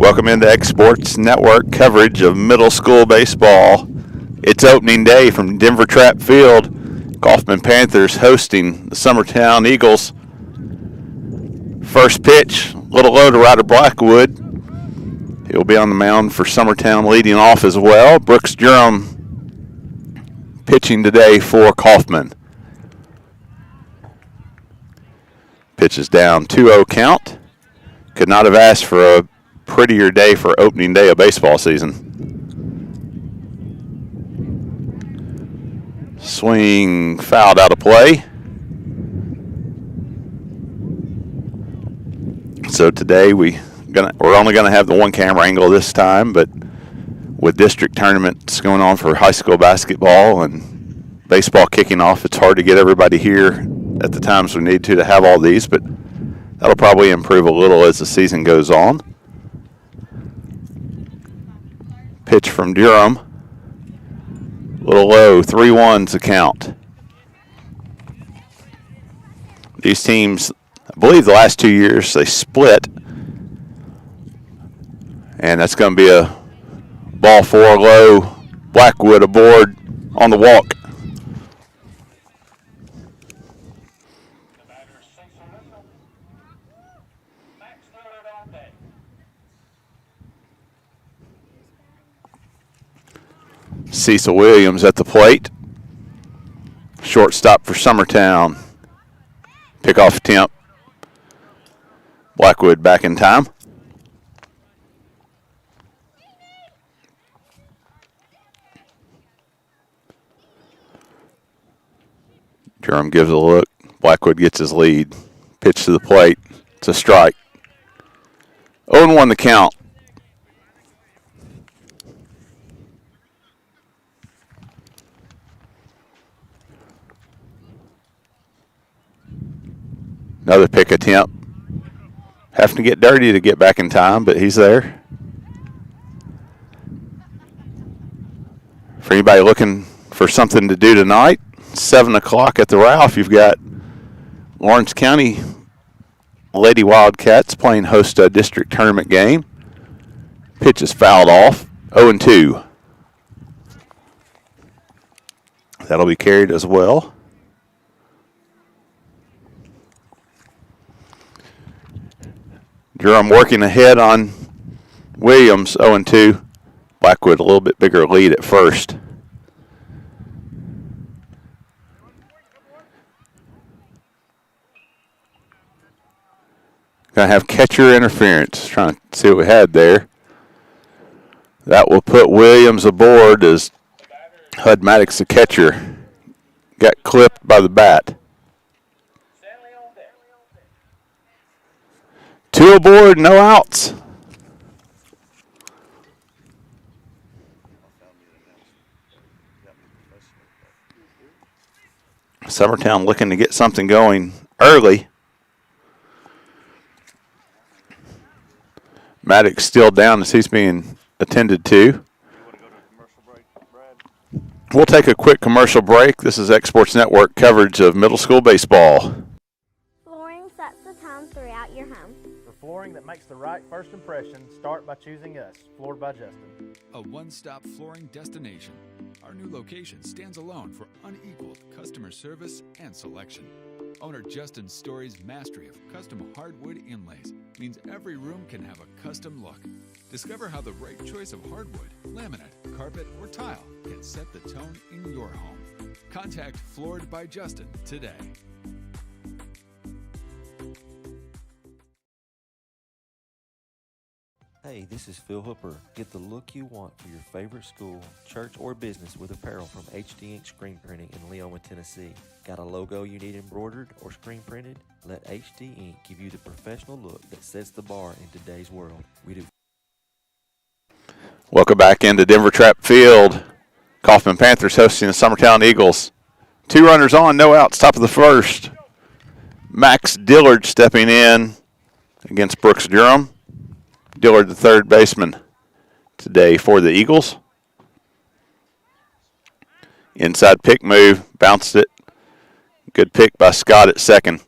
Welcome into Exports Network coverage of middle school baseball. It's opening day from Denver Trapp Field. Coffman Panthers hosting the Summertown Eagles. First pitch, a little low to Ryder Blackwood. He'll be on the mound for Summertown leading off as well. Brooks Durham pitching today for Coffman. Pitch is down, 2-0 count. Could not have asked for a prettier day for opening day of baseball season. Swing fouled out of play. So today we're only going to have the one camera angle this time, but with district tournaments going on for high school basketball and baseball kicking off, it's hard to get everybody here at the times we need to have all these, but that'll probably improve a little as the season goes on. Pitch from Durham. A little low, 3-1's the count. These teams, I believe the last 2 years, they split. And that's going to be a ball 4 low. Blackwood aboard on the walk. Cecil Williams at the plate. Shortstop for Summertown. Pickoff attempt. Blackwood back in time. Durham gives a look. Blackwood gets his lead. Pitch to the plate. It's a strike. 0-1 the count. Another pick attempt. Having to get dirty to get back in time, but he's there. For anybody looking for something to do tonight, 7 o'clock at the Ralph, you've got Lawrence County Lady Wildcats playing host to a district tournament game. Pitch is fouled off. 0-2. That'll be carried as well. Durham working ahead on Williams, 0-2. Blackwood a little bit bigger lead at first. Going to have catcher interference. Trying to see what we had there. That will put Williams aboard as Hud Maddox, the catcher, got clipped by the bat. 2 aboard, no outs. Summertown looking to get something going early. Maddox still down as he's being attended to. We'll take a quick commercial break. This is Exports Network coverage of middle school baseball. Flooring sets the tone throughout your home. For flooring that makes the right first impression, start by choosing us, Floored by Justin. A one-stop flooring destination. Our new location stands alone for unequaled customer service and selection. Owner Justin Story's mastery of custom hardwood inlays means every room can have a custom look. Discover how the right choice of hardwood, laminate, carpet, or tile can set the tone in your home. Contact Floored by Justin today. Hey, this is Phil Hooper. Get the look you want for your favorite school, church, or business with apparel from HD Ink Screen Printing in Leoma, Tennessee. Got a logo you need embroidered or screen printed? Let HD Ink give you the professional look that sets the bar in today's world. We do. Welcome back into Denver Trapp Field. Coffman Panthers hosting the Summertown Eagles. 2 runners on, no outs, top of the first. Max Dillard stepping in against Brooks Durham. Dillard, the third baseman today for the Eagles. Inside pick move, bounced it. Good pick by Scott at second.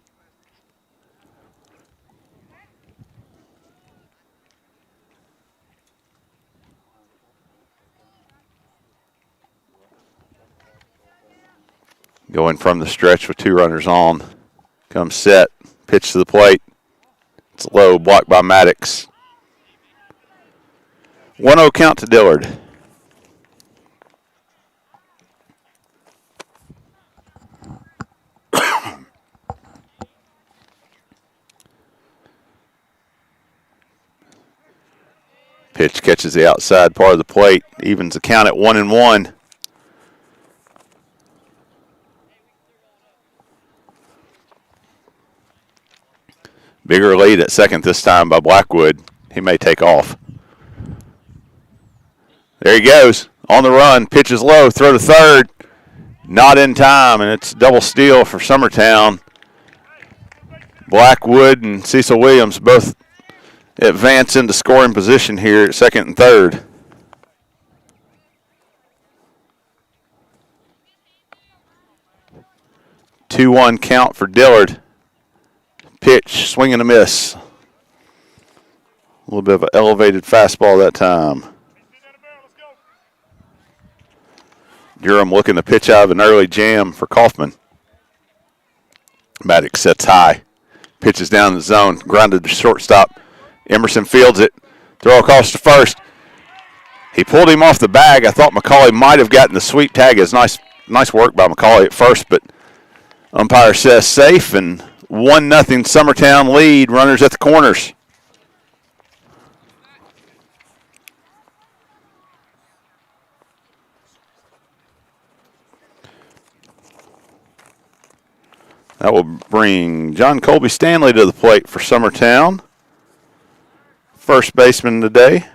Going from the stretch with 2 runners on. Comes set. Pitch to the plate. It's low, blocked by Maddox. 1-0 count to Dillard. Pitch catches the outside part of the plate. Evens the count at 1-1. Bigger lead at second this time by Blackwood. He may take off. There he goes. On the run. Pitches low. Throw to third. Not in time, and it's double steal for Summertown. Blackwood and Cecil Williams both advance into scoring position here at second and third. Two-one count for Dillard. Pitch, swing and a miss. A little bit of an elevated fastball that time. Durham looking to pitch out of an early jam for Coffman. Maddox sets high. Pitches down the zone. Grounded to shortstop. Emerson fields it. Throw across to first. He pulled him off the bag. I thought McCauley might have gotten the sweep tag. It's nice work by McCauley at first, but umpire says safe, and 1-0 Summertown lead. Runners at the corners. That will bring John Colby Stanley to the plate for Summertown. First baseman today.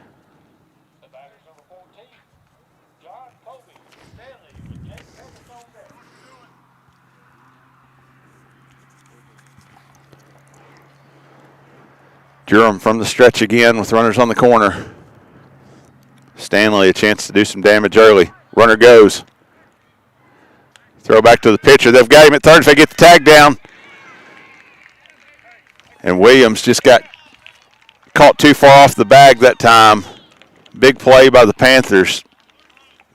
Durham from the stretch again with runners on the corner. Stanley a chance to do some damage early. Runner goes. Throw back to the pitcher. They've got him at third if they get the tag down. And Williams just got caught too far off the bag that time. Big play by the Panthers.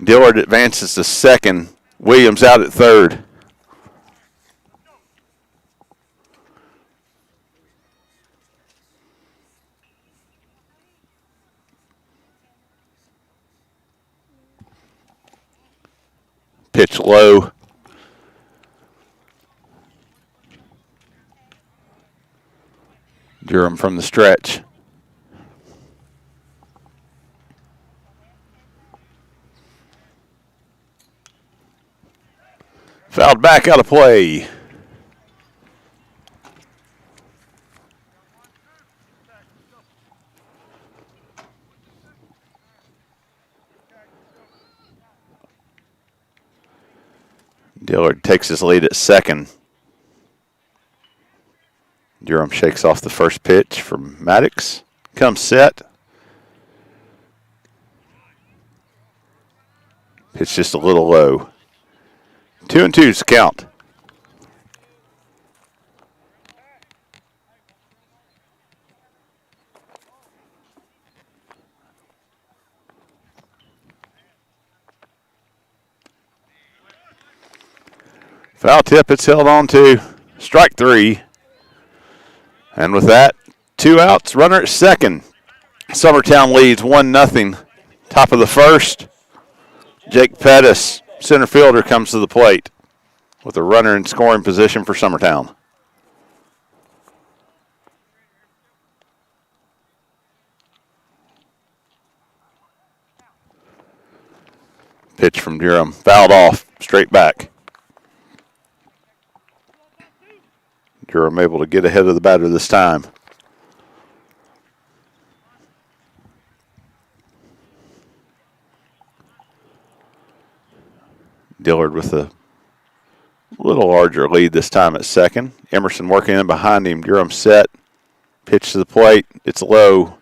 Dillard advances to second. Williams out at third. Pitch low. Durham from the stretch. Fouled back out of play. Dillard takes his lead at second. Durham shakes off the first pitch from Maddox. Comes set. Pitch just a little low. 2-2's the count. Foul tip, it's held on to. Strike 3. And with that, 2 outs, runner at second. Summertown leads 1-0. Top of the first. Jake Pettis, center fielder, comes to the plate with a runner in scoring position for Summertown. Pitch from Durham, fouled off, straight back. Durham able to get ahead of the batter this time. Dillard with a little larger lead this time at second. Emerson working in behind him. Durham set. Pitch to the plate. It's low.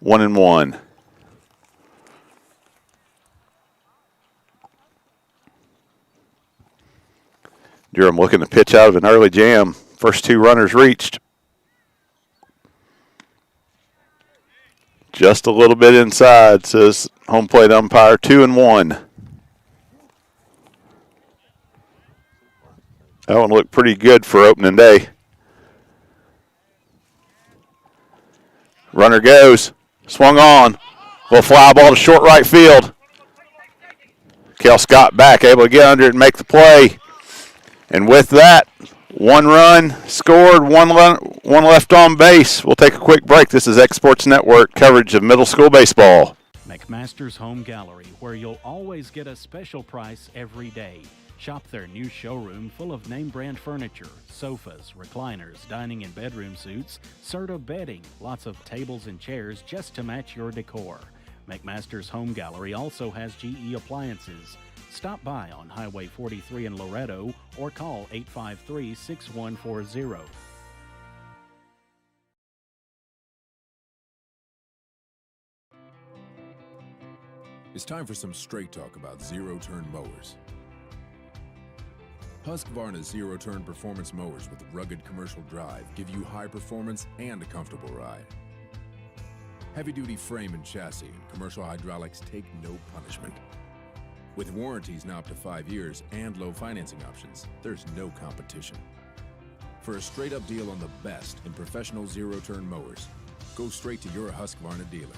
1-1. Durham looking to pitch out of an early jam. First 2 runners reached. Just a little bit inside, says home plate umpire. 2-1. That one looked pretty good for opening day. Runner goes. Swung on. Little fly ball to short right field. Kel Scott back, able to get under it and make the play. And with that, one run scored, one left on base. We'll take a quick break. This is X Sports Network coverage of middle school baseball. McMaster's Home Gallery, where you'll always get a special price every day. Shop their new showroom full of name-brand furniture, sofas, recliners, dining and bedroom suites, Serta bedding, lots of tables and chairs just to match your decor. McMaster's Home Gallery also has GE appliances. Stop by on Highway 43 in Loretto or call 853-6140. It's time for some straight talk about zero-turn mowers. Husqvarna's zero-turn performance mowers with rugged commercial drive give you high performance and a comfortable ride. Heavy-duty frame and chassis and commercial hydraulics take no punishment. With warranties now up to 5 years and low financing options, there's no competition. For a straight-up deal on the best in professional zero-turn mowers, go straight to your Husqvarna dealer.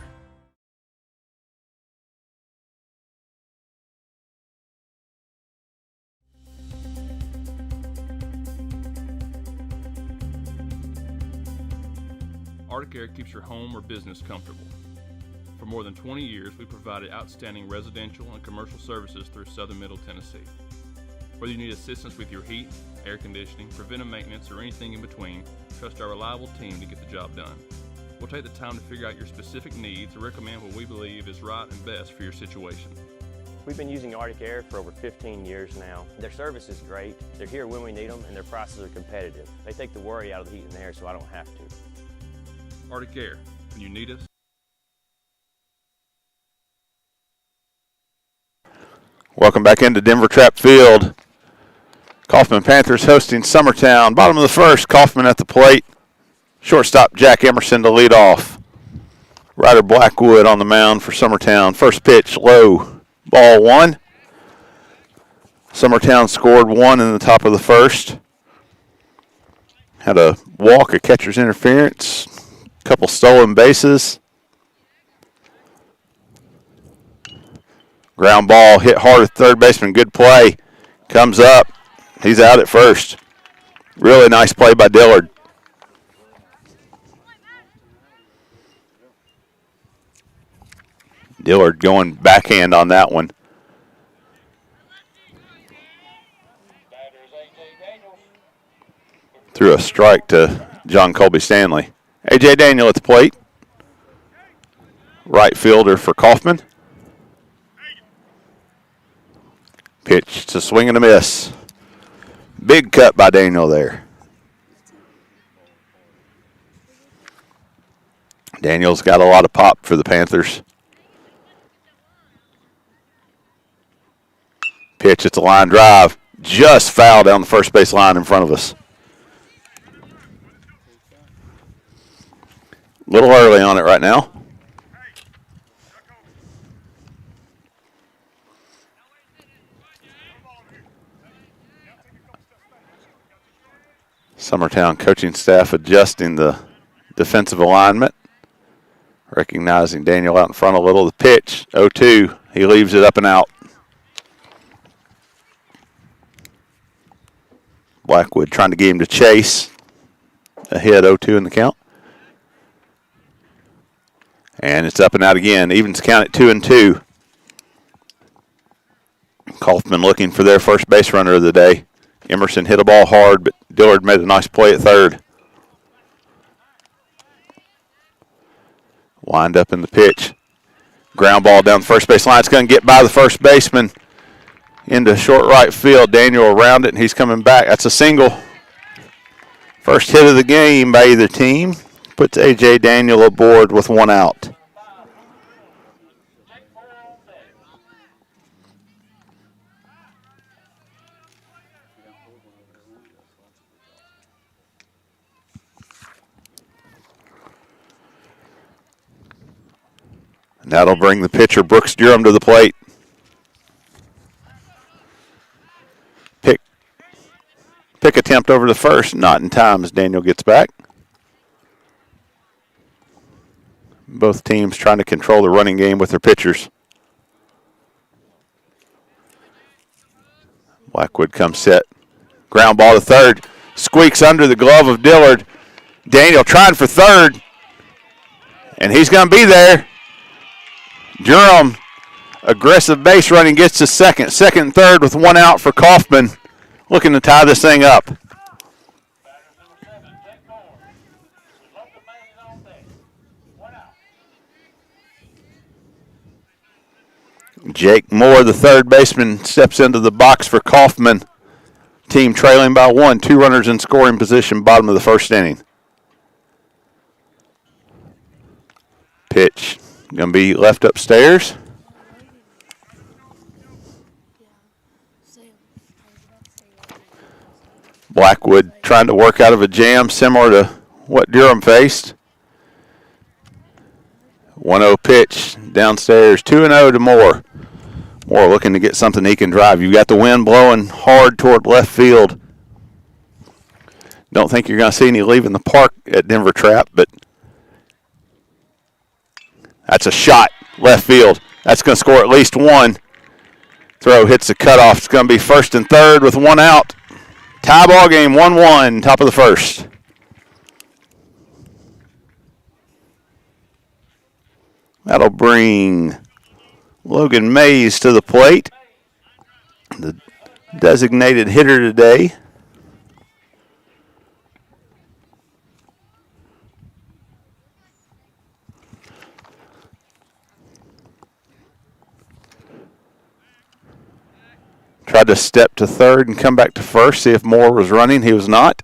Arctic Air keeps your home or business comfortable. For more than 20 years, we provided outstanding residential and commercial services through southern Middle Tennessee. Whether you need assistance with your heat, air conditioning, preventive maintenance, or anything in between, trust our reliable team to get the job done. We'll take the time to figure out your specific needs and recommend what we believe is right and best for your situation. We've been using Arctic Air for over 15 years now. Their service is great, they're here when we need them, and their prices are competitive. They take the worry out of the heat and air so I don't have to. Arctic Air, when you need us. Welcome back into Denver Trapp Field. Coffman Panthers hosting Summertown. Bottom of the first, Coffman at the plate. Shortstop Jack Emerson to lead off. Ryder Blackwood on the mound for Summertown. First pitch, low, ball one. Summertown scored one in the top of the first. Had a walk, a catcher's interference, a couple stolen bases. Ground ball hit hard at third baseman. Good play. Comes up. He's out at first. Really nice play by Dillard. Dillard going backhand on that one. Threw a strike to John Colby Stanley. A.J. Daniel at the plate. Right fielder for Coffman. Pitch to swing and a miss. Big cut by Daniel there. Daniel's got a lot of pop for the Panthers. Pitch, it's a line drive. Just foul down the first base line in front of us. A little early on it right now. Summertown coaching staff adjusting the defensive alignment. Recognizing Daniel out in front a little. The pitch, 0-2. He leaves it up and out. Blackwood trying to get him to chase. Ahead 0-2 in the count. And it's up and out again. Evens count at 2-2. Coffman looking for their first base runner of the day. Emerson hit a ball hard, but Dillard made a nice play at third. Wind up in the pitch. Ground ball down the first base line. It's going to get by the first baseman into short right field. Daniel around it, and he's coming back. That's a single. First hit of the game by either team. Puts A.J. Daniel aboard with one out. And that'll bring the pitcher, Brooks Durham, to the plate. Pick attempt over the first, not in time as Daniel gets back. Both teams trying to control the running game with their pitchers. Blackwood comes set. Ground ball to third. Squeaks under the glove of Dillard. Daniel trying for third. And he's going to be there. Durham, aggressive base running, gets to second. Second and third with one out for Coffman. Looking to tie this thing up. Jake Moore, the third baseman, steps into the box for Coffman. Team trailing by one. 2 runners in scoring position, bottom of the first inning. Pitch going to be left upstairs. Blackwood trying to work out of a jam similar to what Durham faced. 1-0 pitch downstairs. 2-0 to Moore. Moore looking to get something he can drive. You've got the wind blowing hard toward left field. Don't think you're going to see any leaving the park at Denver Trapp, but that's a shot left field. That's going to score at least one. Throw hits the cutoff. It's going to be first and third with one out. Tie ball game, 1-1, top of the first. That'll bring Logan Mays to the plate, the designated hitter today. Tried to step to third and come back to first, see if Moore was running. He was not.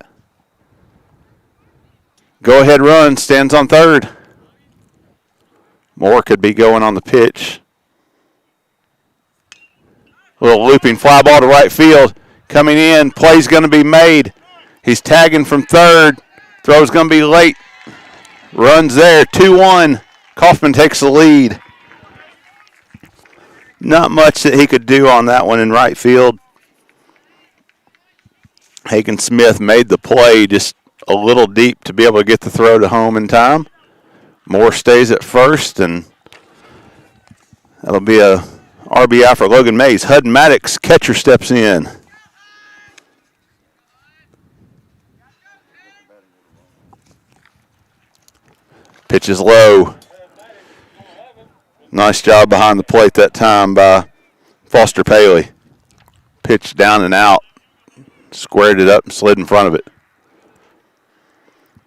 Go ahead run, stands on third. Moore could be going on the pitch. A little looping fly ball to right field. Coming in, play's going to be made. He's tagging from third. Throw's going to be late. Runs there, 2-1. Coffman takes the lead. Not much that he could do on that one in right field. Hagen Smith made the play just a little deep to be able to get the throw to home in time. Moore stays at first, and that'll be a RBI for Logan Mays. Hud Maddox, catcher, steps in. Pitch is low. Nice job behind the plate that time by Foster Paley. Pitch down and out. Squared it up and slid in front of it.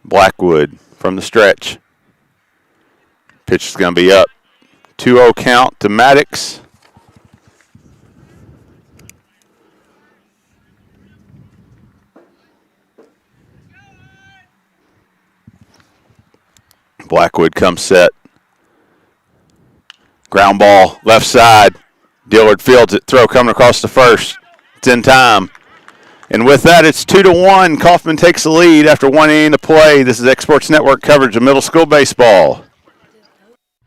Blackwood from the stretch. Pitch is going to be up. 2-0 count to Maddox. Blackwood comes set. Ground ball, left side. Dillard fields it. Throw coming across the first. It's in time. And with that, it's 2-1. Coffman takes the lead after 1 inning to play. This is Exports Network coverage of middle school baseball.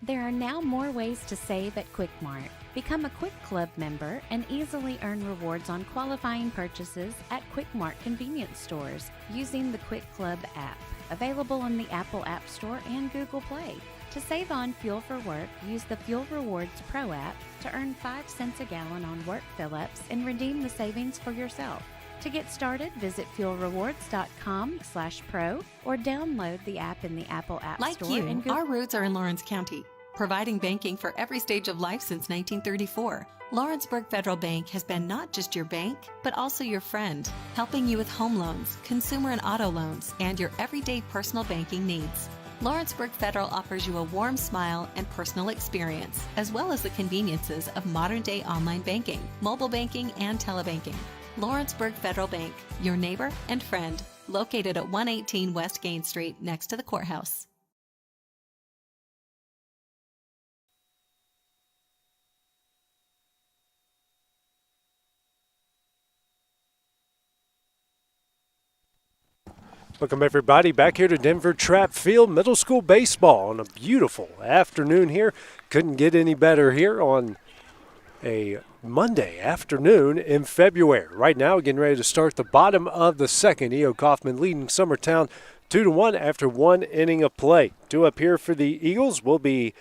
There are now more ways to save at Quick Mart. Become a Quick Club member and easily earn rewards on qualifying purchases at Quick Mart convenience stores using the Quick Club app, available on the Apple App Store and Google Play. To save on fuel for work, use the Fuel Rewards Pro app to earn 5 cents a gallon on work fill-ups and redeem the savings for yourself. To get started, visit fuelrewards.com/pro or download the app in the Apple App Store. Like you, our roots are in Lawrence County, providing banking for every stage of life since 1934. Lawrenceburg Federal Bank has been not just your bank, but also your friend, helping you with home loans, consumer and auto loans, and your everyday personal banking needs. Lawrenceburg Federal offers you a warm smile and personal experience, as well as the conveniences of modern-day online banking, mobile banking, and telebanking. Lawrenceburg Federal Bank, your neighbor and friend, located at 118 West Gain Street next to the courthouse. Welcome everybody back here to Denver Trapp Field Middle School Baseball on a beautiful afternoon here. Couldn't get any better here on a Monday afternoon in February. Right now, getting ready to start the bottom of the second. E.O. Coffman leading Summertown 2-1 after 1 inning of play. Due up here for the Eagles will be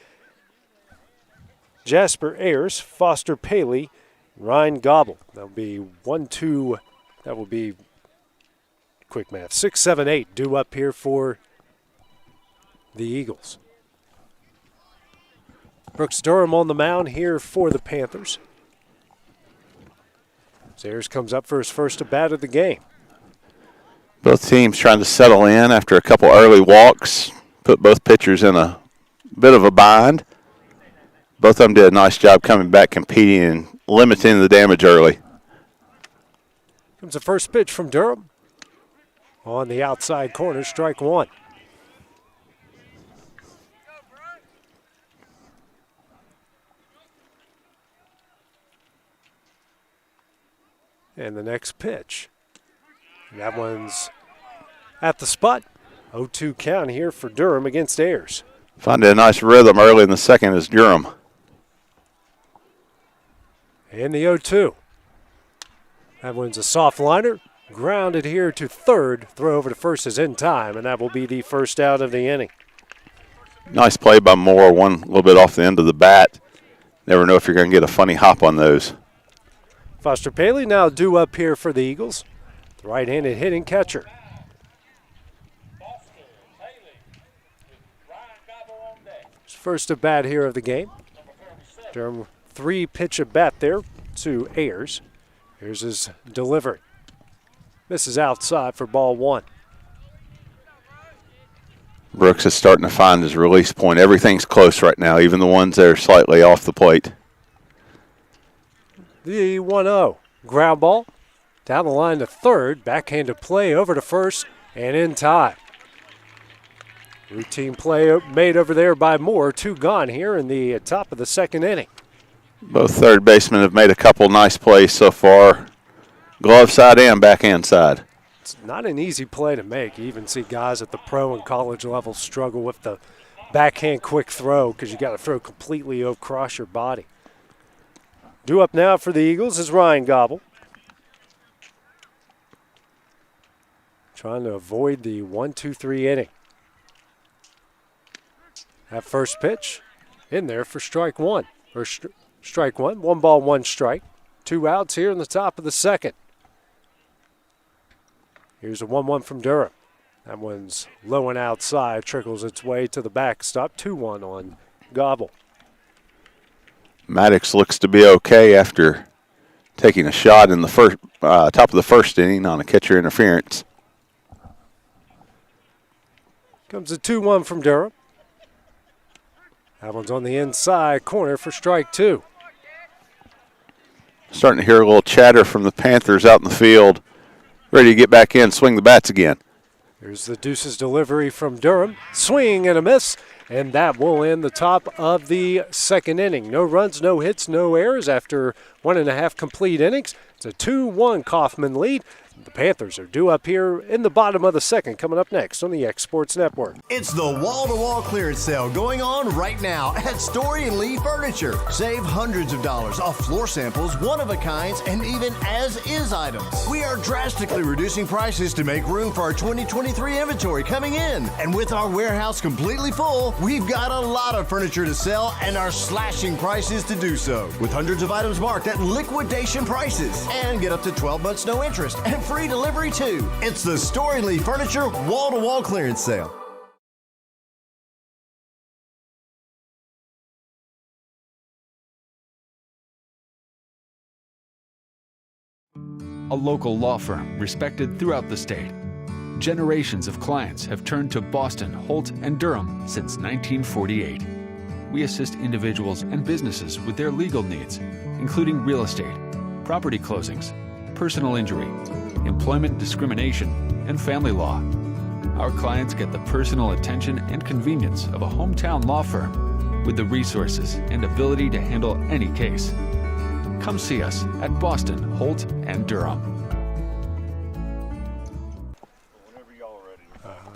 Jasper Ayers, Foster Paley, Ryan Gobble. That'll be 1-2. That will be quick math. 6, 7, 8 due up here for the Eagles. Brooks Durham on the mound here for the Panthers. Ayers comes up for his first at bat of the game. Both teams trying to settle in after a couple early walks, put both pitchers in a bit of a bind. Both of them did a nice job coming back, competing, and limiting the damage early. Comes the first pitch from Durham. On the outside corner, strike one. And the next pitch. That one's at the spot. 0-2 count here for Durham against Ayers. Finding a nice rhythm early in the second is Durham. And the 0-2. That one's a soft liner. Grounded here to third. Throw over to first is in time, and that will be the first out of the inning. Nice play by Moore. One a little bit off the end of the bat. Never know if you're going to get a funny hop on those. Foster Paley now due up here for the Eagles. The right-handed hitting catcher. First at bat here of the game. Durham 3-pitch at bat there to Ayers. Here's his delivery. Misses outside for ball one. Brooks is starting to find his release point. Everything's close right now, even the ones that are slightly off the plate. The 1-0. Ground ball. Down the line to third. Backhanded play over to first and in time. Routine play made over there by Moore. 2 gone here in the top of the second inning. Both third basemen have made a couple nice plays so far. Glove side and backhand side. It's not an easy play to make. You even see guys at the pro and college level struggle with the backhand quick throw because you got to throw completely across your body. Due up now for the Eagles is Ryan Gobble. Trying to avoid the 1-2-3 inning. That first pitch in there for strike one. Or strike one. 1 ball, 1 strike. 2 outs here in the top of the second. Here's a 1-1 from Durham. That one's low and outside. Trickles its way to the backstop. 2-1 on Gobble. Maddox looks to be okay after taking a shot in the first top of the first inning on a catcher interference. Comes a 2-1 from Durham. That one's on the inside corner for strike 2. Starting to hear a little chatter from the Panthers out in the field. Ready to get back in, swing the bats again. Here's the Deuces delivery from Durham. Swing and a miss, and that will end the top of the second inning. No runs, no hits, no errors after 1.5 complete innings. It's a 2-1 Coffman lead. The Panthers are due up here in the bottom of the second, coming up next on the X Sports Network. It's the wall-to-wall clearance sale going on right now at Story & Lee Furniture. Save hundreds of dollars off floor samples, one-of-a-kinds, and even as-is items. We are drastically reducing prices to make room for our 2023 inventory coming in. And with our warehouse completely full, we've got a lot of furniture to sell and are slashing prices to do so. With hundreds of items marked at liquidation prices. And get up to 12 months no interest and free delivery too. It's the Story Lee Furniture wall-to-wall clearance sale. A local law firm respected throughout the state. Generations of clients have turned to Boston, Holt, and Durham since 1948. We assist individuals and businesses with their legal needs, including real estate, property closings, personal injury, employment discrimination, and family law. Our clients get the personal attention and convenience of a hometown law firm with the resources and ability to handle any case. Come see us at Boston, Holt, and Durham.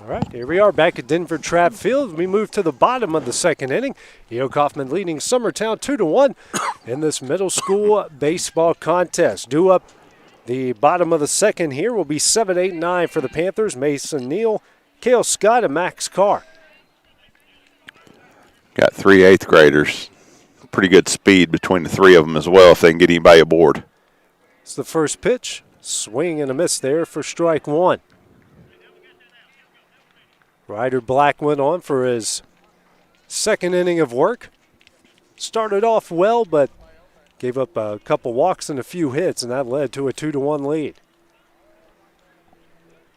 All right, here we are back at Denver Trapp Field. We move to the bottom of the second inning. E.O. Coffman leading Summertown 2-1 in this middle school baseball contest. Due up the bottom of the second here will be 7, 8, 9 for the Panthers. Mason Neal, Cale Scott, and Max Carr. Got 3 8th graders. Pretty good speed between the 3 of them as well if they can get anybody aboard. It's the first pitch. Swing and a miss there for strike 1. Ryder Blackwood on for his second inning of work. Started off well, but gave up a couple walks and a few hits, and that led to a 2-1 lead.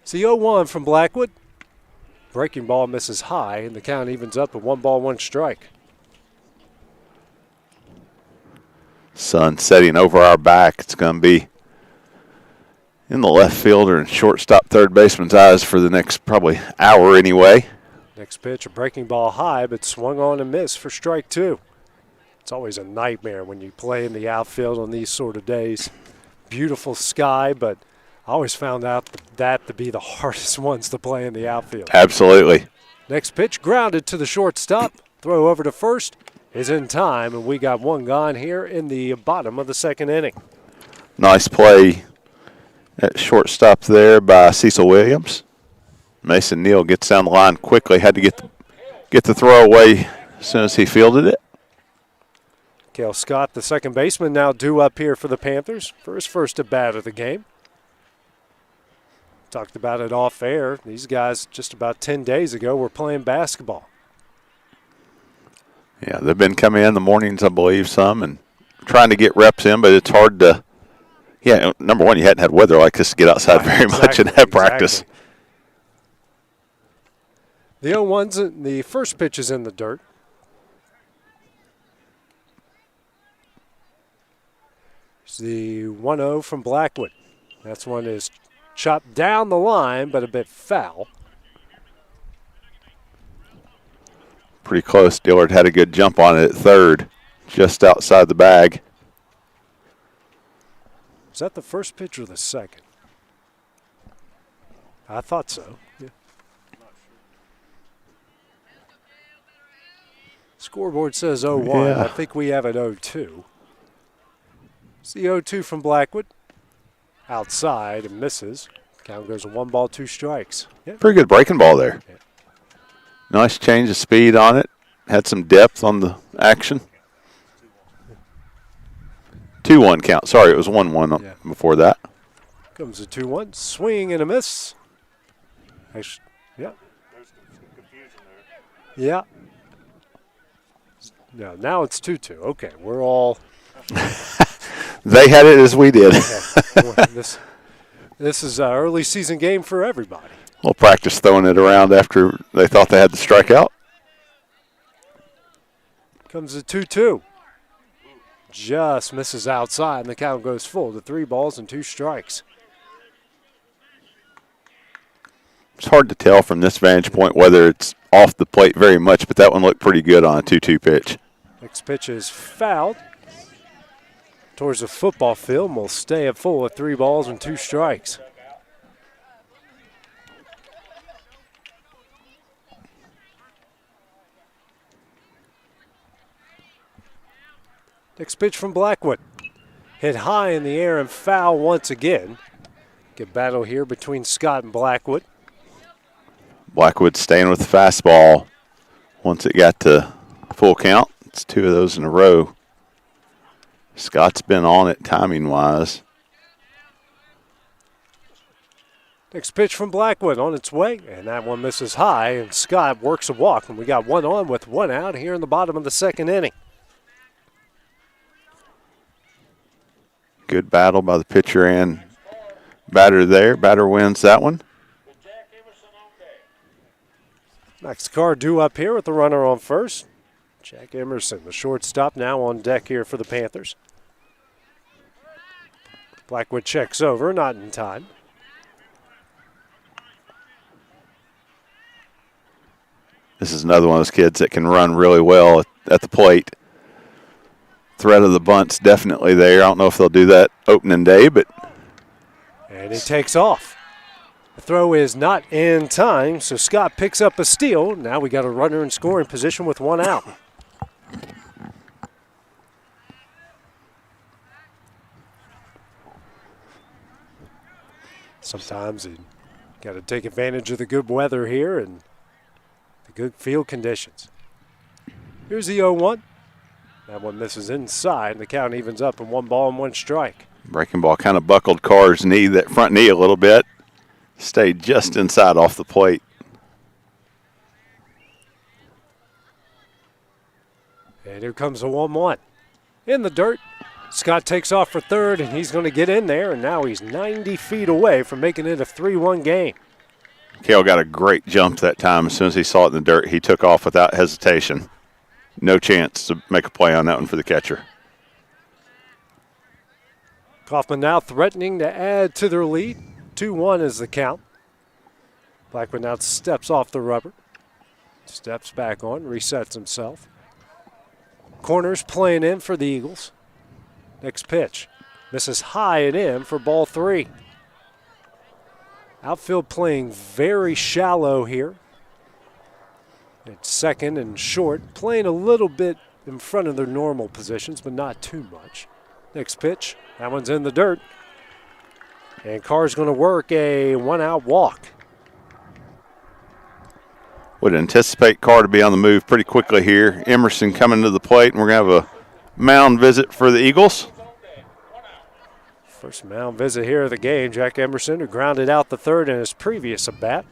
It's the 0-1 from Blackwood. Breaking ball misses high, and the count evens up at 1 ball, 1 strike. Sun setting over our back. It's going to be in the left fielder and shortstop third baseman's eyes for the next probably hour anyway. Next pitch, a breaking ball high, but swung on and missed for strike 2. It's always a nightmare when you play in the outfield on these sort of days. Beautiful sky, but I always found out that to be the hardest ones to play in the outfield. Absolutely. Next pitch, grounded to the shortstop. Throw over to first is in time, and we got 1 gone here in the bottom of the second inning. Nice play at shortstop there by Cecil Williams. Mason Neal gets down the line quickly. Had to get the throw away as soon as he fielded it. Cale Scott, the second baseman, now due up here for the Panthers for his first at bat of the game. Talked about it off air. These guys just about 10 days ago were playing basketball. Yeah, they've been coming in the mornings, I believe, some, and trying to get reps in, but it's hard to. Yeah, number one, you hadn't had weather like this to get outside very much and have practice. The 0-1's, the first pitch is in the dirt. It's the 1-0 from Blackwood. That's one is chopped down the line, but a bit foul. Pretty close. Dillard had a good jump on it at third, just outside the bag. Is that the first pitch or the second? I thought so. Yeah. Scoreboard says 0-1. Yeah. I think we have an 0-2. It's the 0-2 from Blackwood. Outside and misses. Count goes to 1 ball, 2 strikes. Yeah. Pretty good breaking ball there. Yeah. Nice change of speed on it. Had some depth on the action. 2-1 count. Sorry, it was 1-1 before that. Comes a 2-1. Swing and a miss. Actually, yeah. There's some confusion there. Yeah. No, now it's 2-2. Okay, we're all. They had it as we did. Okay. This is an early season game for everybody. We'll practice throwing it around after they thought they had the strikeout. Comes a 2-2. Just misses outside, and the count goes full to 3 balls and 2 strikes. It's hard to tell from this vantage point whether it's off the plate very much, but that one looked pretty good on a 2-2 pitch. Next pitch is fouled towards the football field, and will stay at full at 3 balls and 2 strikes. Next pitch from Blackwood. Hit high in the air and foul once again. Good battle here between Scott and Blackwood. Blackwood staying with the fastball. Once it got to full count, it's 2 of those in a row. Scott's been on it timing-wise. Next pitch from Blackwood on its way, and that one misses high, and Scott works a walk, and we got 1 on with 1 out here in the bottom of the second inning. Good battle by the pitcher and batter there. Batter wins that one. Max Carr due up here with the runner on first. Jack Emerson, the shortstop, now on deck here for the Panthers. Blackwood checks over, not in time. This is another one of those kids that can run really well at the plate. Threat of the bunt's definitely there. I don't know if they'll do that opening day, but. And he takes off. The throw is not in time, so Scott picks up a steal. Now we got a runner in scoring position with one out. Sometimes you got to take advantage of the good weather here and the good field conditions. Here's the 0-1. That one misses inside, and the count evens up in 1 ball and 1 strike. Breaking ball kind of buckled Carr's knee, that front knee a little bit. Stayed just inside off the plate. And here comes the 1-1. In the dirt. Scott takes off for third, and he's going to get in there, and now he's 90 feet away from making it a 3-1 game. Cale got a great jump that time. As soon as he saw it in the dirt, he took off without hesitation. No chance to make a play on that one for the catcher. Coffman now threatening to add to their lead. 2-1 is the count. Blackwood now steps off the rubber. Steps back on, resets himself. Corners playing in for the Eagles. Next pitch. Misses high and in for ball 3. Outfield playing very shallow here. It's second and short. Playing a little bit in front of their normal positions, but not too much. Next pitch. That one's in the dirt. And Carr's going to work a 1-out walk. Would anticipate Carr to be on the move pretty quickly here. Emerson coming to the plate, and we're going to have a mound visit for the Eagles. First mound visit here of the game. Jack Emerson, who grounded out the third in his previous at-bat.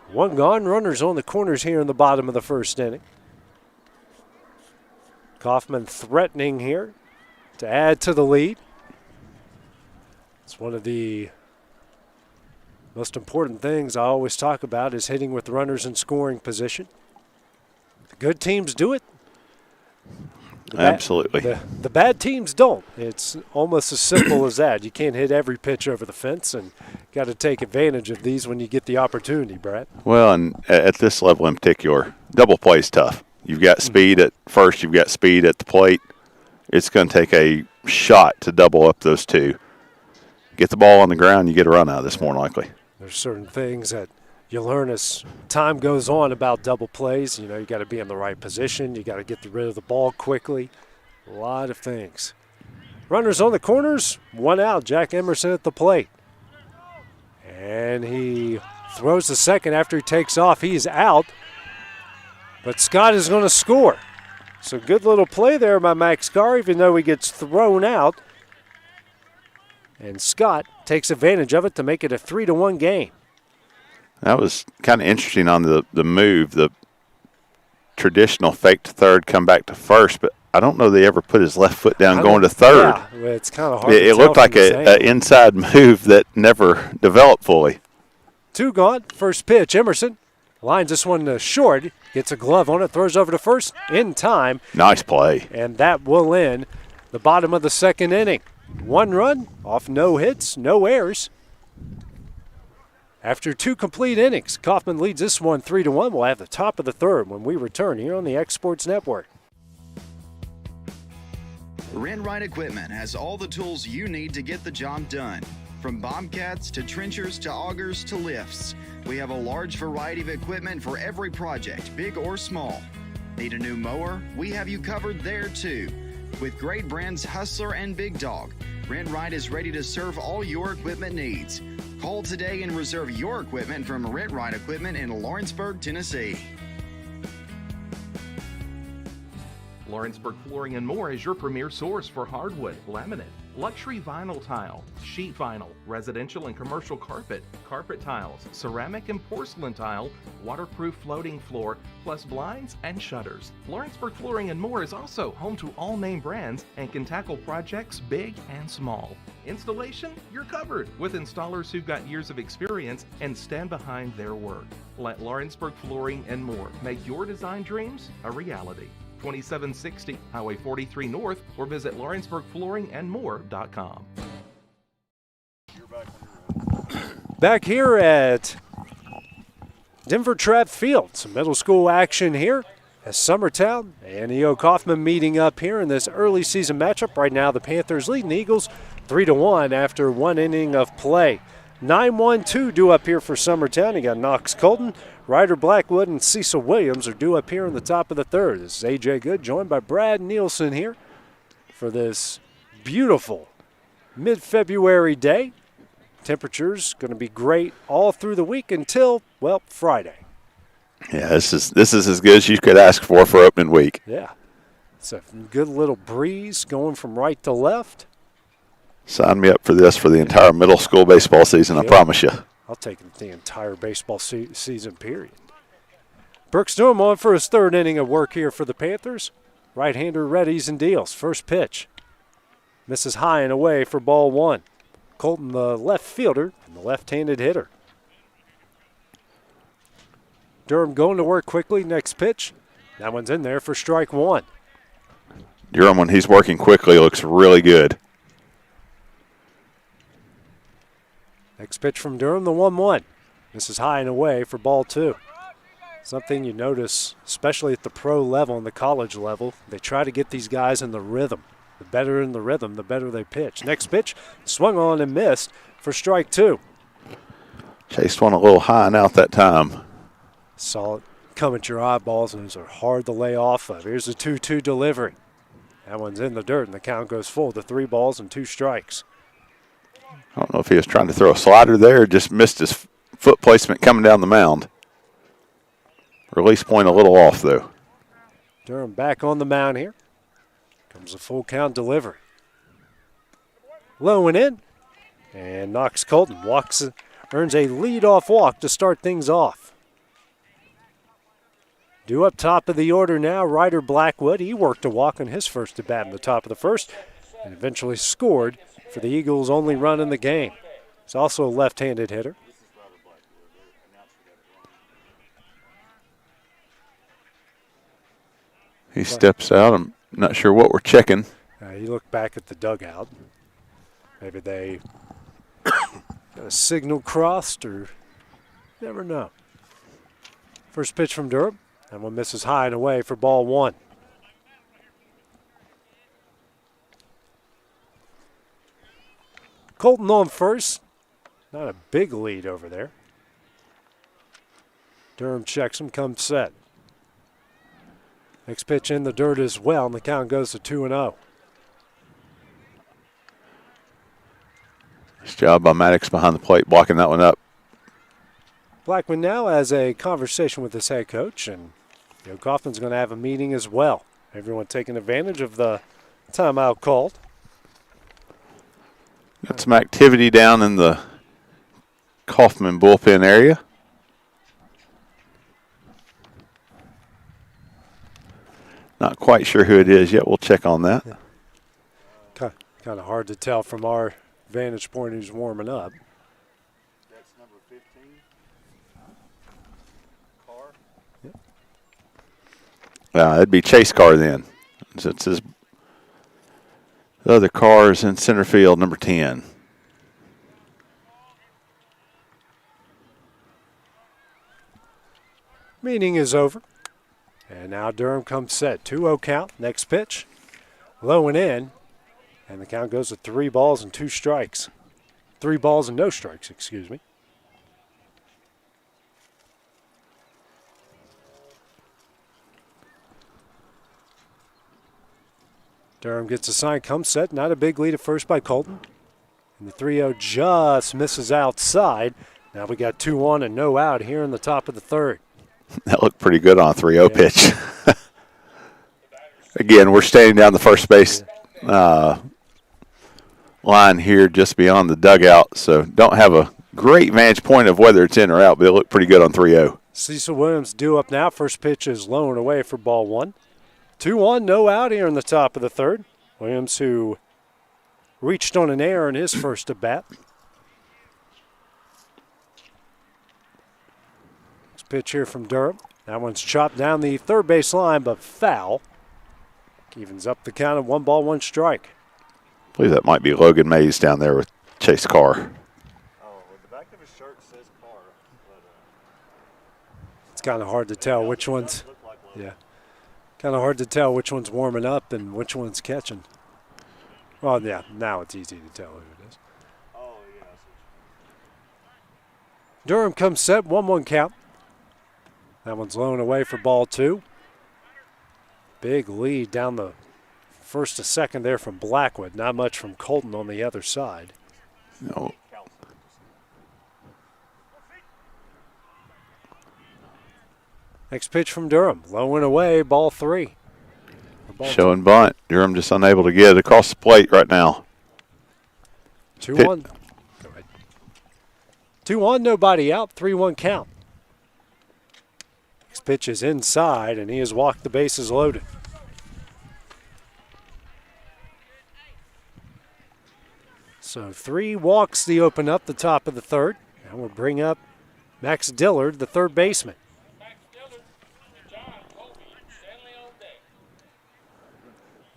1 gone, runners on the corners here in the bottom of the first inning. Coffman threatening here to add to the lead. It's one of the most important things I always talk about is hitting with runners in scoring position. The good teams do it. Absolutely. The bad teams don't. It's almost as simple as that. You can't hit every pitch over the fence, and got to take advantage of these when you get the opportunity, Brad. Well, and at this level in particular, double play is tough. You've got speed at first, you've got speed at the plate. It's going to take a shot to double up those two. Get the ball on the ground, you get a run out of this more than likely. There's certain things that you learn as time goes on about double plays. You know, you got to be in the right position. You got to get rid of the ball quickly. A lot of things. Runners on the corners, 1 out. Jack Emerson at the plate. And he throws the second after he takes off. He's out. But Scott is going to score. So good little play there by Max Carr, even though he gets thrown out. And Scott takes advantage of it to make it a 3-1 game. That was kind of interesting on the move, the traditional fake to third, come back to first, but I don't know they ever put his left foot down going to third. Yeah, it's kind of hard It looked like an inside move that never developed fully. 2 gone, first pitch, Emerson lines this one to short, gets a glove on it, throws over to first in time. Nice play. And that will end the bottom of the second inning. 1 run off no hits, no errors. After 2 complete innings, Coffman leads this one 3-1. We'll have the top of the third when we return here on the Exports Network. Rent-Right Equipment has all the tools you need to get the job done. From bobcats to trenchers to augers to lifts, we have a large variety of equipment for every project, big or small. Need a new mower? We have you covered there too. With great brands Hustler and Big Dog, Rent-Right is ready to serve all your equipment needs. Call today and reserve your equipment from Rent-Right Equipment in Lawrenceburg, Tennessee. Lawrenceburg Flooring and More is your premier source for hardwood, laminate, luxury vinyl tile, sheet vinyl, residential and commercial carpet, carpet tiles, ceramic and porcelain tile, waterproof floating floor, plus blinds and shutters. Lawrenceburg Flooring and More is also home to all name brands and can tackle projects big and small. Installation, you're covered with installers who've got years of experience and stand behind their work. Let Lawrenceburg Flooring and More make your design dreams a reality. 2760 Highway 43 North, or visit LawrenceburgFlooringandMore.com. Back here at Denver Trapp Field, some middle school action here as Summertown and E.O. Coffman meeting up here in this early season matchup. Right now the Panthers leading the Eagles 3-1 after 1 inning of play. 9-1-2 due up here for Summertown. You got Knox Colton, Ryder Blackwood, and Cecil Williams are due up here in the top of the third. This is A.J. Good joined by Brad Nielsen here for this beautiful mid-February day. Temperatures going to be great all through the week until, well, Friday. Yeah, this is as good as you could ask for opening week. Yeah. It's a good little breeze going from right to left. Sign me up for this for the entire middle school baseball season, I promise you. I'll take the entire baseball season, period. Brooks Durham on for his third inning of work here for the Panthers. Right-hander readies and deals. First pitch. Misses high and away for ball one. Colton, the left fielder, and the left-handed hitter. Durham going to work quickly. Next pitch. That one's in there for strike one. Durham, when he's working quickly, looks really good. Next pitch from Durham, the 1-1. This is high and away for ball two. Something you notice, especially at the pro level and the college level, they try to get these guys in the rhythm. The better in the rhythm, the better they pitch. Next pitch, swung on and missed for strike two. Chased one a little high and out that time. Saw it come at your eyeballs, and those are hard to lay off of. Here's the 2-2 delivery. That one's in the dirt, and the count goes full to 3 balls and 2 strikes. I don't know if he was trying to throw a slider there or just missed his foot placement coming down the mound. Release point a little off, though. Durham back on the mound here. Comes a full count delivery. Low and in. And Knox Colton earns a leadoff walk to start things off. Due up top of the order now, Ryder Blackwood. He worked a walk on his first at bat in the top of the first and eventually scored for the Eagles' only run in the game. He's also a left-handed hitter. He steps out. I'm not sure what we're checking. You look back at the dugout. Maybe they got a signal crossed, or never know. First pitch from Durham. That one misses high and away for ball one. Colton on first. Not a big lead over there. Durham checks him, comes set. Next pitch in the dirt as well, and the count goes to 2-0. Nice job by Maddox behind the plate, blocking that one up. Blackman now has a conversation with his head coach, and Coffman's going to have a meeting as well. Everyone taking advantage of the timeout called. Got some activity down in the Coffman bullpen area. Not quite sure who it is yet. We'll check on that. Yeah. Kind of hard to tell from our vantage point who's warming up. That's number 15. Carr. Yep. It'd be Chase Carr then. Since his the other car is in center field, number 10. Meeting is over. And now Durham comes set. 2-0 count. Next pitch. Low and in. And the count goes to 3 balls and 2 strikes. 3 balls and no strikes, excuse me. Durham gets a sign, comes set. Not a big lead at first by Colton. And the 3-0 just misses outside. Now we got 2-1 and no out here in the top of the third. That looked pretty good on a 3-0 pitch. Again, we're standing down the first base line here just beyond the dugout, so don't have a great vantage point of whether it's in or out, but it looked pretty good on 3-0. Cecil Williams due up now. First pitch is low and away for ball one. 2-1, no out here in the top of the third. Williams, who reached on an error in his first at bat. Next pitch here from Durham. That one's chopped down the third base line, but foul. Evens up the count of 1 ball, 1 strike. I believe that might be Logan Mays down there with Chase Carr. The back of his shirt says Carr. It's kind of hard to tell which one's. Yeah. Kind of hard to tell which one's warming up and which one's catching. Well, yeah, now it's easy to tell who it is. Oh, yeah. Durham comes set, 1-1 count. That one's low and away for ball 2. Big lead down the first to second there from Blackwood. Not much from Colton on the other side. No. Next pitch from Durham. Low and away, ball 3. Showing bunt. Durham just unable to get it across the plate right now. 2-1. Go ahead. 2-1, nobody out, 3-1 count. Next pitch is inside, and he has walked the bases loaded. So 3 walks to open up the top of the third. And we'll bring up Max Dillard, the third baseman.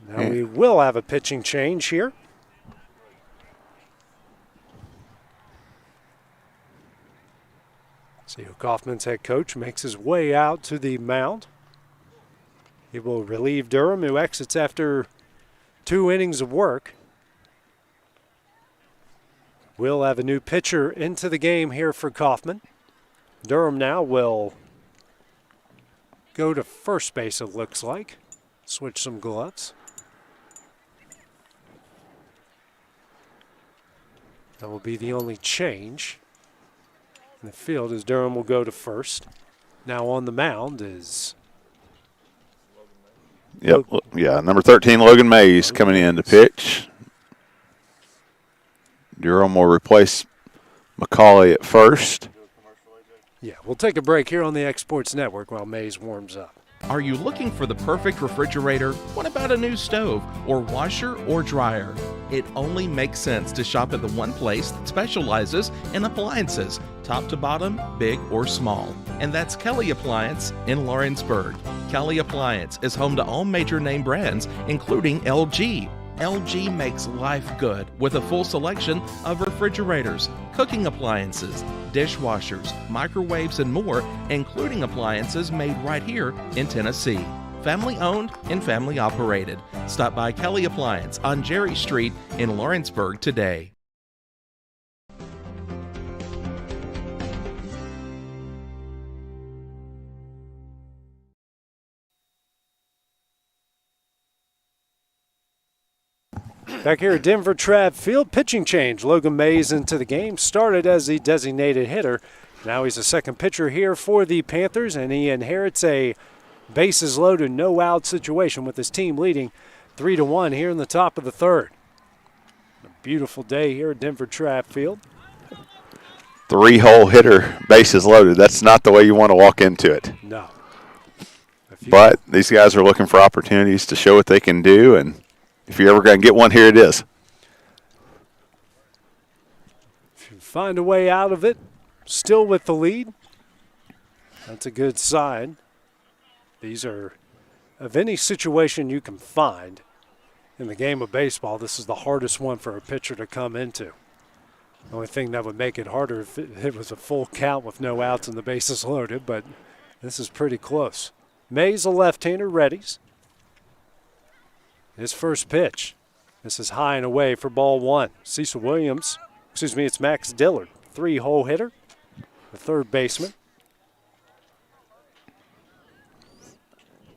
Now we will have a pitching change here. See who Coffman's head coach makes his way out to the mound. He will relieve Durham, who exits after 2 innings of work. We'll have a new pitcher into the game here for Coffman. Durham now will go to first base, it looks like. Switch some gloves. That will be the only change in the field, as Durham will go to first. Now on the mound is... Yep, yeah, number 13, Logan Mays, coming in to pitch. Durham will replace McCauley at first. Yeah, we'll take a break here on the X Sports Network while Mays warms up. Are you looking for the perfect refrigerator? What about a new stove or washer or dryer? It only makes sense to shop at the one place that specializes in appliances, top to bottom, big or small. And that's Kelly Appliance in Lawrenceburg. Kelly Appliance is home to all major name brands, including LG. LG makes life good with a full selection of refrigerators, cooking appliances, dishwashers, microwaves, and more, including appliances made right here in Tennessee. Family owned and family operated. Stop by Kelly Appliance on Jerry Street in Lawrenceburg today. Back here at Denver Trapp Field, pitching change. Logan Mays into the game. Started as the designated hitter. Now he's a second pitcher here for the Panthers, and he inherits a bases loaded, no out situation with his team leading 3-1 here in the top of the third. A beautiful day here at Denver Trapp Field. 3-hole hitter, bases loaded. That's not the way you want to walk into it. No. But these guys are looking for opportunities to show what they can do, and if you're ever going to get one, here it is. If you find a way out of it, still with the lead, that's a good sign. These are, of any situation you can find in the game of baseball, this is the hardest one for a pitcher to come into. The only thing that would make it harder if it was a full count with no outs and the bases loaded, but this is pretty close. Mays, a left-hander, readies. His first pitch. This is high and away for ball 1. Cecil Williams, it's Max Dillard, 3-hole hitter, the third baseman.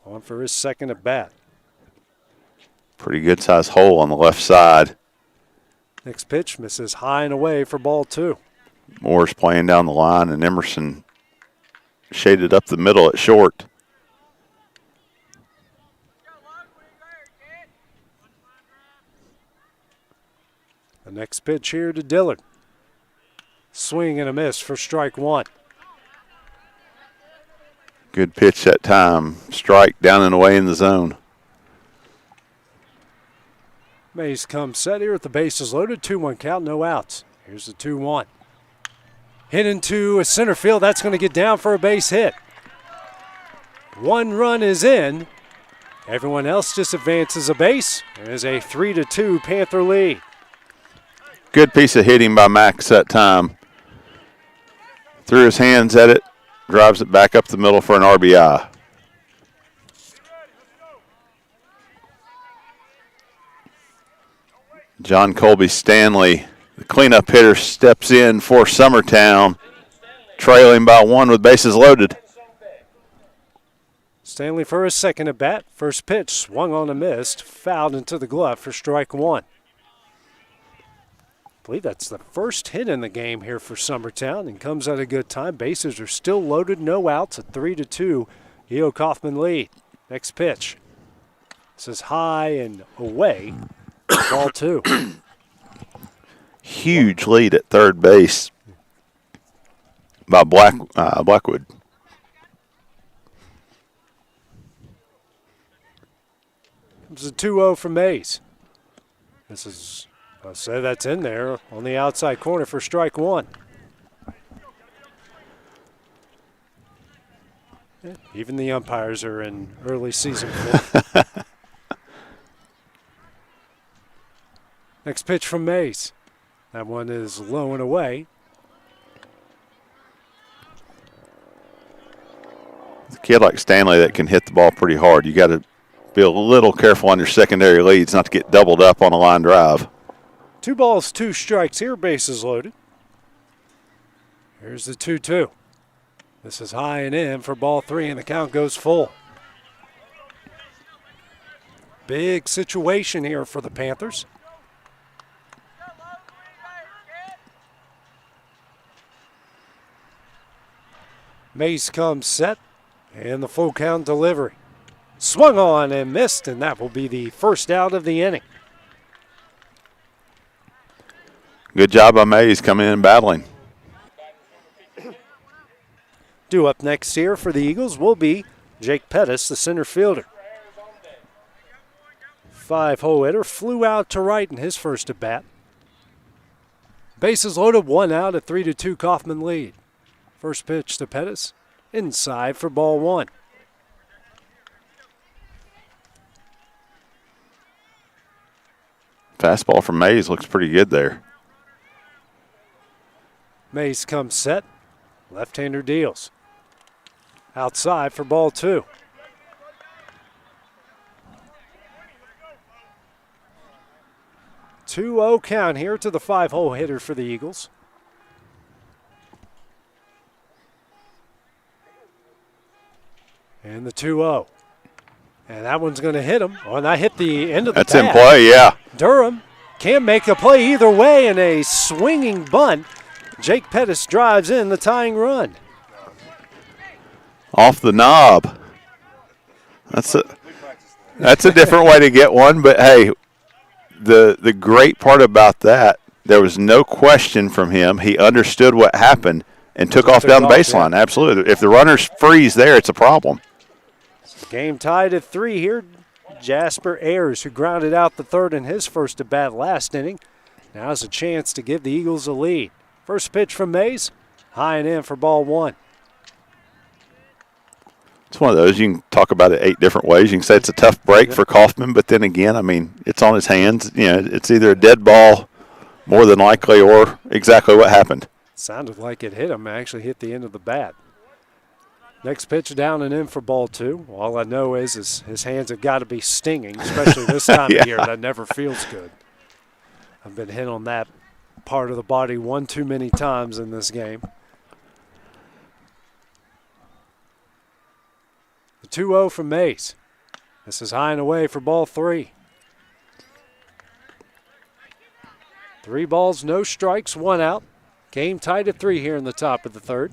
On for his second at bat. Pretty good size hole on the left side. Next pitch misses high and away for ball 2. Moore's playing down the line, and Emerson shaded up the middle at short. The next pitch here to Dillard. Swing and a miss for strike 1. Good pitch that time. Strike down and away in the zone. Mays comes set here at the bases loaded. 2-1 count, no outs. Here's the 2-1. Hit into a center field. That's going to get down for a base hit. 1 run is in. Everyone else just advances a base. There's a 3-2 Panther lead. Good piece of hitting by Max that time. Threw his hands at it, drives it back up the middle for an RBI. John Colby Stanley, the cleanup hitter, steps in for Summertown. trailing by 1 with bases loaded. Stanley for his second at bat. First pitch swung on and missed, fouled into the glove for strike 1. I believe that's the first hit in the game here for Summertown and comes at a good time. Bases are still loaded, no outs at 3-2. E.O. Coffman lead. Next pitch. This is high and away. Ball 2. Huge lead at third base by Blackwood. Comes a 2-0 from Mays. This is, I'll say that's in there on the outside corner for strike 1. Yeah, even the umpires are in early season form. Next pitch from Mays. That one is low and away. A kid like Stanley that can hit the ball pretty hard, you got to be a little careful on your secondary leads not to get doubled up on a line drive. 2 balls, 2 strikes here, bases loaded. Here's the 2-2. This is high and in for ball 3, and the count goes full. Big situation here for the Panthers. Mays comes set, and the full count delivery. Swung on and missed, and that will be the first out of the inning. Good job by Mays coming in and battling. Due up next here for the Eagles will be Jake Pettis, the center fielder. 5-hole hitter, flew out to right in his first at bat. Bases loaded, 1 out at 3-2 Coffman lead. First pitch to Pettis, inside for ball 1. Fastball from Mays looks pretty good there. Mays comes set, left-hander deals. Outside for ball 2. Two-0 count here to the 5-hole hitter for the Eagles. And the 2-0. And that one's going to hit him. Oh, and that hit the end of the bat. That's in play, yeah. Durham can make a play either way in a swinging bunt. Jake Pettis drives in the tying run. Off the knob. That's a different way to get one, but hey, the great part about that, there was no question from him. He understood what happened and took off down the baseline. Yeah. Absolutely. If the runners freeze there, it's a problem. Game tied at 3 here. Jasper Ayers, who grounded out the third in his first at bat last inning, now has a chance to give the Eagles a lead. First pitch from Mays, high and in for ball 1. It's one of those, you can talk about it 8 different ways. You can say it's a tough break for Coffman, but then again, I mean, it's on his hands. You know, it's either a dead ball more than likely or exactly what happened. Sounded like it hit him, actually hit the end of the bat. Next pitch down and in for ball 2. All I know is his hands have got to be stinging, especially this time of year. That never feels good. I've been hit on that part of the body one too many times in this game. The 2-0 from Mays. This is high and away for ball 3. 3 balls, no strikes, 1 out. Game tied at 3 here in the top of the third.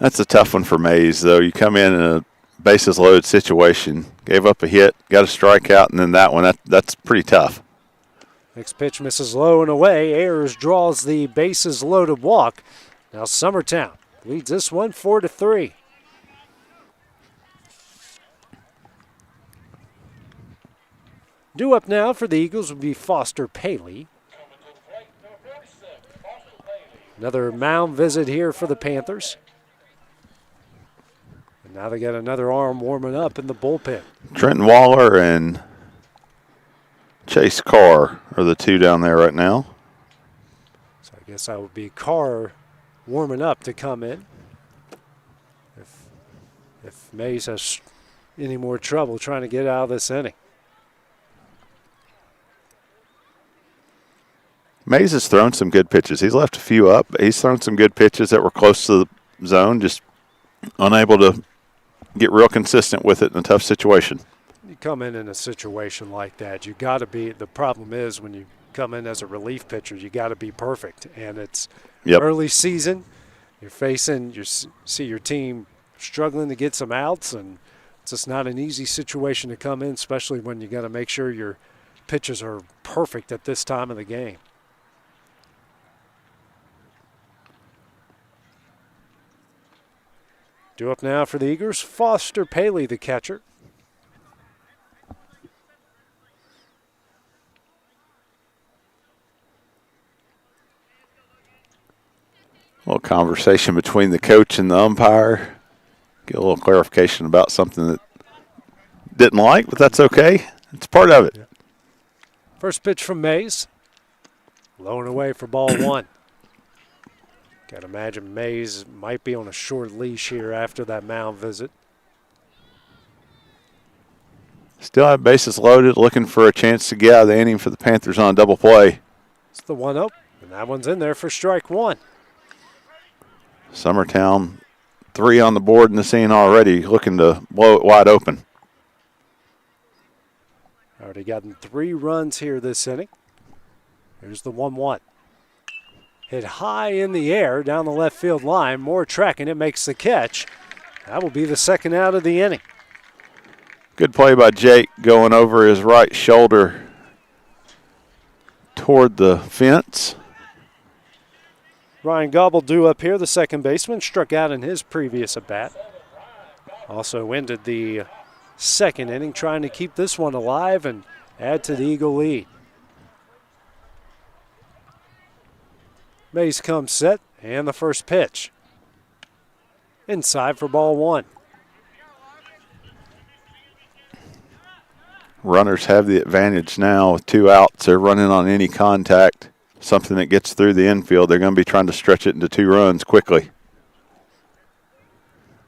That's a tough one for Mays, though. You come in a bases loaded situation, gave up a hit, got a strikeout, and then that one, that's pretty tough. Next pitch misses low and away. Ayers draws the bases loaded walk. Now Summertown leads this one 4-3. Due up now for the Eagles would be Foster Paley. Another mound visit here for the Panthers. And now they got another arm warming up in the bullpen. Trenton Waller and Chase Carr are the 2 down there right now. So I guess that would be Carr warming up to come in. If Mays has any more trouble trying to get out of this inning. Mays has thrown some good pitches. He's left a few up, but he's thrown some good pitches that were close to the zone, just unable to get real consistent with it in a tough situation. You come in a situation like that, you got to be. The problem is when you come in as a relief pitcher, you got to be perfect, and it's early season. You're facing, you see your team struggling to get some outs, and it's just not an easy situation to come in, especially when you got to make sure your pitches are perfect at this time of the game. Due up now for the Eagles, Foster Paley, the catcher. A little conversation between the coach and the umpire. Get a little clarification about something that didn't like, but that's okay. It's part of it. First pitch from Mays. Low and away for ball one. Got to imagine Mays might be on a short leash here after that mound visit. Still have bases loaded, looking for a chance to get out of the inning for the Panthers on a double play. It's the 1-0, and that one's in there for strike one. Summertown, 3 on the board in the scene already, looking to blow it wide open. Already gotten 3 runs here this inning. Here's the 1-1. Hit high in the air down the left field line. Moore tracking it, makes the catch. That will be the second out of the inning. Good play by Jake, going over his right shoulder toward the fence. Ryan Gobble due up here, the second baseman, struck out in his previous at-bat. Also ended the second inning trying to keep this one alive and add to the Eagle lead. Mays comes set, and the first pitch. Inside for ball one. Runners have the advantage now with 2 outs. They're running on any contact. Something that gets through the infield, they're going to be trying to stretch it into 2 runs quickly.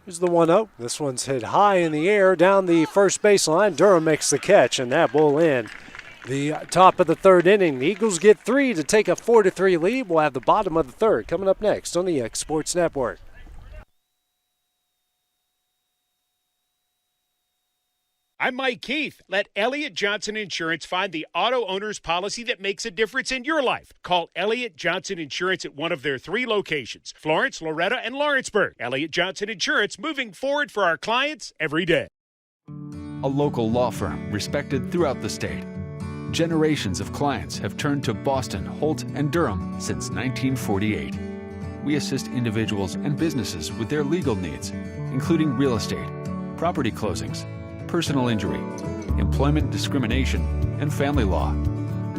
Here's the 1-0. This one's hit high in the air down the first baseline. Durham makes the catch, and that will end the top of the third inning. The Eagles get 3 to take a 4-3 lead. We'll have the bottom of the third coming up next on the X Sports Network. I'm Mike Keith. Let Elliott Johnson Insurance find the auto owner's policy that makes a difference in your life. Call Elliott Johnson Insurance at one of their 3 locations, Florence, Loretto, and Lawrenceburg. Elliott Johnson Insurance, moving forward for our clients every day. A local law firm respected throughout the state. Generations of clients have turned to Boston, Holt, and Durham since 1948. We assist individuals and businesses with their legal needs, including real estate, property closings, personal injury, employment discrimination, and family law.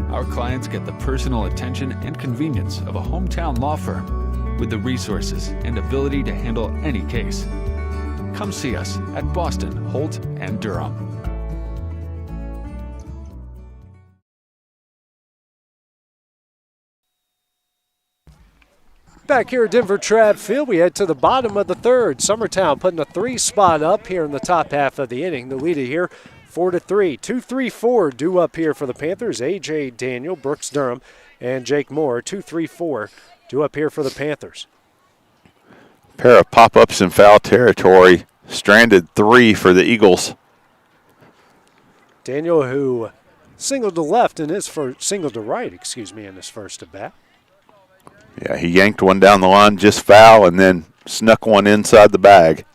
Our clients get the personal attention and convenience of a hometown law firm with the resources and ability to handle any case. Come see us at Boston, Holt, and Durham. Back here at Denver Trapp Field, we head to the bottom of the third. Summertown putting a 3 spot up here in the top half of the inning. The leader here, 4-3. 2-3-4 due up here for the Panthers. A.J. Daniel, Brooks Durham, and Jake Moore. 2-3-4 due up here for the Panthers. Pair of pop-ups in foul territory. Stranded 3 for the Eagles. Daniel, who singled to left in his first, singled to right, in his first at bat. Yeah, he yanked one down the line just foul and then snuck one inside the bag.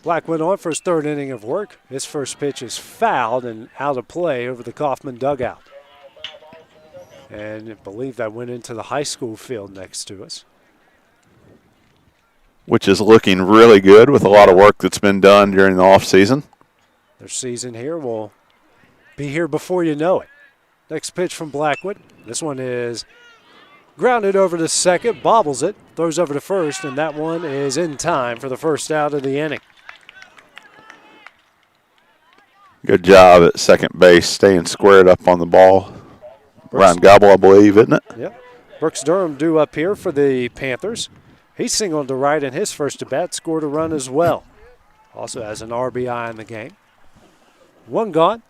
Black went on for his third inning of work. His first pitch is fouled and out of play over the Coffman dugout. And I believe that went into the high school field next to us. Which is looking really good with a lot of work that's been done during the offseason. Their season here will be here before you know it. Next pitch from Blackwood. This one is grounded over to second, bobbles it, throws over to first, and that one is in time for the first out of the inning. Good job at second base, staying squared up on the ball. Ryan Gobble, I believe, isn't it? Yep. Brooks Durham due up here for the Panthers. He singled to right in his first at-bat, scored a run as well. Also has an RBI in the game. One gone.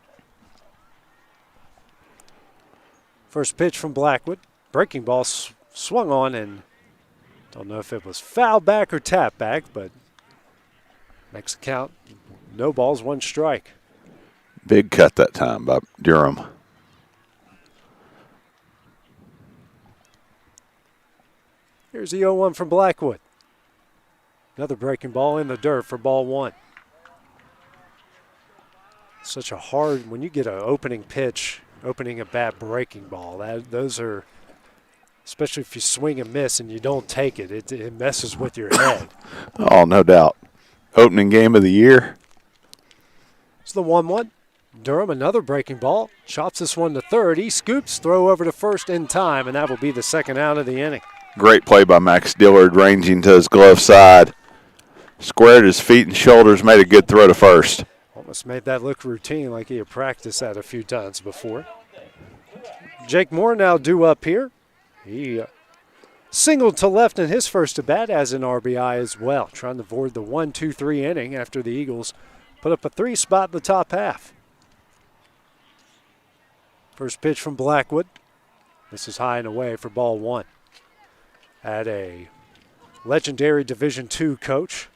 First pitch from Blackwood. breaking ball swung on, and don't know if it was foul back or tap back, but makes a count. No balls, 1 strike. Big cut that time by Durham. Here's the 0-1 from Blackwood. Another breaking ball in the dirt for ball 1. Such a hard, when you get an opening pitch, opening a bat breaking ball, those are, especially if you swing and miss and you don't take it, it messes with your head. Oh, no doubt. Opening game of the year. It's the 1-1. Durham, another breaking ball, chops this one to third. He scoops, throw over to first in time, and that will be the second out of the inning. Great play by Max Dillard, ranging to his glove side. Squared his feet and shoulders, made a good throw to first. Almost made that look routine, like he had practiced that a few times before. Jake Moore now due up here. He singled to left in his first at bat as an RBI as well, trying to avoid the 1-2-3 inning after the Eagles put up a 3 spot in the top half. First pitch from Blackwood. This is high and away for ball 1. At a legendary Division II coach,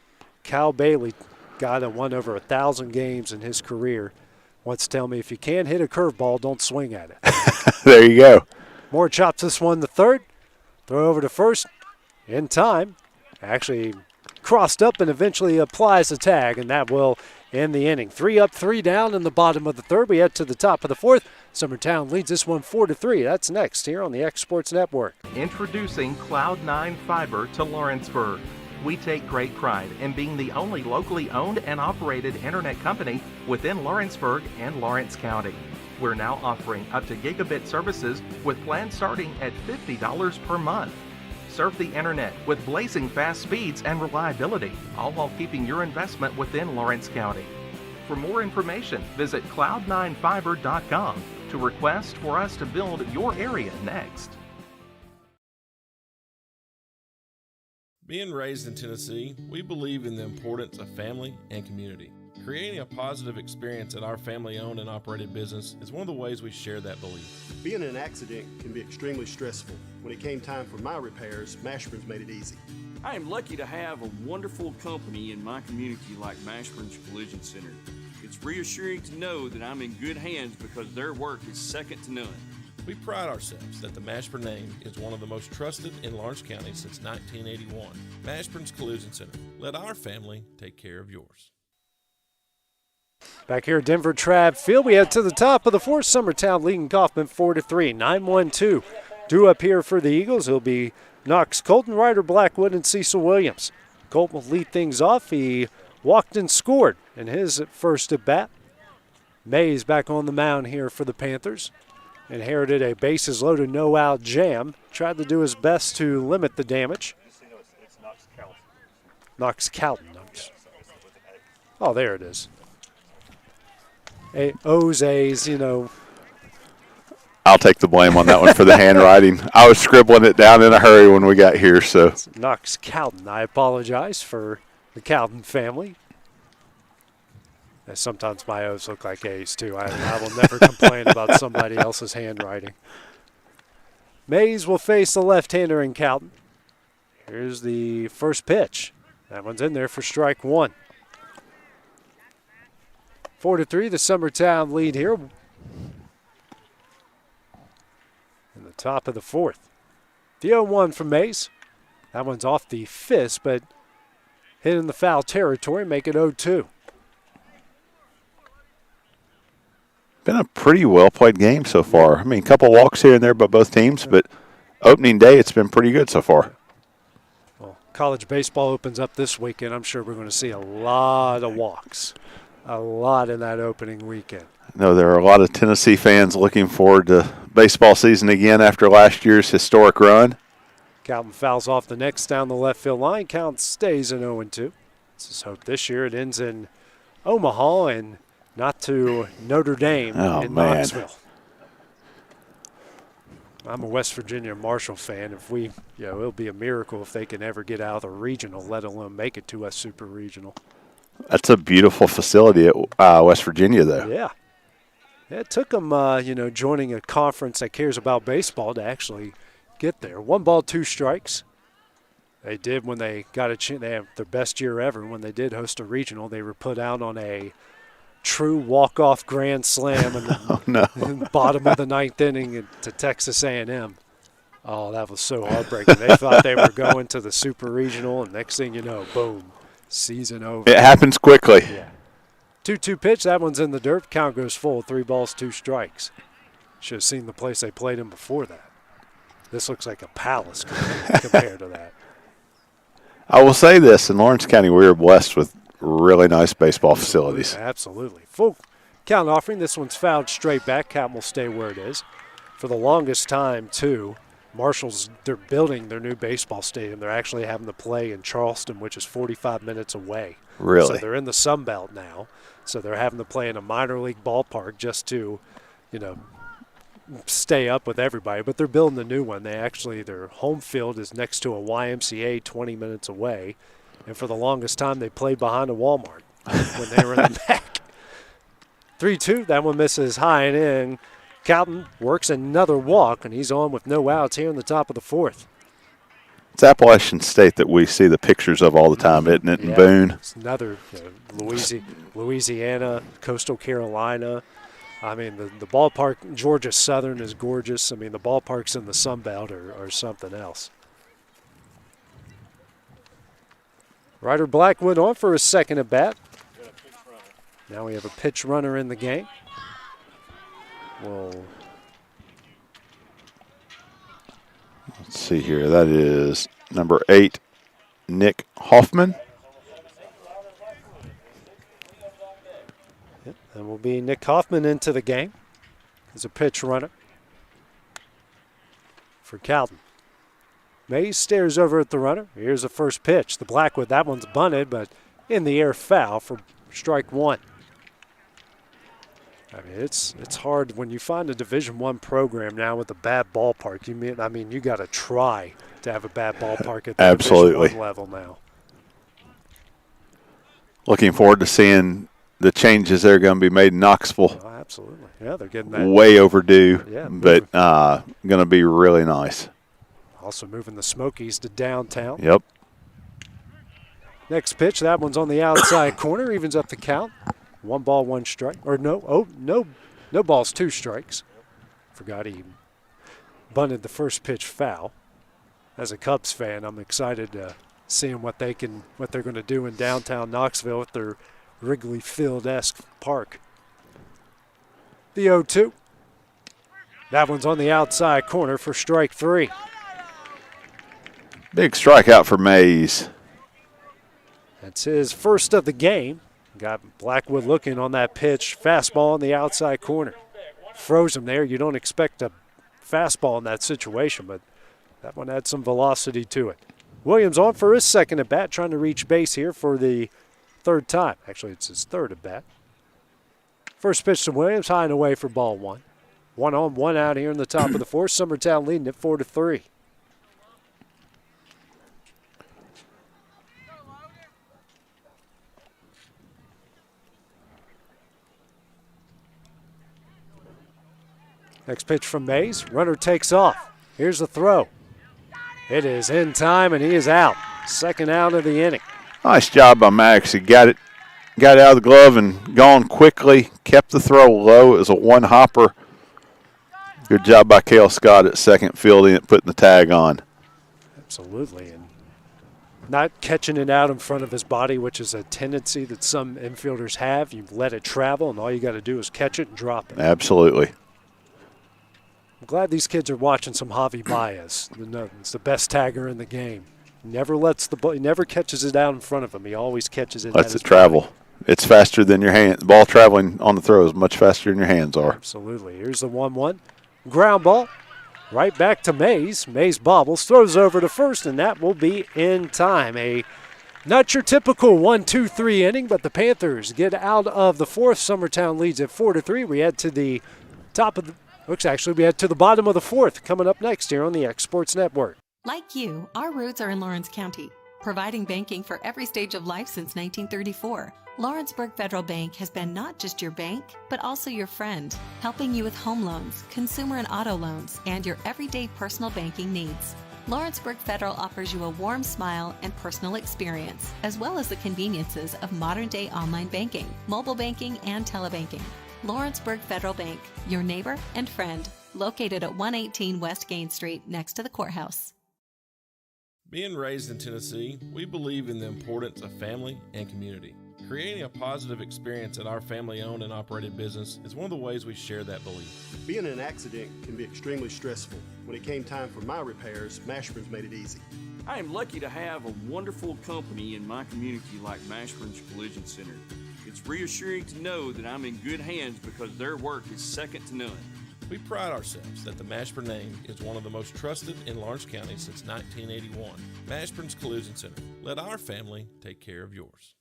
Cal Bailey, guy that won over 1,000 games in his career, once to tell me if you can't hit a curveball, don't swing at it. There you go. Moore chops this one to third. Throw over to first in time. Actually crossed up and eventually applies the tag, and that will end the inning. 3 up, 3 down in the bottom of the third. We head to the top of the fourth. Summertown leads this one 4-3. That's next here on the X Sports Network. Introducing Cloud9 Fiber to Lawrenceburg. We take great pride in being the only locally owned and operated internet company within Lawrenceburg and Lawrence County. We're now offering up to gigabit services with plans starting at $50 per month. Surf the internet with blazing fast speeds and reliability, all while keeping your investment within Lawrence County. For more information, visit cloud9fiber.com to request for us to build your area next. Being raised in Tennessee, we believe in the importance of family and community. Creating a positive experience at our family-owned and operated business is one of the ways we share that belief. Being in an accident can be extremely stressful. When it came time for my repairs, Mashburn's made it easy. I am lucky to have a wonderful company in my community like Mashburn's Collision Center. It's reassuring to know that I'm in good hands because their work is second to none. We pride ourselves that the Mashburn name is one of the most trusted in Lawrence County since 1981. Mashburn's Collision Center. Let our family take care of yours. Back here at Denver Trapp Field, we head to the top of the fourth. Summertown leading Coffman 4-3. 9-1-2. Due up here for the Eagles. He'll be Knox Colton, Ryder Blackwood, and Cecil Williams. Colt will lead things off. He walked and scored in his first at bat. Mays back on the mound here for the Panthers. Inherited a bases loaded no out jam. Tried to do his best to limit the damage. Knox Calton. Oh, there it is. O's, A's, you know. I'll take the blame on that one for the handwriting. I was scribbling it down in a hurry when we got here, so. Knox Calton. I apologize for the Calton family. Sometimes my O's look like A's, too. I will never complain about somebody else's handwriting. Mays will face the left-hander in Calton. Here's the first pitch. That one's in there for strike one. 4-3, the Summertown lead here. In the top of the fourth. The 0-1 from Mays. That one's off the fist, but hit in the foul territory, make it 0-2. Been a pretty well-played game so far. I mean, a couple walks here and there by both teams, but opening day, it's been pretty good so far. Well, college baseball opens up this weekend. I'm sure we're going to see a lot of walks. A lot in that opening weekend. I know there are a lot of Tennessee fans looking forward to baseball season again after last year's historic run. Calton fouls off the next down the left field line. Count stays in 0-2. Let's just hope this year it ends in Omaha and not to Notre Dame in Knoxville. I'm a West Virginia Marshall fan. If we, it'll be a miracle if they can ever get out of the regional, let alone make it to a super regional. That's a beautiful facility at West Virginia, though. Yeah. It took them, joining a conference that cares about baseball to actually get there. 1 ball, 2 strikes. They did when they got a chance. They have their best year ever. When they did host a regional, they were put out on a true walk-off grand slam in the bottom of the 9th inning to Texas A&M. Oh, that was so heartbreaking. They thought they were going to the super regional, and next thing you know, boom, season over. It happens quickly. Yeah. 2-2 pitch. That one's in the dirt. Count goes full. 3 balls, 2 strikes. Should have seen the place they played in before that. This looks like a palace compared to that. I will say this, in Lawrence County, we are blessed with really nice baseball facilities. Absolutely. Full count offering. This one's fouled straight back. Count will stay where it is. For the longest time, too, Marshall's, they're building their new baseball stadium. They're actually having to play in Charleston, which is 45 minutes away. Really? So they're in the Sun Belt now. So they're having to play in a minor league ballpark just to, stay up with everybody. But they're building the new one. Their home field is next to a YMCA 20 minutes away. And for the longest time, they played behind a Walmart when they were in the back. 3-2. That one misses high and in. Cowton works another walk, and he's on with no outs here in the top of the 4th. It's Appalachian State that we see the pictures of all the time, isn't it? In Boone. It's another Louisiana, Coastal Carolina. I mean, the ballpark, Georgia Southern is gorgeous. I mean, the ballparks in the Sun Belt are something else. Ryder Blackwood on for his second at bat. Now we have a pitch runner in the game. Let's see here. That is number 8, Nick Hoffman. And will be Nick Coffman into the game as a pitch runner for Cowton. Mays stares over at the runner. Here's the first pitch. The Blackwood, that one's bunted, but in the air foul for strike 1. I mean, it's hard when you find a Division I program now with a bad ballpark. You got to try to have a bad ballpark at the Division I level now. Looking forward to seeing the changes that are going to be made in Knoxville. Oh, absolutely. Yeah, they're getting that. Way overdue, yeah, but going to be really nice. Also moving the Smokies to downtown. Yep. Next pitch, that one's on the outside corner, evens up the count. 1 ball, 1 strike. Or no balls, 2 strikes. Forgot he bunted the first pitch foul. As a Cubs fan, I'm excited to seeing what they're going to do in downtown Knoxville with their Wrigley Field-esque park. The 0-2. That one's on the outside corner for strike 3. Big strikeout for Mays. That's his first of the game. Got Blackwood looking on that pitch. Fastball on the outside corner. Froze him there. You don't expect a fastball in that situation, but that one had some velocity to it. Williams on for his second at bat, trying to reach base here for the 3rd time. Actually, it's his 3rd at bat. First pitch to Williams, high and away for ball 1. 1 on, 1 out here in the top of the 4th. Summertown leading it 4-3. Next pitch from Mays. Runner takes off. Here's the throw. It is in time, and he is out. Second out of the inning. Nice job by Max. He got it out of the glove and gone quickly. Kept the throw low. It was a 1-hopper. Good job by Cale Scott at second, fielding it, putting the tag on. Absolutely. And not catching it out in front of his body, which is a tendency that some infielders have. You let it travel, and all you got to do is catch it and drop it. Absolutely. I'm glad these kids are watching some Javi Baez. It's the best tagger in the game. He never catches it out in front of him. He always catches it. Lets it travel. Body. It's faster than your hand. The ball traveling on the throw is much faster than your hands are. Absolutely. Here's the 1-1. Ground ball. Right back to Mays. Mays bobbles, throws over to first, and that will be in time. Not your typical 1-2-3 inning, but the Panthers get out of the 4th. Summertown leads at 4-3. We head to the top of the we head to the bottom of the 4th coming up next here on the X Sports Network. Like you, our roots are in Lawrence County, providing banking for every stage of life since 1934. Lawrenceburg Federal Bank has been not just your bank, but also your friend, helping you with home loans, consumer and auto loans, and your everyday personal banking needs. Lawrenceburg Federal offers you a warm smile and personal experience, as well as the conveniences of modern-day online banking, mobile banking, and telebanking. Lawrenceburg Federal Bank, your neighbor and friend, located at 118 West Gain Street next to the courthouse. Being raised in Tennessee, we believe in the importance of family and community. Creating a positive experience at our family-owned and operated business is one of the ways we share that belief. Being in an accident can be extremely stressful. When it came time for my repairs, Mashburn's made it easy. I am lucky to have a wonderful company in my community like Mashburn's Collision Center. It's reassuring to know that I'm in good hands because their work is second to none. We pride ourselves that the Mashburn name is one of the most trusted in Lawrence County since 1981. Mashburn's Collision Center. Let our family take care of yours.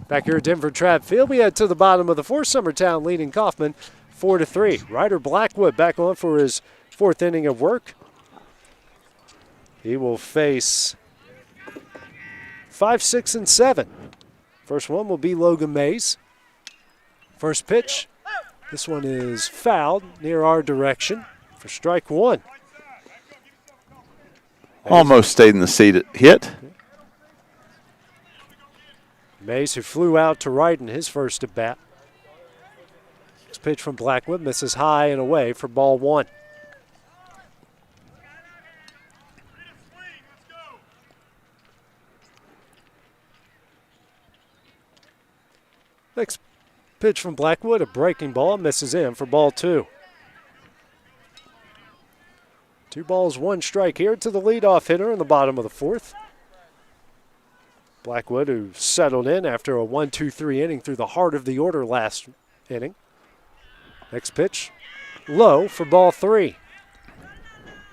Back here at Denver Trapp Field, we head to the bottom of the fourth. Summertown leading Coffman 4-3. Ryder Blackwood back on for his fourth inning of work. He will face 5, 6, and 7. First one will be Logan Mays. First pitch. This one is fouled near our direction for strike one. Almost stayed in the seat at hit. Mays, who flew out to right in his first at bat. This pitch from Blackwood misses high and away for ball one. Next pitch from Blackwood, a breaking ball, misses in for ball two. 2 balls, 1 strike here to the leadoff hitter in the bottom of the fourth. Blackwood, who settled in after a 1-2-3 inning through the heart of the order last inning. Next pitch, low for ball 3.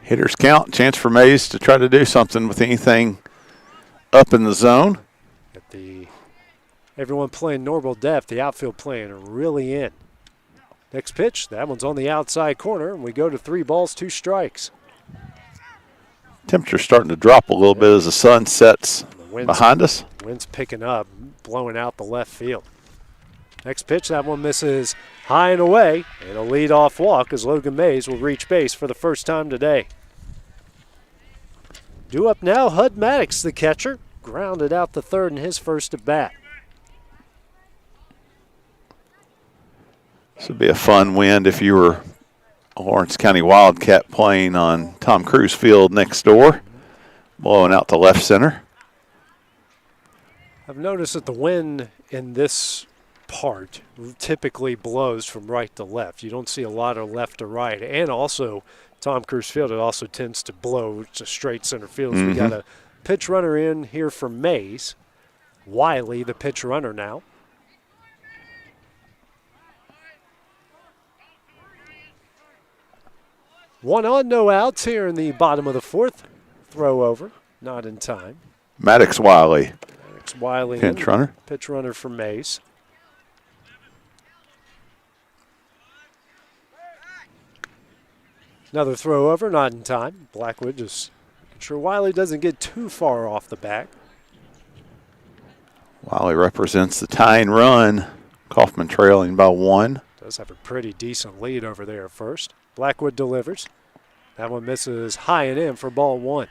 Hitters count, chance for Mays to try to do something with anything up in the zone. Everyone playing normal depth, the outfield playing really in. Next pitch, that one's on the outside corner, and we go to 3 balls, 2 strikes. Temperature's starting to drop a little bit as the sun sets behind us. Wind's picking up, blowing out the left field. Next pitch, that one misses high and away, and a leadoff walk as Logan Mays will reach base for the first time today. Due up now, Hud Maddox, the catcher, grounded out the third in his first at bat. This would be a fun wind if you were a Lawrence County Wildcat playing on Tom Cruise Field next door, blowing out to left center. I've noticed that the wind in this part typically blows from right to left. You don't see a lot of left to right. And also, Tom Cruise Field, it also tends to blow to straight center field. So we got a pitch runner in here for Mays. Wiley, the pitch runner now. One on, no outs here in the bottom of the fourth. Throw over, not in time. Maddox Wiley. Maddox Wiley, pitch runner. Pitch runner for Mays. Another throw over, not in time. Blackwood just making sure Wiley doesn't get too far off the back. Wiley represents the tying run. Coffman trailing by 1. Does have a pretty decent lead over there at first. Blackwood delivers. That one misses high and in for ball 1.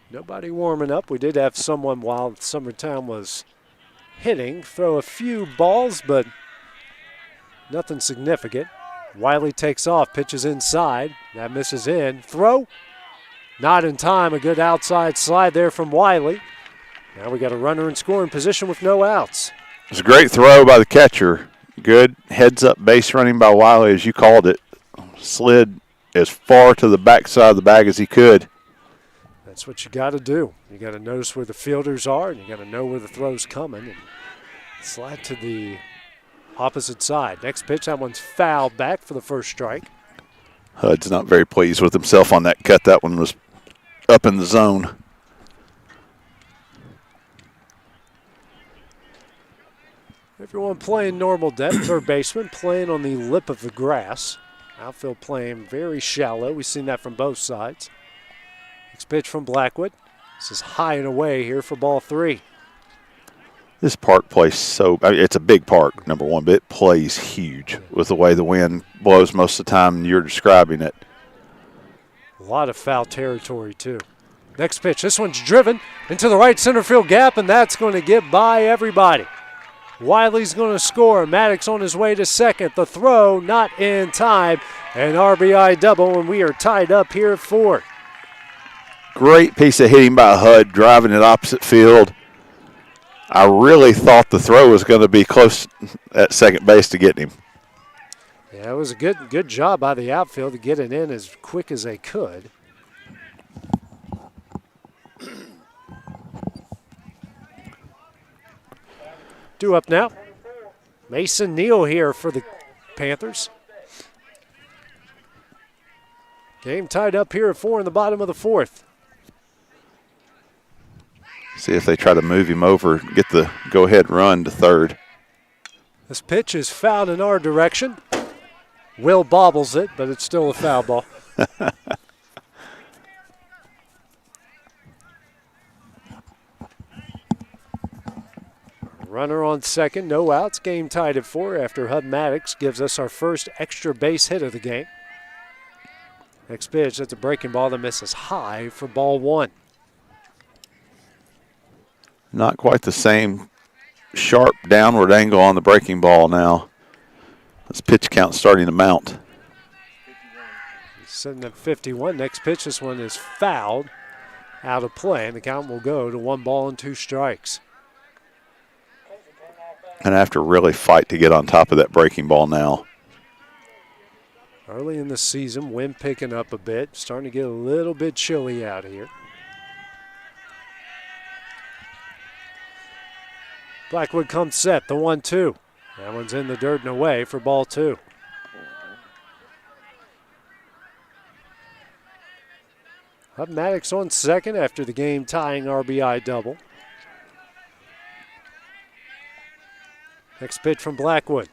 Nobody warming up. We did have someone while Summertown was hitting throw a few balls, but nothing significant. Wiley takes off, pitches inside. That misses in. Throw. Not in time. A good outside slide there from Wiley. Now we got a runner in scoring position with no outs. It's a great throw by the catcher. Good heads-up base running by Wiley, as you called it. Slid as far to the backside of the bag as he could. That's what you got to do. You got to notice where the fielders are, and you got to know where the throw's coming. And slide to the opposite side. Next pitch, that one's fouled back for the first strike. Hud's not very pleased with himself on that cut. That one was up in the zone. Everyone playing normal depth. Third baseman playing on the lip of the grass. Outfield playing very shallow. We've seen that from both sides. Next pitch from Blackwood. This is high and away here for ball 3. This park plays it's a big park, number one, but it plays huge with the way the wind blows most of the time you're describing it. A lot of foul territory, too. Next pitch. This one's driven into the right center field gap, and that's going to get by everybody. Wiley's going to score. Maddox on his way to second. The throw not in time. An RBI double, and we are tied up here at 4. Great piece of hitting by Hud, driving it opposite field. I really thought the throw was going to be close at second base to getting him. Yeah, it was a good job by the outfield to get it in as quick as they could. Due up now. Mason Neal here for the Panthers. Game tied up here at 4 in the bottom of the 4th. See if they try to move him over, get the go-ahead run to third. This pitch is fouled in our direction. Will bobbles it, but it's still a foul ball. Runner on second, no outs. Game tied at 4 after Hud Maddox gives us our first extra base hit of the game. Next pitch, that's a breaking ball that misses high for ball 1. Not quite the same sharp downward angle on the breaking ball now. This pitch count starting to mount. Sitting at 51. Next pitch, this one is fouled out of play, and the count will go to 1 ball and 2 strikes. And I have to really fight to get on top of that breaking ball now. Early in the season, wind picking up a bit, starting to get a little bit chilly out here. Blackwood comes set, the 1-2. That one's in the dirt and away for ball 2. Hud Maddox on second after the game tying RBI double. Next pitch from Blackwood.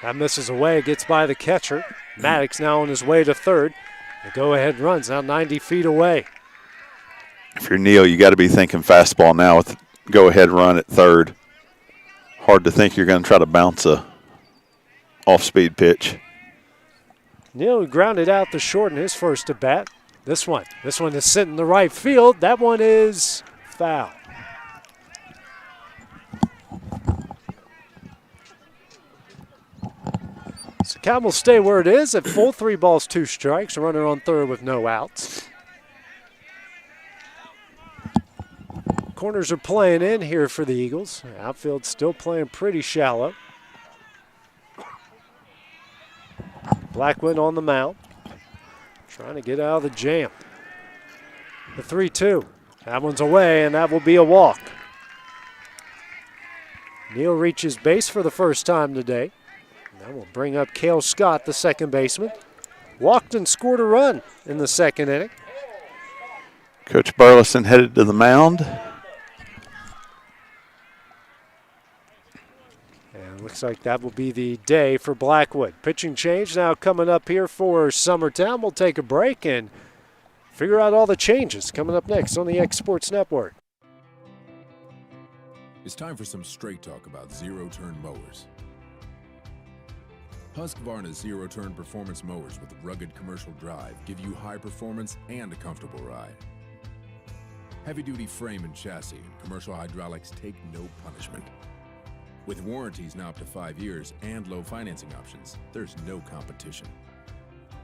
That misses away, gets by the catcher. Maddox now on his way to third. The go-ahead run's now 90 feet away. If you're Neal, you got to be thinking fastball now with go-ahead run at third. Hard to think you're going to try to bounce a off-speed pitch. Neal grounded out the short in his first at bat. This one is sitting in the right field. That one is foul. So count will stay where it is at full 3 balls, 2 strikes. A runner on third with no outs. Corners are playing in here for the Eagles. Outfield still playing pretty shallow. Blackwood on the mound. Trying to get out of the jam. The 3-2. That one's away, and that will be a walk. Neal reaches base for the first time today. That will bring up Cale Scott, the second baseman. Walked and scored a run in the second inning. Coach Burleson headed to the mound. And looks like that will be the day for Blackwood. Pitching change now coming up here for Summertown. We'll take a break and figure out all the changes coming up next on the X Sports Network. It's time for some straight talk about zero-turn mowers. Husqvarna's zero-turn performance mowers with rugged commercial drive give you high performance and a comfortable ride. Heavy-duty frame and chassis and commercial hydraulics take no punishment. With warranties now up to 5 years and low financing options, there's no competition.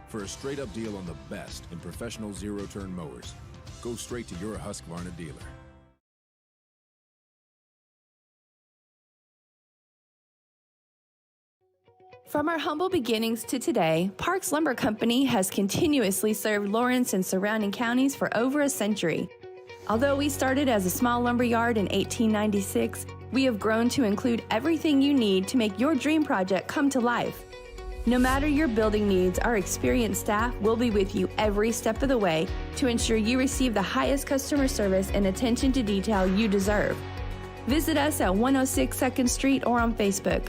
For a straight-up deal on the best in professional zero-turn mowers, go straight to your Husqvarna dealer. From our humble beginnings to today, Parks Lumber Company has continuously served Lawrence and surrounding counties for over a century. Although we started as a small lumber yard in 1896, we have grown to include everything you need to make your dream project come to life. No matter your building needs, our experienced staff will be with you every step of the way to ensure you receive the highest customer service and attention to detail you deserve. Visit us at 106 2nd Street or on Facebook.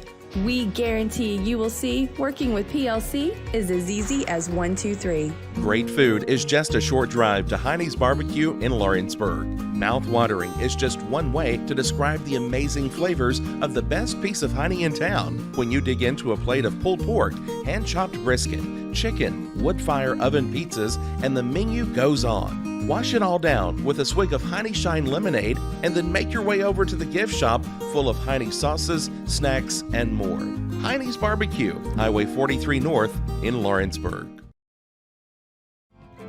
We guarantee you will see working with PLC is as easy as 1, 2, 3. Great food is just a short drive to Heine's Barbecue in Lawrenceburg. Mouth-watering is just one way to describe the amazing flavors of the best piece of Heine in town when you dig into a plate of pulled pork, hand-chopped brisket, chicken, wood-fire oven pizzas, and the menu goes on. Wash it all down with a swig of Heine Shine lemonade and then make your way over to the gift shop full of Heine sauces, snacks, and more. Heine's Barbecue, Highway 43 North in Lawrenceburg.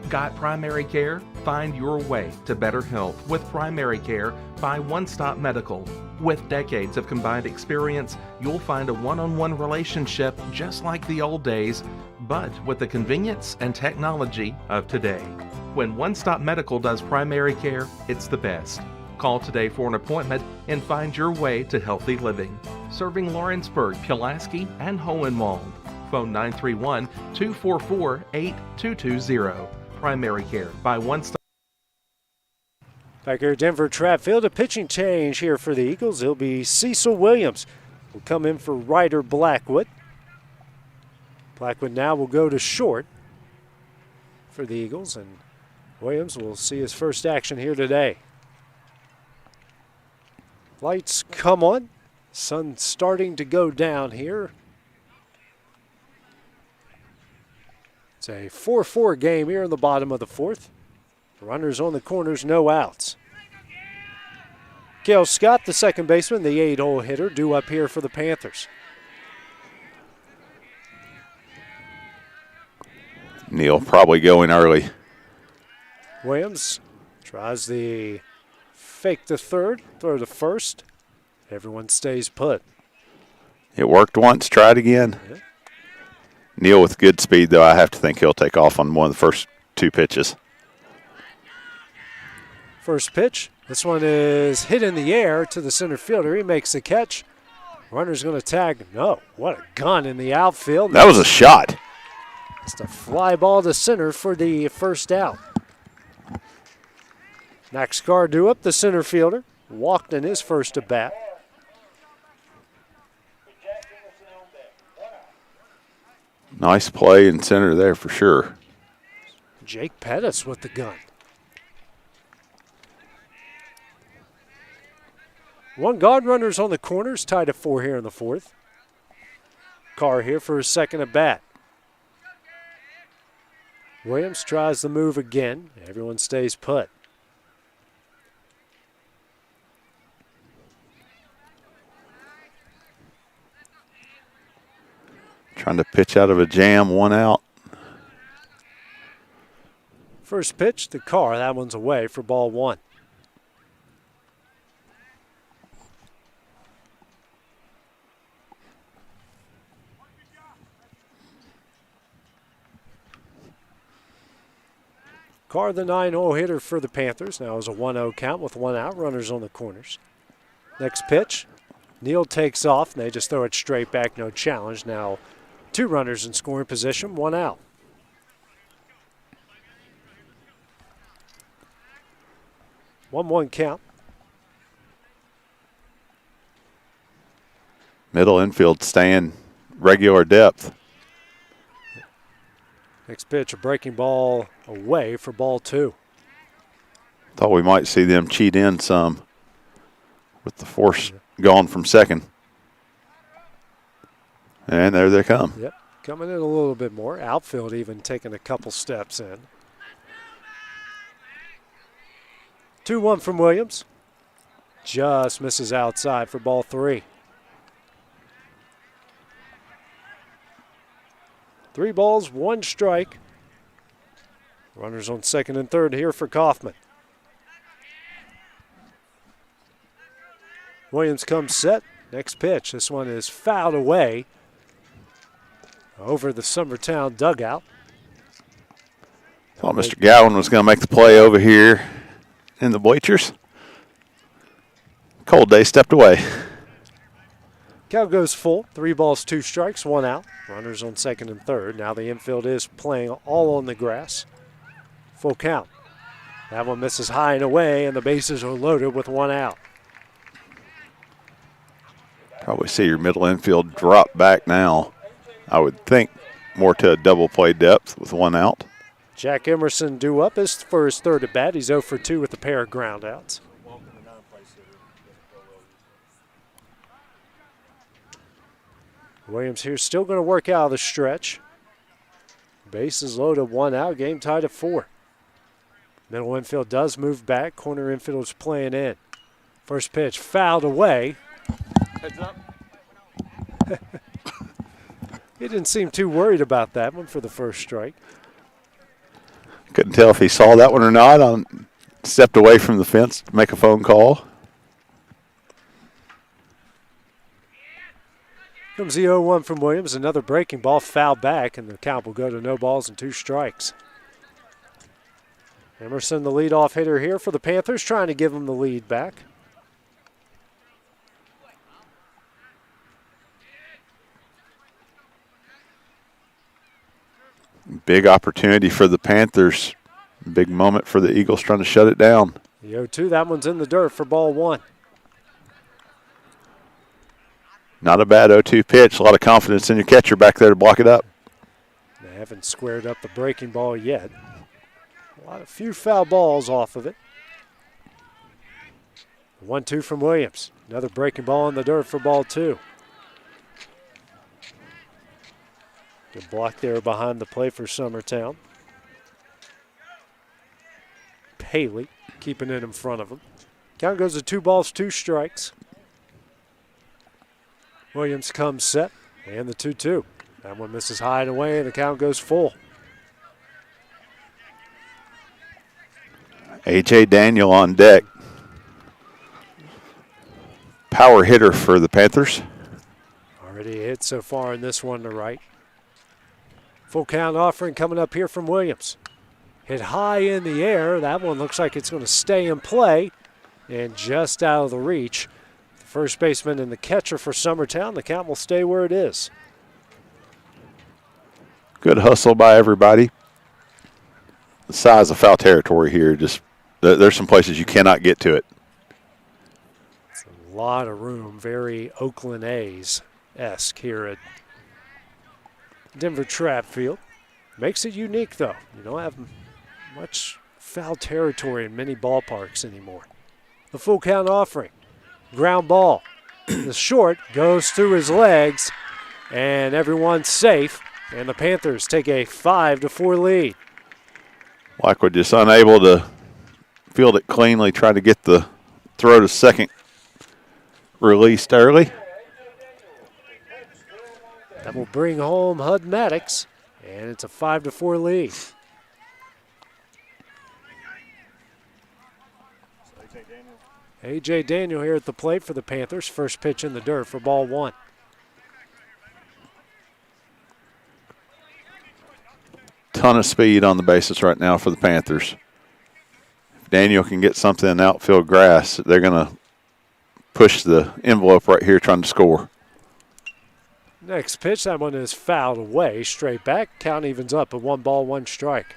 Got primary care? Find your way to better health with primary care by One Stop Medical. With decades of combined experience, you'll find a one-on-one relationship just like the old days, but with the convenience and technology of today. When One Stop Medical does primary care, it's the best. Call today for an appointment and find your way to healthy living. Serving Lawrenceburg, Pulaski, and Hohenwald. Phone 931-244-8220. Primary care by One Stop. Back here at Denver Trapp Field, a pitching change here for the Eagles. It'll be Cecil Williams will come in for Ryder Blackwood. Blackwood now will go to short for the Eagles, and Williams will see his first action here today. Lights come on. Sun starting to go down here. It's a 4-4 game here in the bottom of the fourth. Runners on the corners, no outs. Cale Scott, the second baseman, the 8-hole hitter, due up here for the Panthers. Neal probably going early. Williams tries the fake to third, throw to first. Everyone stays put. It worked once, try it again. Yeah. Neal with good speed, though. I have to think he'll take off on one of the first two pitches. First pitch. This one is hit in the air to the center fielder. He makes the catch. Runner's going to tag. No, what a gun in the outfield. That was a shot. It's a fly ball to center for the first out. Max Cardew up, the center fielder. Walked in his first at bat. Nice play in center there for sure. Jake Pettis with the gun. One guard runners on the corners, tied at 4 here in the fourth. Carr here for his second at bat. Williams tries the move again. Everyone stays put. Trying to pitch out of a jam, one out. First pitch to Carr. That one's away for ball one. Carr, the 9-hole hitter for the Panthers. Now is a 1-0 count with one out. Runners on the corners. Next pitch. Neal takes off, and they just throw it straight back. No challenge. Now 2 runners in scoring position, 1 out. One count. Middle infield staying regular depth. Next pitch, a breaking ball away for ball 2. Thought we might see them cheat in some with the force gone from second. And there they come. Yep, coming in a little bit more. Outfield even taking a couple steps in. 2-1 from Williams. Just misses outside for ball 3. 3 balls, 1 strike. Runners on second and third here for Coffman. Williams comes set. Next pitch. This one is fouled away over the Summertown dugout. Thought Mr. Gowan was going to make the play over here in the bleachers. Cold day stepped away. Count goes full. 3 balls, 2 strikes, 1 out. Runners on second and third. Now the infield is playing all on the grass. Full count. That one misses high and away, and the bases are loaded with 1 out. Probably see your middle infield drop back now. I would think more to a double play depth with one out. Jack Emerson due up for his third at bat. He's 0 for 2 with a pair of ground outs. Williams here still going to work out of the stretch. Bases loaded, one out, game tied at 4. Middle infield does move back. Corner infield is playing in. First pitch fouled away. Heads up. He didn't seem too worried about that one for the first strike. Couldn't tell if he saw that one or not. Stepped away from the fence to make a phone call. Comes the 0-1 from Williams. Another breaking ball fouled back, and the count will go to no balls and 2 strikes. Emerson, the leadoff hitter here for the Panthers, trying to give him the lead back. Big opportunity for the Panthers. Big moment for the Eagles trying to shut it down. The 0-2, that one's in the dirt for ball 1. Not a bad 0-2 pitch. A lot of confidence in your catcher back there to block it up. They haven't squared up the breaking ball yet. A few foul balls off of it. 1-2 from Williams. Another breaking ball in the dirt for ball 2. Good block there behind the plate for Summertown. Paley keeping it in front of him. Count goes to 2 balls, 2 strikes. Williams comes set, and the 2-2. That one misses high and away, and the count goes full. A.J. Daniel on deck. Power hitter for the Panthers. Already hit so far in this one to right. Full count offering coming up here from Williams. Hit high in the air. That one looks like it's going to stay in play and just out of the reach. The first baseman and the catcher for Summertown. The count will stay where it is. Good hustle by everybody. The size of foul territory here, just there's some places you cannot get to it. It's a lot of room, very Oakland A's-esque here at Denver Trapp Field. Makes it unique, though. You don't have much foul territory in many ballparks anymore. The full count offering. Ground ball. The short goes through his legs, and everyone's safe, and the Panthers take a 5-4 lead. Lockwood just unable to field it cleanly, trying to get the throw to second released early. That will bring home Hud Maddox, and it's a 5-4 lead. A.J. Daniel here at the plate for the Panthers. First pitch in the dirt for ball 1. Ton of speed on the bases right now for the Panthers. If Daniel can get something in outfield grass, they're going to push the envelope right here trying to score. Next pitch, that one is fouled away, straight back. Count evens up at 1 ball, 1 strike.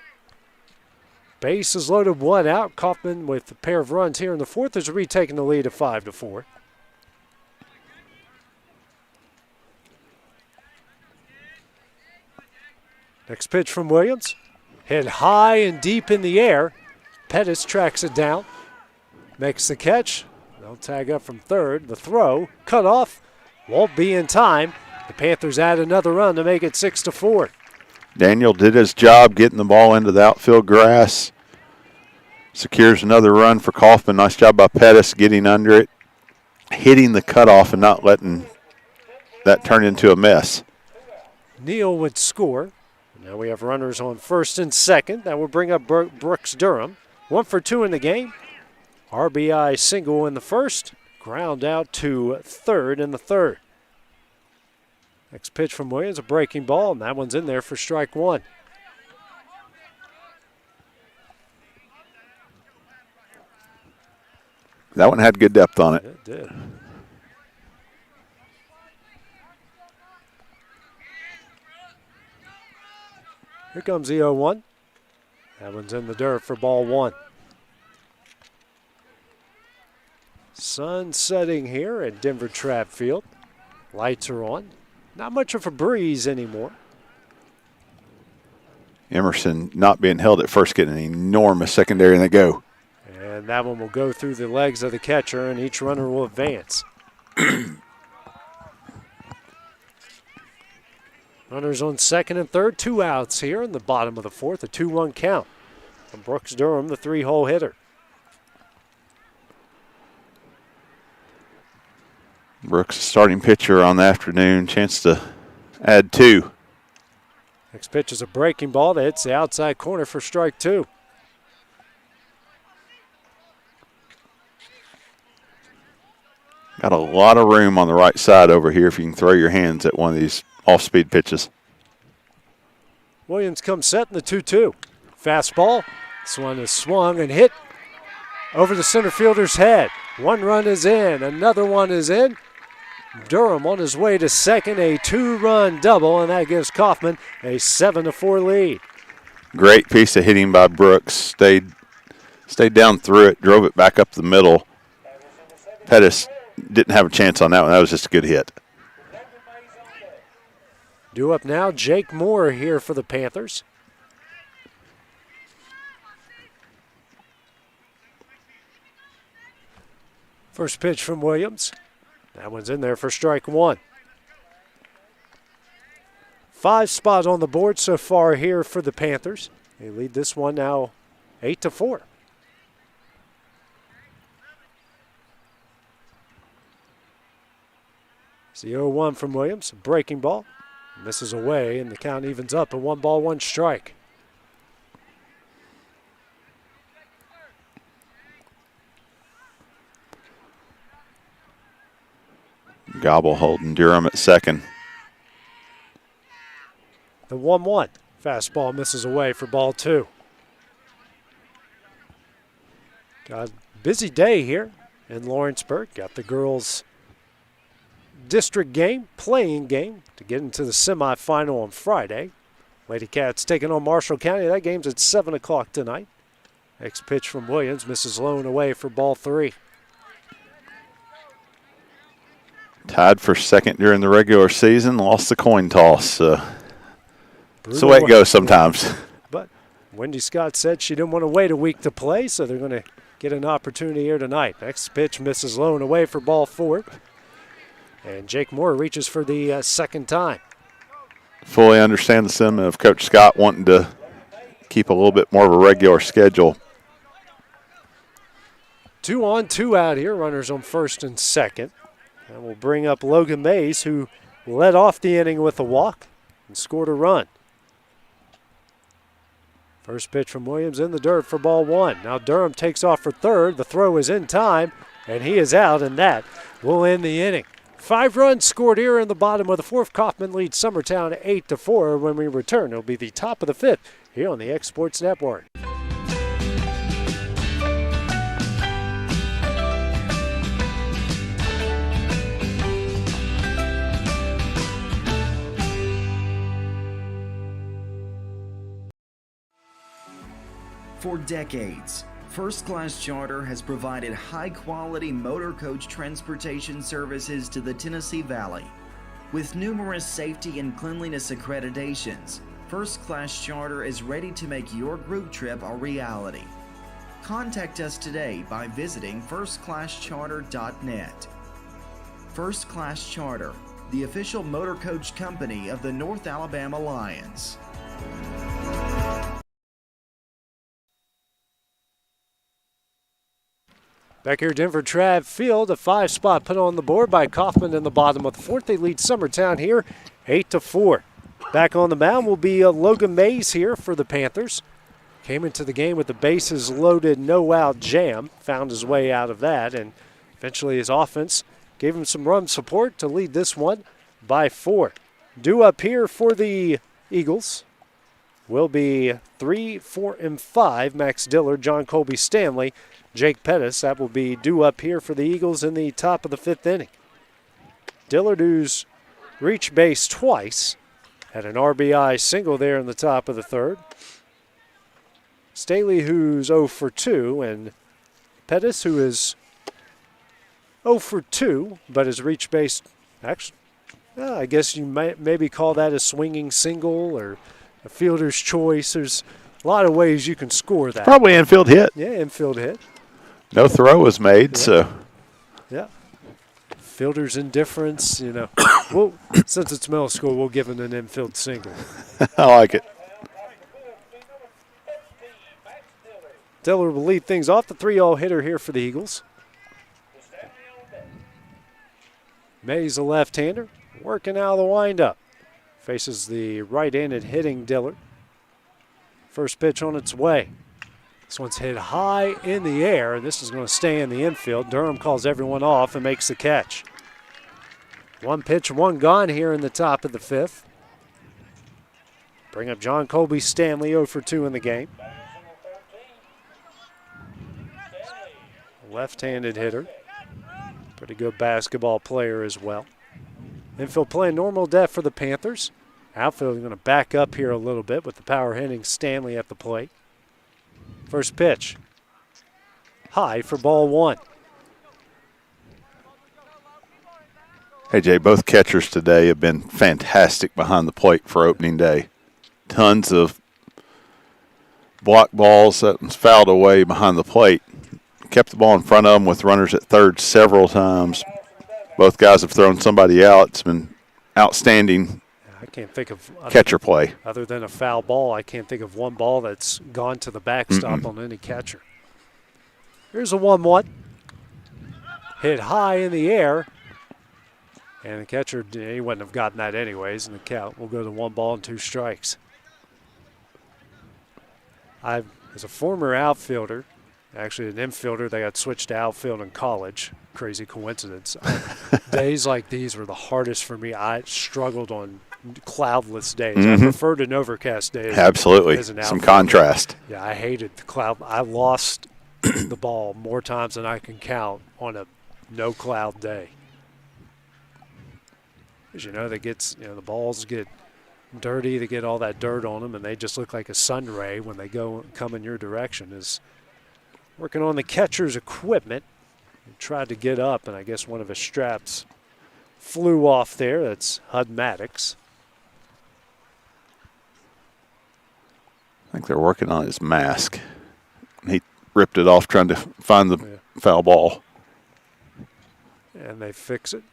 Base is loaded, 1 out. Coffman with a pair of runs here in the 4th is retaking the lead at 5-4. Next pitch from Williams. Hit high and deep in the air. Pettis tracks it down. Makes the catch. They'll tag up from third. The throw, cut off, won't be in time. The Panthers add another run to make it 6-4. Daniel did his job getting the ball into the outfield grass. Secures another run for Coffman. Nice job by Pettis getting under it, hitting the cutoff and not letting that turn into a mess. Neal would score. Now we have runners on first and second. That will bring up Brooks Durham. 1 for 2 in the game. RBI single in the first. Ground out to third in the third. Next pitch from Williams, a breaking ball, and that one's in there for strike 1. That one had good depth on it. It did. Here comes the 0-1. That one's in the dirt for ball 1. Sun setting here at Denver Trapp Field. Lights are on. Not much of a breeze anymore. Emerson not being held at first, getting an enormous secondary, and they go. And that one will go through the legs of the catcher, and each runner will advance. Runners on second and third, 2 outs here in the bottom of the fourth, a 2-1 count from Brooks Durham, the 3-hole hitter. Brooks, starting pitcher on the afternoon, chance to add 2. Next pitch is a breaking ball that hits the outside corner for strike 2. Got a lot of room on the right side over here if you can throw your hands at one of these off-speed pitches. Williams comes set in the 2-2. Fastball. This one is swung and hit over the center fielder's head. 1 run is in. Another one is in. Durham on his way to second, a 2-run double, and that gives Coffman a 7-4 lead. Great piece of hitting by Brooks. Stayed down through it, drove it back up the middle. Pettis didn't have a chance on that one. That was just a good hit. Due up now, Jake Moore here for the Panthers. First pitch from Williams. That one's in there for strike 1. 5 spots on the board so far here for the Panthers. They lead this one now 8-4. It's the 0-1 from Williams. Breaking ball. Misses away, and the count evens up at 1 ball, 1 strike. Gobble holding Durham at second. The 1-1. Fastball misses away for ball 2. Got a busy day here in Lawrenceburg. Got the girls' district game, playing game, to get into the semifinal on Friday. Lady Cats taking on Marshall County. That game's at 7 o'clock tonight. Next pitch from Williams misses low and away for ball 3. Tied for second during the regular season, lost the coin toss. That's the way it goes sometimes. But Wendy Scott said she didn't want to wait a week to play, so they're going to get an opportunity here tonight. Next pitch misses low and away for ball 4. And Jake Moore reaches for the second time. Fully understand the sentiment of Coach Scott wanting to keep a little bit more of a regular schedule. 2 on, 2 out here. Runners on first and second. And we'll bring up Logan Mays, who led off the inning with a walk and scored a run. First pitch from Williams in the dirt for ball 1. Now Durham takes off for third. The throw is in time, and he is out, and that will end the inning. 5 runs scored here in the bottom of the 4th. Coffman leads Summertown 8-4. When we return, it'll be the top of the 5th here on the X Sports Network. For decades, First Class Charter has provided high-quality motor coach transportation services to the Tennessee Valley. With numerous safety and cleanliness accreditations, First Class Charter is ready to make your group trip a reality. Contact us today by visiting firstclasscharter.net. First Class Charter, the official motor coach company of the North Alabama Lions. Back here at Denver Trapp Field, a 5-spot put on the board by Coffman in the bottom of the 4th. They lead Summertown here 8-4. Back on the mound will be Logan Mays here for the Panthers. Came into the game with the bases loaded, no-out jam. Found his way out of that, and eventually his offense gave him some run support to lead this one by 4. Due up here for the Eagles will be 3, 4, and 5. Max Dillard, John Colby Stanley, Jake Pettis. That will be due up here for the Eagles in the top of the 5th inning. Dillard, who's reached base twice, had an RBI single there in the top of the 3rd. Staley, who's 0 for 2, and Pettis, who is 0 for 2, but has reached base, actually I guess you might maybe call that a swinging single or a fielder's choice. There's a lot of ways you can score that. Probably infield hit. Yeah, infield hit. No throw was made, so. Yeah. Fielder's indifference, you know. Well, since it's middle school, we'll give it an infield single. I like it. Diller will lead things off. The 3-0 hitter here for the Eagles. Mays, a left-hander, working out of the windup. Faces the right-handed hitting Diller. First pitch on its way. This one's hit high in the air, and this is going to stay in the infield. Durham calls everyone off and makes the catch. One pitch, one gone here in the top of the fifth. Bring up John Colby Stanley, 0 for 2 in the game. Left-handed hitter. Pretty good basketball player as well. Infield playing normal depth for the Panthers. Outfield is going to back up here a little bit with the power hitting Stanley at the plate. First pitch. High for ball one. Hey, Jay, both catchers today have been fantastic behind the plate for opening day. Tons of block balls that was fouled away behind the plate. Kept the ball in front of them with runners at third several times. Both guys have thrown somebody out. It's been outstanding. I can't think of catcher play. Other than a foul ball, I can't think of one ball that's gone to the backstop on any catcher. Here's a 1-1. Hit high in the air. And the catcher, he wouldn't have gotten that anyways, and the count will go to 1 ball and 2 strikes. As a former outfielder, actually an infielder, they got switched to outfield in college. Crazy coincidence. Days like these were the hardest for me. I struggled on cloudless days. I preferred an overcast day. Absolutely. Some contrast. Yeah, I hated the cloud. I lost the ball more times than I can count on a no cloud day. Because, you know, the balls get dirty. They get all that dirt on them, and they just look like a sun ray when they come in your direction. Is working on the catcher's equipment. He tried to get up, and I guess one of his straps flew off there. That's Hud Maddox. I think they're working on his mask. He ripped it off trying to find the foul ball. And they fix it.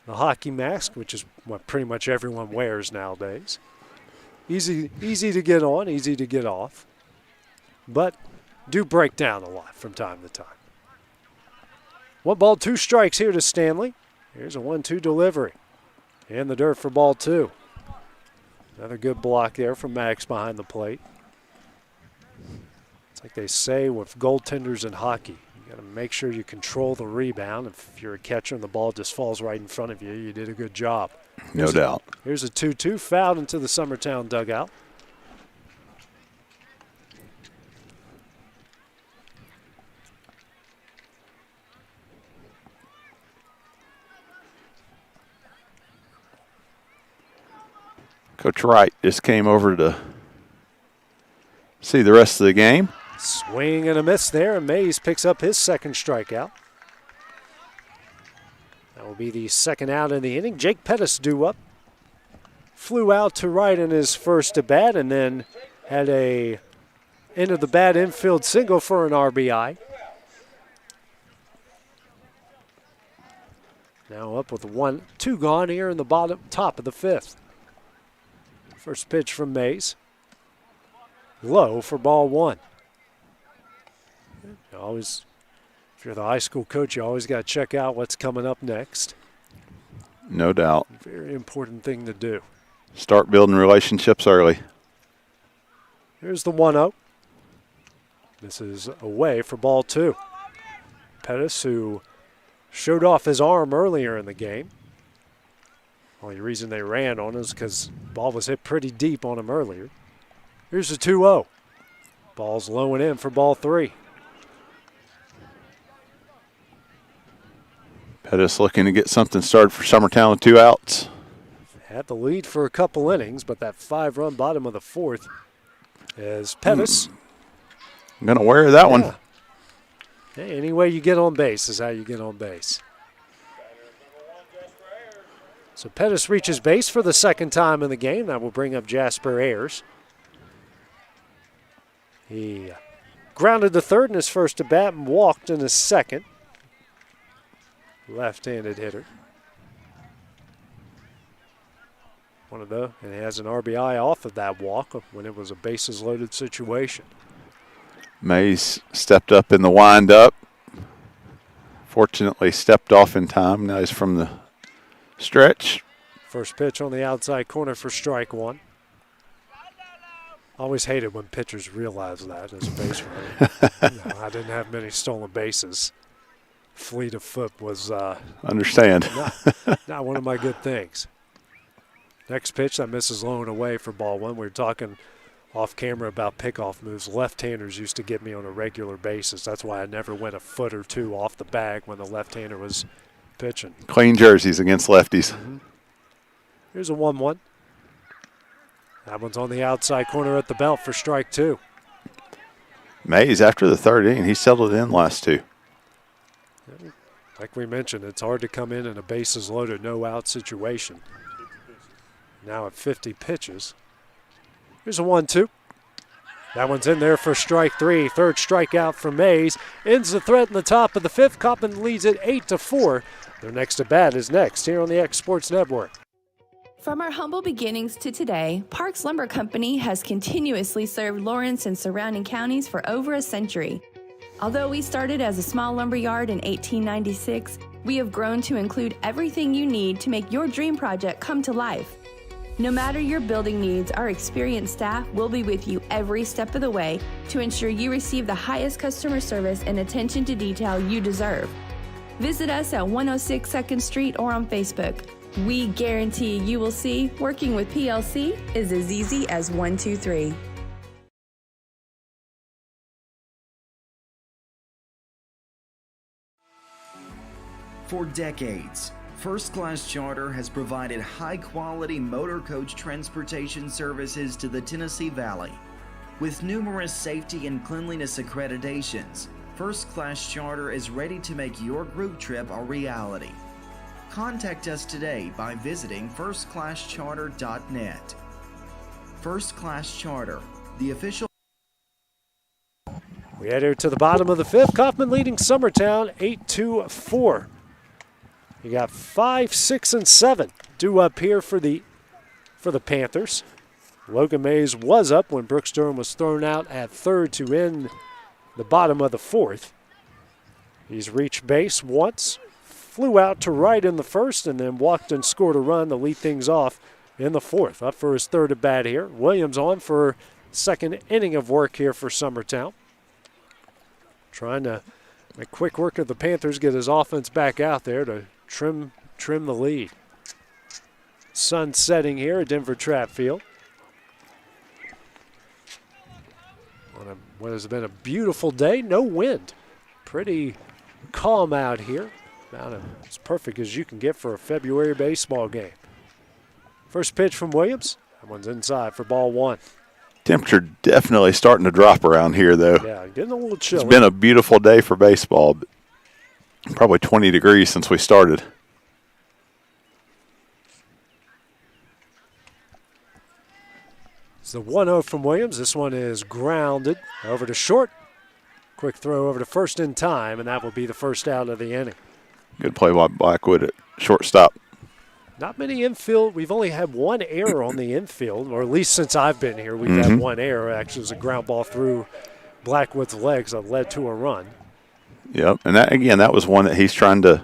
The hockey mask, which is what pretty much everyone wears nowadays. Easy to get on, easy to get off. But do break down a lot from time to time. 1 ball, 2 strikes here to Stanley. Here's a 1-2 delivery. In the dirt for ball 2. Another good block there from Max behind the plate. It's like they say with goaltenders in hockey. You got to make sure you control the rebound. If you're a catcher and the ball just falls right in front of you, you did a good job. No doubt. Here's a 2-2 fouled into the Summertown dugout. Coach Wright just came over to see the rest of the game. Swing and a miss there, and Mays picks up his second strikeout. That will be the second out in the inning. Jake Pettis due up. Flew out to right in his first at bat, and then had a end of the bat infield single for an RBI. Now up with 1-2 gone here in the top of the fifth. First pitch from Mays. Low for ball 1. Always, if you're the high school coach, you always got to check out what's coming up next. No doubt. Very important thing to do. Start building relationships early. Here's the 1-0. This is away for ball 2. Pettis, who showed off his arm earlier in the game. Only reason they ran on is because the ball was hit pretty deep on him earlier. Here's the 2-0. Ball's low and in for ball 3. Pettis looking to get something started for Summertown with 2 outs. Had the lead for a couple innings, but that 5-run bottom of the 4th is Pettis. I'm going to wear that one. Hey, any way you get on base is how you get on base. So Pettis reaches base for the second time in the game. That will bring up Jasper Ayers. He grounded the third in his first at bat and walked in his second. Left-handed hitter. And he has an RBI off of that walk when it was a bases loaded situation. Mays stepped up in the wind-up. Fortunately stepped off in time. Now he's from the stretch. First pitch on the outside corner for strike one. Always hated when pitchers realize that as a base runner. I didn't have many stolen bases. Fleet of foot was understand not one of my good things. Next pitch, that misses low and away for ball one. We were talking off camera about pickoff moves. Left-handers used to get me on a regular basis. That's why I never went a foot or two off the bag when the left-hander was pitching. Clean jerseys against lefties. Mm-hmm. Here's a 1-1. That one's on the outside corner at the belt for strike two. Mays, after the third inning, he settled in last two. Like we mentioned, it's hard to come in a bases loaded, no-out situation. Now at 50 pitches. Here's a 1-2. That one's in there for strike three. Third strikeout for Mays. Ends the threat in the top of the fifth. Coffman leads it 8-4. Their next at bat is next here on the X Sports Network. From our humble beginnings to today, Parks Lumber Company has continuously served Lawrence and surrounding counties for over a century. Although we started as a small lumber yard in 1896, we have grown to include everything you need to make your dream project come to life. No matter your building needs, our experienced staff will be with you every step of the way to ensure you receive the highest customer service and attention to detail you deserve. Visit us at 106 2nd Street or on Facebook. We guarantee you will see working with PLC is as easy as 1, 2, 3. For decades, First Class Charter has provided high-quality motor coach transportation services to the Tennessee Valley. With numerous safety and cleanliness accreditations, First Class Charter is ready to make your group trip a reality. Contact us today by visiting firstclasscharter.net. First Class Charter, the official. We head here to the bottom of the fifth. Coffman leading Summertown 8-4. You got 5, 6, and 7 due up here for the Panthers. Logan Mays was up when Brooks Durham was thrown out at third to end the bottom of the fourth. He's reached base once, flew out to right in the first, and then walked and scored a run to lead things off in the fourth. Up for his third at bat here. Williams on for second inning of work here for Summertown. Trying to make quick work of the Panthers, get his offense back out there to trim the lead. Sun setting here at Denver Trapp Field. On what has been a beautiful day, no wind. Pretty calm out here. About as perfect as you can get for a February baseball game. First pitch from Williams. That one's inside for ball one. Temperature definitely starting to drop around here, though. Yeah, getting a little chilly. It's been a beautiful day for baseball, but probably 20 degrees since we started. It's the 1-0 from Williams. This one is grounded over to short. Quick throw over to first in time, and that will be the first out of the inning. Good play by Blackwood at shortstop. Not many infield. We've only had one error on the infield, or at least since I've been here, we've had one error. Actually, it was a ground ball through Blackwood's legs that led to a run. Yep, and that was one that he's trying to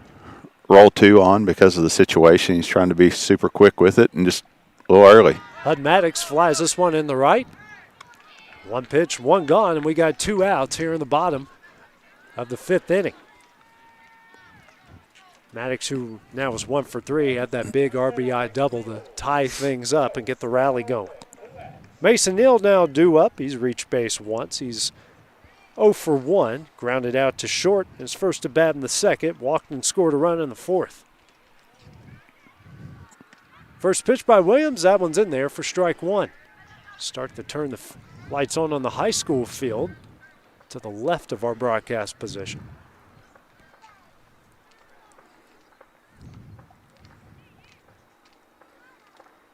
roll two on because of the situation. He's trying to be super quick with it and just a little early. Hud Maddox flies this one in the right. One pitch, one gone, and we got two outs here in the bottom of the fifth inning. Maddox, who now is 1 for 3, had that big RBI double to tie things up and get the rally going. Mason Neal now due up. He's reached base once. He's 0 for 1, grounded out to short. His first at bat in the second, walked and scored a run in the fourth. First pitch by Williams, that one's in there for strike one. Start to turn the lights on the high school field to the left of our broadcast position.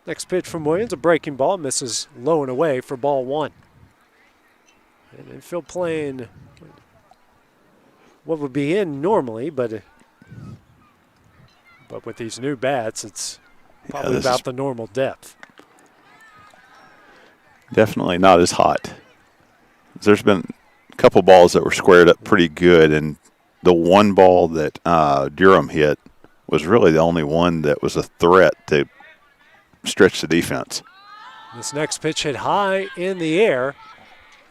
Next pitch from Williams, a breaking ball, misses low and away for ball one. And infield playing what would be in normally, but with these new bats, it's probably about the normal depth. Definitely not as hot. There's been a couple balls that were squared up pretty good, and the one ball that Durham hit was really the only one that was a threat to stretch the defense. This next pitch hit high in the air.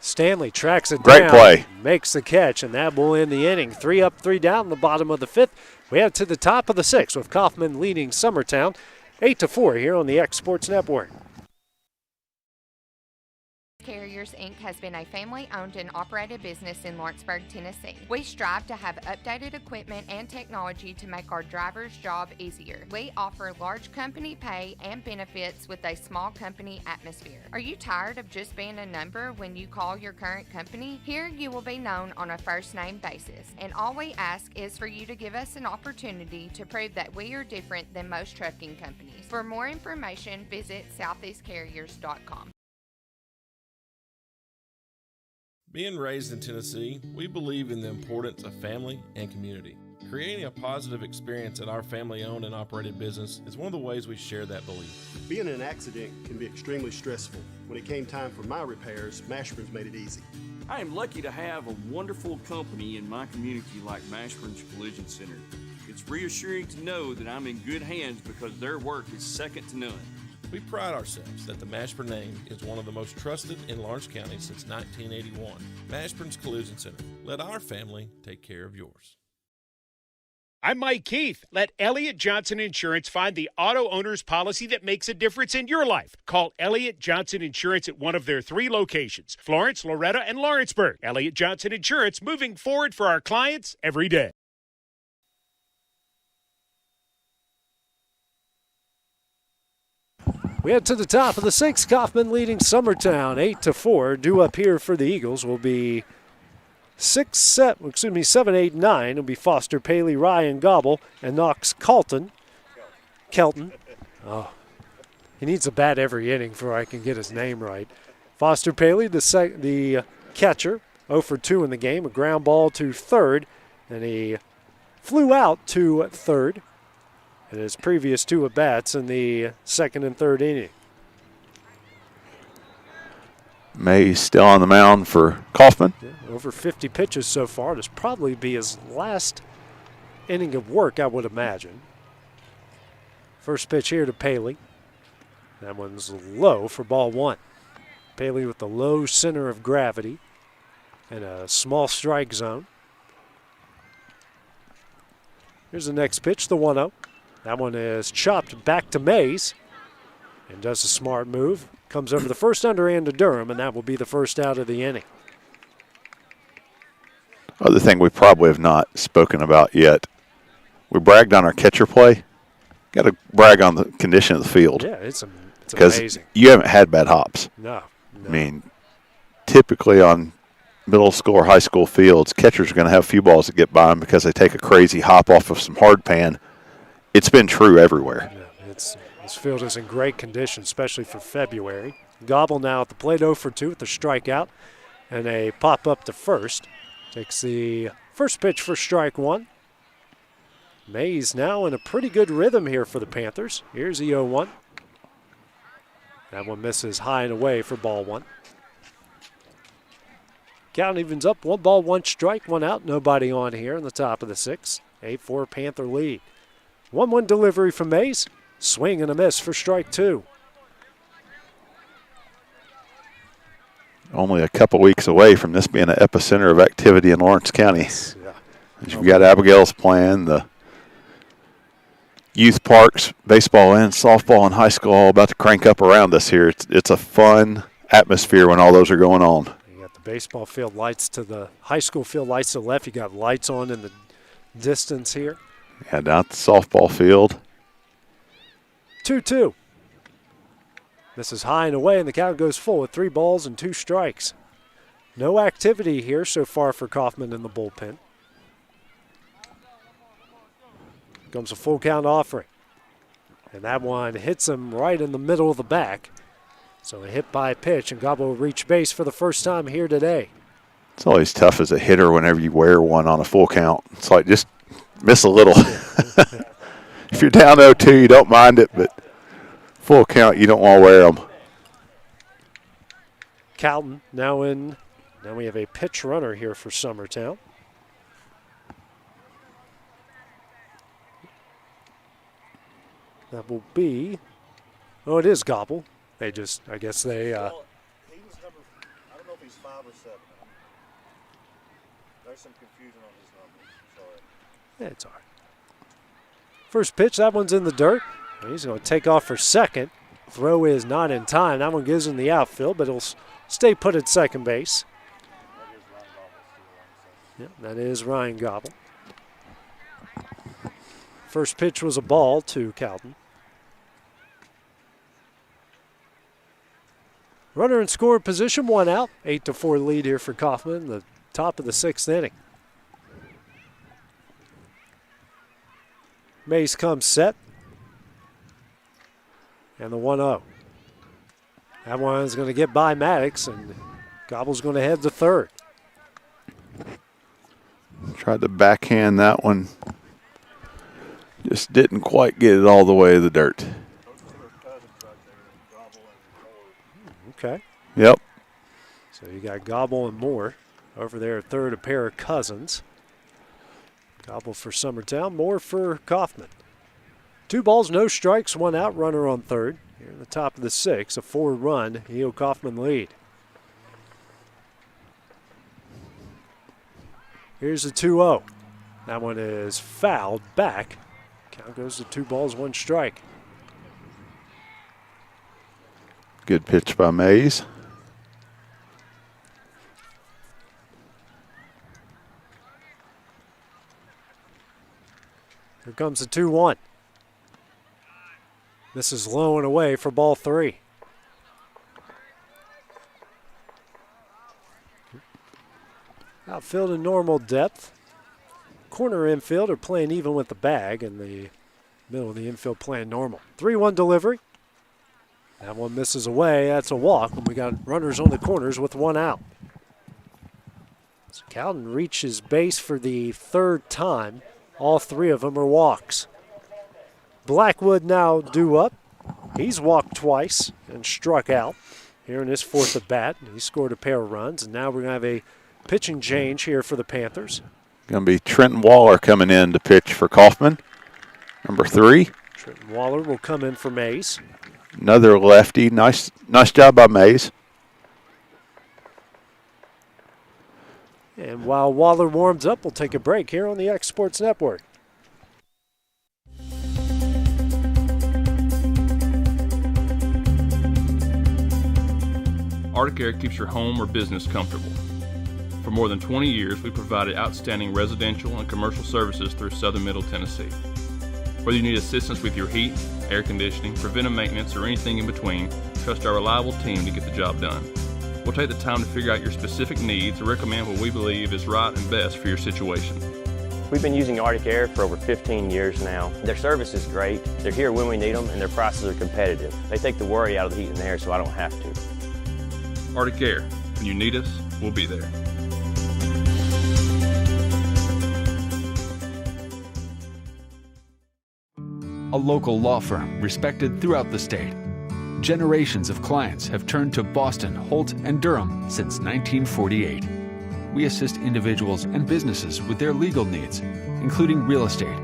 Stanley tracks it down. Great play. Makes the catch, and that will end the inning. 3 up, 3 down in the bottom of the fifth. We head to the top of the sixth with Coffman leading Summertown 8-4 here on the X Sports Network. Carriers Inc. has been a family-owned and operated business in Lawrenceburg, Tennessee. We strive to have updated equipment and technology to make our drivers' job easier. We offer large company pay and benefits with a small company atmosphere. Are you tired of just being a number when you call your current company? Here you will be known on a first-name basis, and all we ask is for you to give us an opportunity to prove that we are different than most trucking companies. For more information, visit southeastcarriers.com. Being raised in Tennessee, we believe in the importance of family and community. Creating a positive experience at our family-owned and operated business is one of the ways we share that belief. Being in an accident can be extremely stressful. When it came time for my repairs, Mashburn's made it easy. I am lucky to have a wonderful company in my community like Mashburn's Collision Center. It's reassuring to know that I'm in good hands because their work is second to none. We pride ourselves that the Mashburn name is one of the most trusted in Lawrence County since 1981. Mashburn's Collision Center. Let our family take care of yours. I'm Mike Keith. Let Elliott Johnson Insurance find the auto owner's policy that makes a difference in your life. Call Elliott Johnson Insurance at one of their 3 locations, Florence, Loretto, and Lawrenceburg. Elliott Johnson Insurance, moving forward for our clients every day. We head to the top of the sixth. Coffman leading Summertown 8-4. Due up here for the Eagles will be 7, 8, 9. It'll be Foster, Paley, Ryan, Gobble, and Knox Kelton. Oh, he needs a bat every inning before I can get his name right. Foster Paley, the catcher, 0 for 2 in the game. A ground ball to third, and he flew out to third in his previous 2 at-bats in the second and third inning. Mays still on the mound for Coffman. Yeah, over 50 pitches so far. This probably be his last inning of work, I would imagine. First pitch here to Paley. That one's low for ball 1. Paley with the low center of gravity and a small strike zone. Here's the next pitch, the 1-0. That one is chopped back to Mays and does a smart move. Comes over the first underhand to Durham, and that will be the first out of the inning. Other thing we probably have not spoken about yet, we bragged on our catcher play. Got to brag on the condition of the field. Yeah, it's amazing. Because you haven't had bad hops. No. I mean, typically on middle school or high school fields, catchers are going to have a few balls that get by them because they take a crazy hop off of some hard pan. It's been true everywhere. Yeah, this field is in great condition, especially for February. Gobble now at the plate, 0 for 2 with the strikeout and a pop up to first. Takes the first pitch for strike 1. Mays now in a pretty good rhythm here for the Panthers. Here's the 0-1. That one misses high and away for ball 1. Count evens up, 1 ball, 1 strike, 1 out. Nobody on here in the top of the 6th. 8-4 Panther lead. 1-1 delivery from Mays. Swing and a miss for strike 2. Only a couple weeks away from this being an epicenter of activity in Lawrence County. Yeah. You've got Abigail's playing, the youth parks, baseball and softball and high school all about to crank up around us here. It's a fun atmosphere when all those are going on. You got the baseball field lights to the high school field lights to the left. You got lights on in the distance here. Yeah, down at the softball field. 2-2. This is high and away, and the count goes full with 3 balls and 2 strikes. No activity here so far for Coffman in the bullpen. Comes a full count offering. And that one hits him right in the middle of the back. So a hit by pitch, and Gobble will reach base for the first time here today. It's always tough as a hitter whenever you wear one on a full count. It's like just miss a little. If you're down 0-2, you don't mind it, but full count, you don't want to wear them. Calton now in. Now we have a pitch runner here for Summertown. That will be, oh, it is Gobble. They just, I guess they. Well, he's number, I don't know if he's 5 or 7. There's some confusion on his numbers. Sorry. Yeah, it's all right. First pitch, that one's in the dirt. He's going to take off for second. Throw is not in time. That one gives him the outfield, but he'll stay put at second base. Yep, that is Ryan Gobble. First pitch was a ball to Calton. Runner in scoring position, 1 out. 8-4 lead here for Coffman, the top of the 6th inning. Mays comes set. And the 1-0. That one's going to get by Maddox, and Gobble's going to head to third. Tried to backhand that one. Just didn't quite get it all the way to the dirt. Okay. Yep. So you got Gobble and Moore over there at third, a pair of cousins. Gobble for Summertown, Moore for Coffman. 2 balls, no strikes, 1 out, runner on third. Here in the top of the 6th, a 4-run Heo Coffman lead. Here's the 2-0. That one is fouled back. Count goes to 2 balls, 1 strike. Good pitch by Mays. Here comes the 2-1. This is low and away for ball 3. Outfield in normal depth. Corner infield are playing even with the bag, and the middle of the infield playing normal. 3-1 delivery. That one misses away. That's a walk, and we got runners on the corners with 1 out. So Calton reaches base for the 3rd time. All 3 of them are walks. Blackwood now due up. He's walked twice and struck out here in his 4th at bat. He scored a pair of runs, and now we're going to have a pitching change here for the Panthers. Going to be Trenton Waller coming in to pitch for Coffman, number 3. Trenton Waller will come in for Mays. Another lefty. Nice job by Mays. And while Waller warms up, we'll take a break here on the X Sports Network. Arctic Air keeps your home or business comfortable. For more than 20 years, we provided outstanding residential and commercial services through southern Middle Tennessee. Whether you need assistance with your heat, air conditioning, preventive maintenance, or anything in between, trust our reliable team to get the job done. We'll take the time to figure out your specific needs and recommend what we believe is right and best for your situation. We've been using Arctic Air for over 15 years now. Their service is great, they're here when we need them, and their prices are competitive. They take the worry out of the heat and air so I don't have to. Arctic Air, when you need us, we'll be there. A local law firm respected throughout the state. Generations of clients have turned to Boston, Holt, and Durham since 1948. We assist individuals and businesses with their legal needs, including real estate,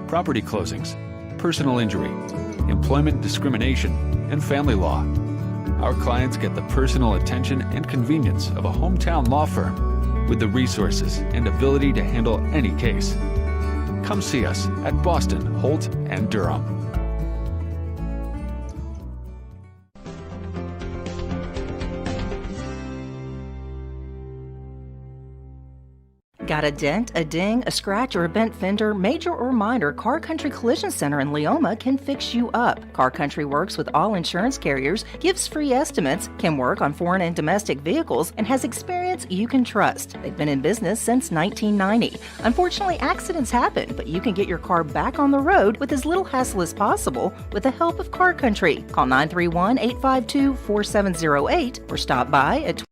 property closings, personal injury, employment discrimination, and family law. Our clients get the personal attention and convenience of a hometown law firm with the resources and ability to handle any case. Come see us at Boston, Holt, and Durham. Got a dent, a ding, a scratch, or a bent fender? Major or minor, Car Country Collision Center in Leoma can fix you up. Car Country works with all insurance carriers, gives free estimates, can work on foreign and domestic vehicles, and has experience you can trust. They've been in business since 1990. Unfortunately, accidents happen, but you can get your car back on the road with as little hassle as possible with the help of Car Country. Call 931-852-4708 or stop by at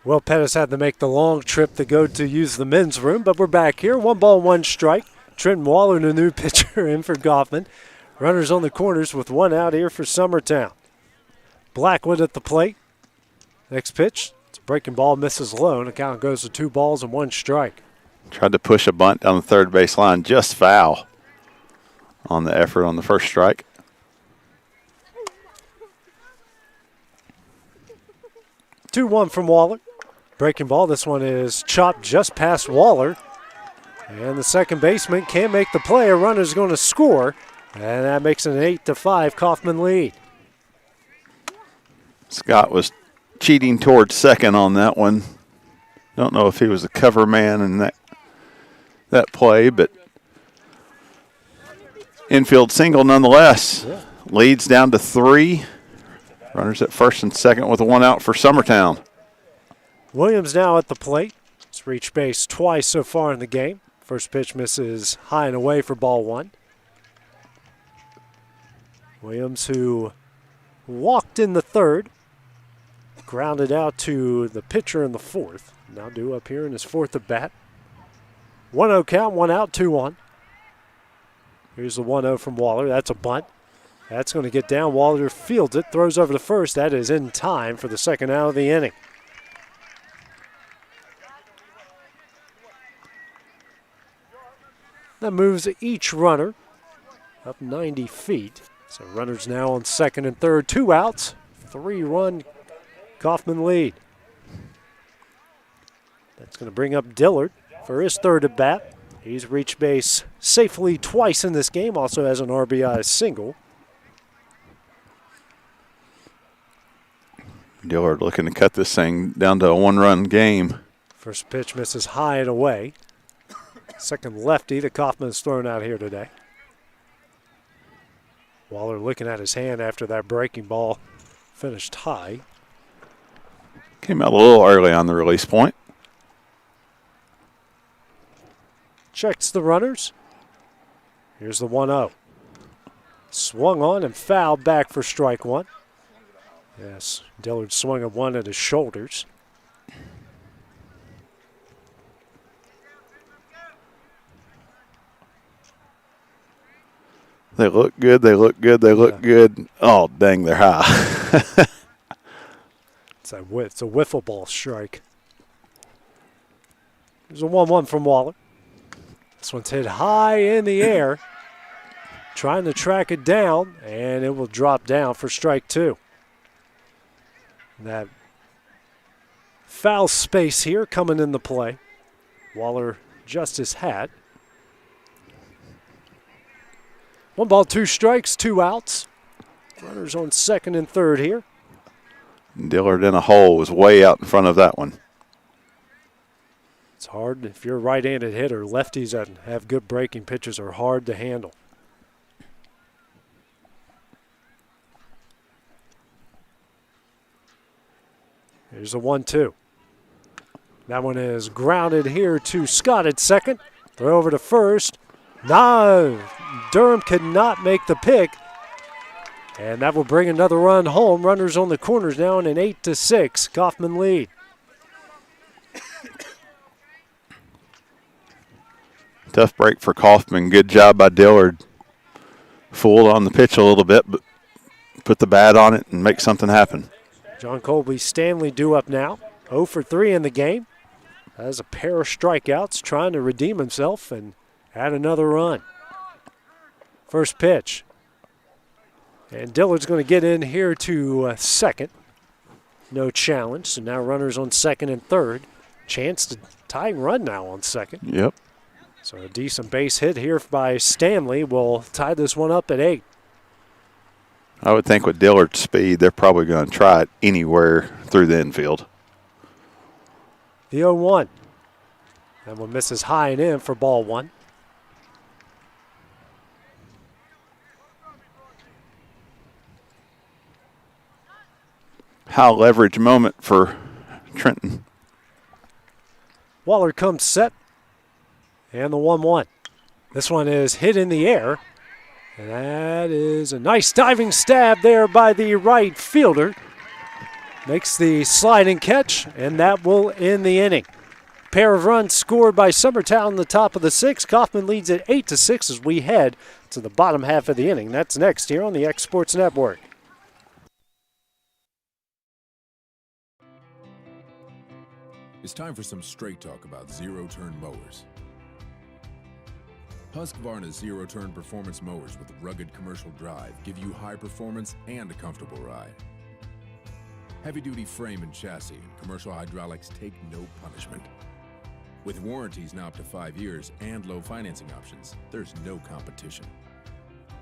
Well, Pettis had to make the long trip to go to use the men's room, but we're back here. 1 ball, 1 strike. Trenton Waller, the new pitcher, in for Coffman. Runners on the corners with 1 out here for Summertown. Blackwood at the plate. Next pitch, it's a breaking ball, misses low, and the count goes to 2 balls and 1 strike. Tried to push a bunt down the third base line, just foul on the effort on the first strike. Two-one from Waller. Breaking ball, this one is chopped just past Waller. And the second baseman can't make the play. A runner's going to score, and that makes it an 8-5 Coffman lead. Scott was cheating towards second on that one. Don't know if he was the cover man in that play, but infield single nonetheless. Yeah. Leads down to 3. Runners at first and second with a 1 out for Summertown. Williams now at the plate. He's reached base twice so far in the game. First pitch misses high and away for ball 1. Williams, who walked in the third, grounded out to the pitcher in the fourth. Now due up here in his 4th at bat. 1-0 count, 1 out, 2-1. Here's the 1-0 from Waller. That's a bunt. That's going to get down. Waller fields it, throws over to first. That is in time for the second out of the inning. That moves each runner up 90 feet. So runners now on second and third. 2 outs, 3-run Coffman lead. That's going to bring up Dillard for his 3rd at bat. He's reached base safely twice in this game, also has an RBI single. Dillard looking to cut this thing down to a 1-run game. First pitch misses high and away. Second lefty that Coffman has thrown out here today. Waller looking at his hand after that breaking ball finished high. Came out a little early on the release point. Checks the runners. Here's the 1-0. Swung on and fouled back for strike 1. Yes, Dillard swung at one at his shoulders. They look good, they look good, they look good. Oh, dang, they're high. It's a wiffle ball strike. There's a 1-1 from Waller. This one's hit high in the air. Trying to track it down, and it will drop down for strike 2. That foul space here coming into play. Waller just his hat. 1 ball, 2 strikes, 2 outs. Runners on second and third here. Dillard in a hole was way out in front of that one. It's hard if you're a right-handed hitter. Lefties that have good breaking pitches are hard to handle. Here's a 1-2. That one is grounded here to Scott at second. Throw over to first. No, Durham could not make the pick. And that will bring another run home. Runners on the corners now in an 8-6 Coffman lead. Tough break for Coffman. Good job by Dillard. Fooled on the pitch a little bit, but put the bat on it and make something happen. John Colby Stanley due up now. 0 for 3 in the game. Has a pair of strikeouts, trying to redeem himself and add another run. First pitch. And Dillard's going to get in here to second. No challenge, so now runners on second and third. Chance to tying run now on second. Yep. So a decent base hit here by Stanley will tie this one up at 8. I would think with Dillard's speed, they're probably going to try it anywhere through the infield. The 0-1. That one misses high and in for ball 1. High leverage moment for Trenton. Waller comes set. And the 1-1. This one is hit in the air. And that is a nice diving stab there by the right fielder. Makes the sliding catch, and that will end the inning. Pair of runs scored by Summertown in the top of the 6th. Coffman leads at 8-6 as we head to the bottom half of the inning. That's next here on the X Sports Network. It's time for some straight talk about zero-turn mowers. Husqvarna's zero-turn performance mowers with rugged commercial drive give you high performance and a comfortable ride. Heavy-duty frame and chassis and commercial hydraulics take no punishment. With warranties now up to 5 years and low financing options, there's no competition.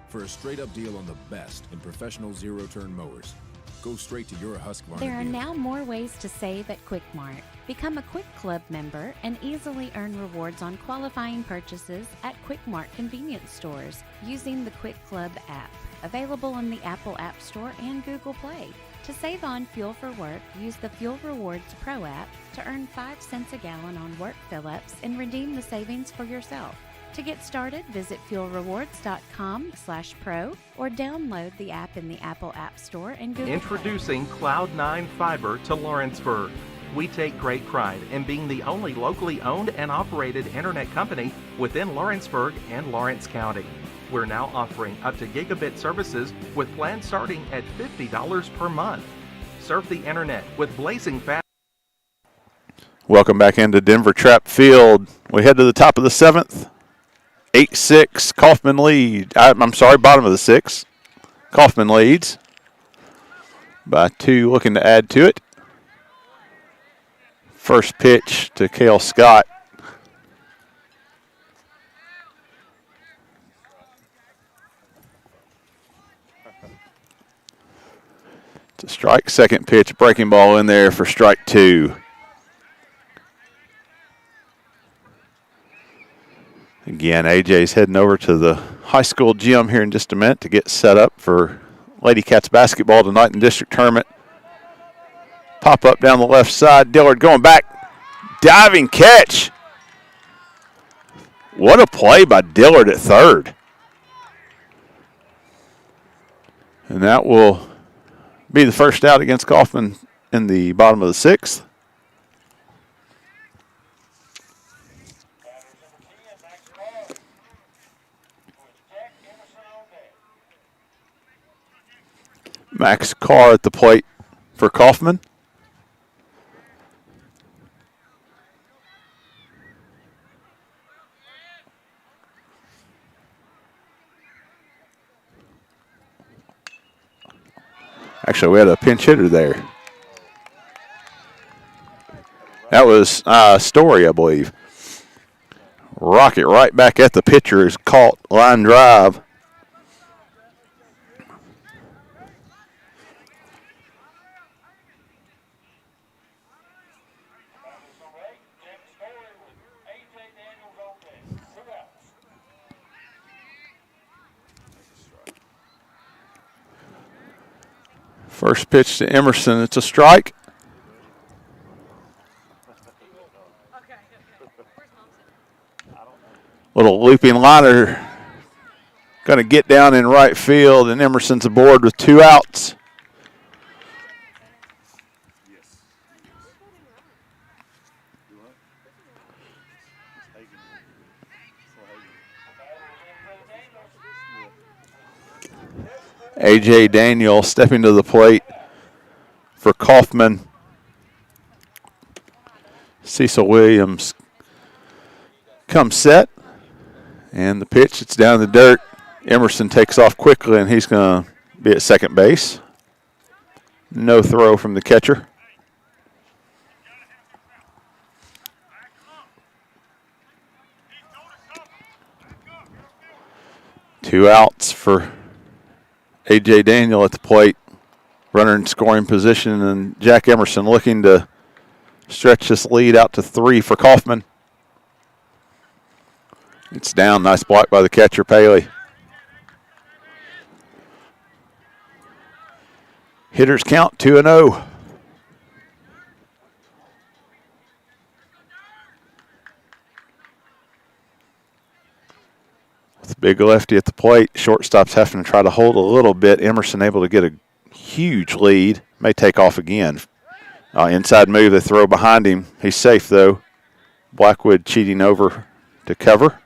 For a straight-up deal on the best in professional zero-turn mowers, go straight to your Husqvarna There are dealer. now more ways to save at Quick Mart. Become a Quick Club member and easily earn rewards on qualifying purchases at Quick Mart convenience stores using the Quick Club app, available in the Apple App Store and Google Play. To save on fuel for work, use the Fuel Rewards Pro app to earn 5 cents a gallon on work fill-ups and redeem the savings for yourself. To get started, visit fuelrewards.com/pro or download the app in the Apple App Store and Google Play. Introducing Cloud9 Fiber to Lawrenceburg. We take great pride in being the only locally owned and operated internet company within Lawrenceburg and Lawrence County. We're now offering up to gigabit services with plans starting at $50 per month. Surf the internet with blazing fast. Welcome back into Denver Trapp Field. We head to the top of the 7th. 8-6, Coffman lead. I'm sorry, bottom of the 6th. Coffman leads by 2, looking to add to it. First pitch to Cale Scott. To strike, second pitch, breaking ball in there for strike 2. Again, AJ's heading over to the high school gym here in just a minute to get set up for Lady Cats basketball tonight in the district tournament. Pop up down the left side. Dillard going back. Diving catch. What a play by Dillard at third. And that will be the first out against Coffman in the bottom of the 6th. Max Carr at the plate for Coffman. Actually, we had a pinch hitter there. That was Story, I believe. Rocket right back at the pitcher is caught line drive. First pitch to Emerson, it's a strike. Little looping liner going to get down in right field, and Emerson's aboard with 2 outs. A.J. Daniel stepping to the plate for Coffman. Cecil Williams comes set, and the pitch, it's down in the dirt. Emerson takes off quickly, and he's going to be at second base. No throw from the catcher. Two outs for A.J. Daniel at the plate. Runner in scoring position, and Jack Emerson looking to stretch this lead out to 3 for Coffman. It's down. Nice block by the catcher, Paley. Hitters count 2-0. With big lefty at the plate, shortstop's having to try to hold a little bit. Emerson able to get a huge lead. May take off again. Inside move, they throw behind him. He's safe, though. Blackwood cheating over to cover.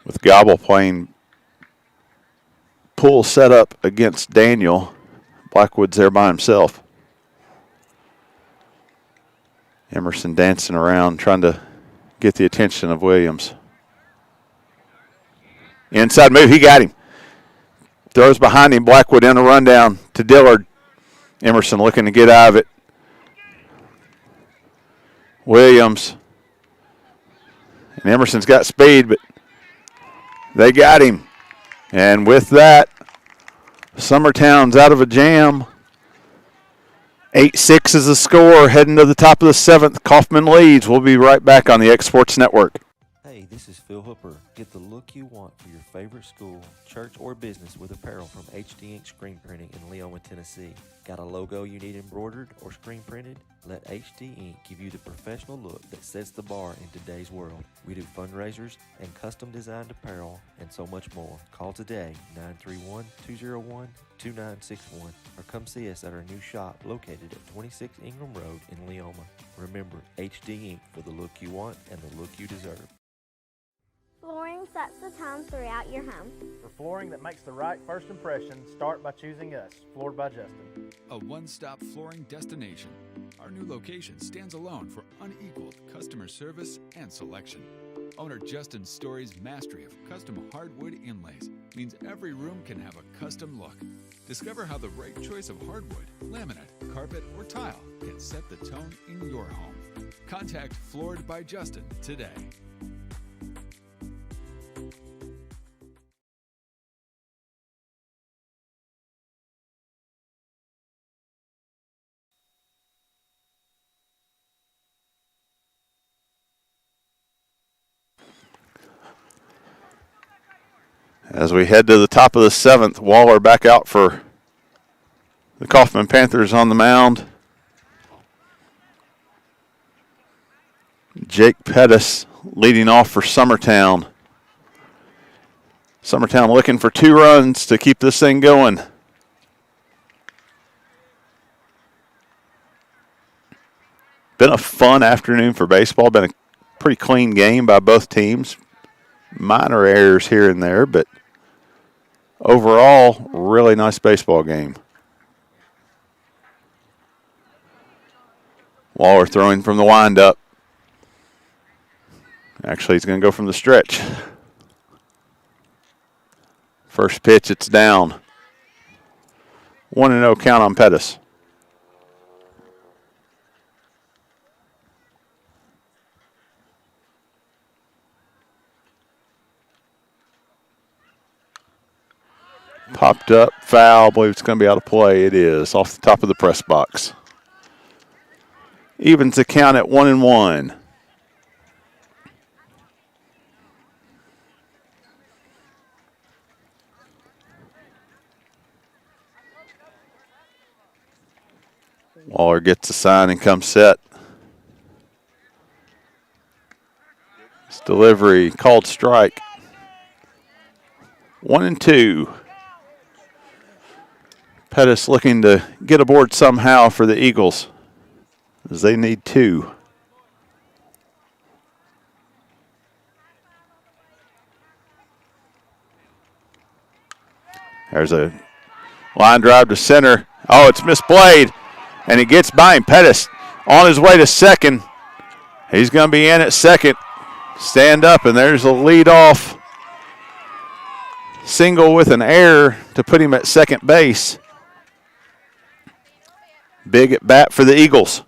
With Gobble playing pull set up against Daniel. Blackwood's there by himself. Emerson dancing around, trying to get the attention of Williams. Inside move, he got him. Throws behind him, Blackwood in a rundown to Dillard. Emerson looking to get out of it. Williams. And Emerson's got speed, but they got him. And with that, Summertown's out of a jam. 8-6 is the score, heading to the top of the 7th. Coffman leads. We'll be right back on the X Sports Network. Hey, this is Phil Hooper. Get the look you want for your favorite school, church, or business with apparel from HD Ink Screen Printing in Leoma, Tennessee. Got a logo you need embroidered or screen printed? Let HD Ink give you the professional look that sets the bar in today's world. We do fundraisers and custom designed apparel and so much more. Call today, 931-201-2961, or come see us at our new shop located at 26 Ingram Road in Leoma. Remember, HD Ink for the look you want and the look you deserve. Flooring sets the tone throughout your home. For flooring that makes the right first impression, start by choosing us, Floored by Justin. A one-stop flooring destination. Our new location stands alone for unequaled customer service and selection. Owner Justin Story's mastery of custom hardwood inlays means every room can have a custom look. Discover how the right choice of hardwood, laminate, carpet, or tile can set the tone in your home. Contact Floored by Justin today. As we head to the top of the 7th, Waller back out for the Coffman Panthers on the mound. Jake Pettis leading off for Summertown. Summertown looking for 2 runs to keep this thing going. Been a fun afternoon for baseball. Been a pretty clean game by both teams. Minor errors here and there, but overall, really nice baseball game. Waller throwing from the windup. Actually, he's going to go from the stretch. First pitch, it's down. 1-0 count on Pettis. Popped up, foul. I believe it's going to be out of play. It is, off the top of the press box. Evens the count at 1-1. Waller gets the sign and comes set. Delivery, called strike. 1-2. Pettis looking to get aboard somehow for the Eagles, as they need 2. There's a line drive to center. Oh, it's misplayed, and he gets by him. Pettis on his way to second. He's going to be in at second. Stand up, and there's a lead-off single with an error to put him at second base. Big at bat for the Eagles.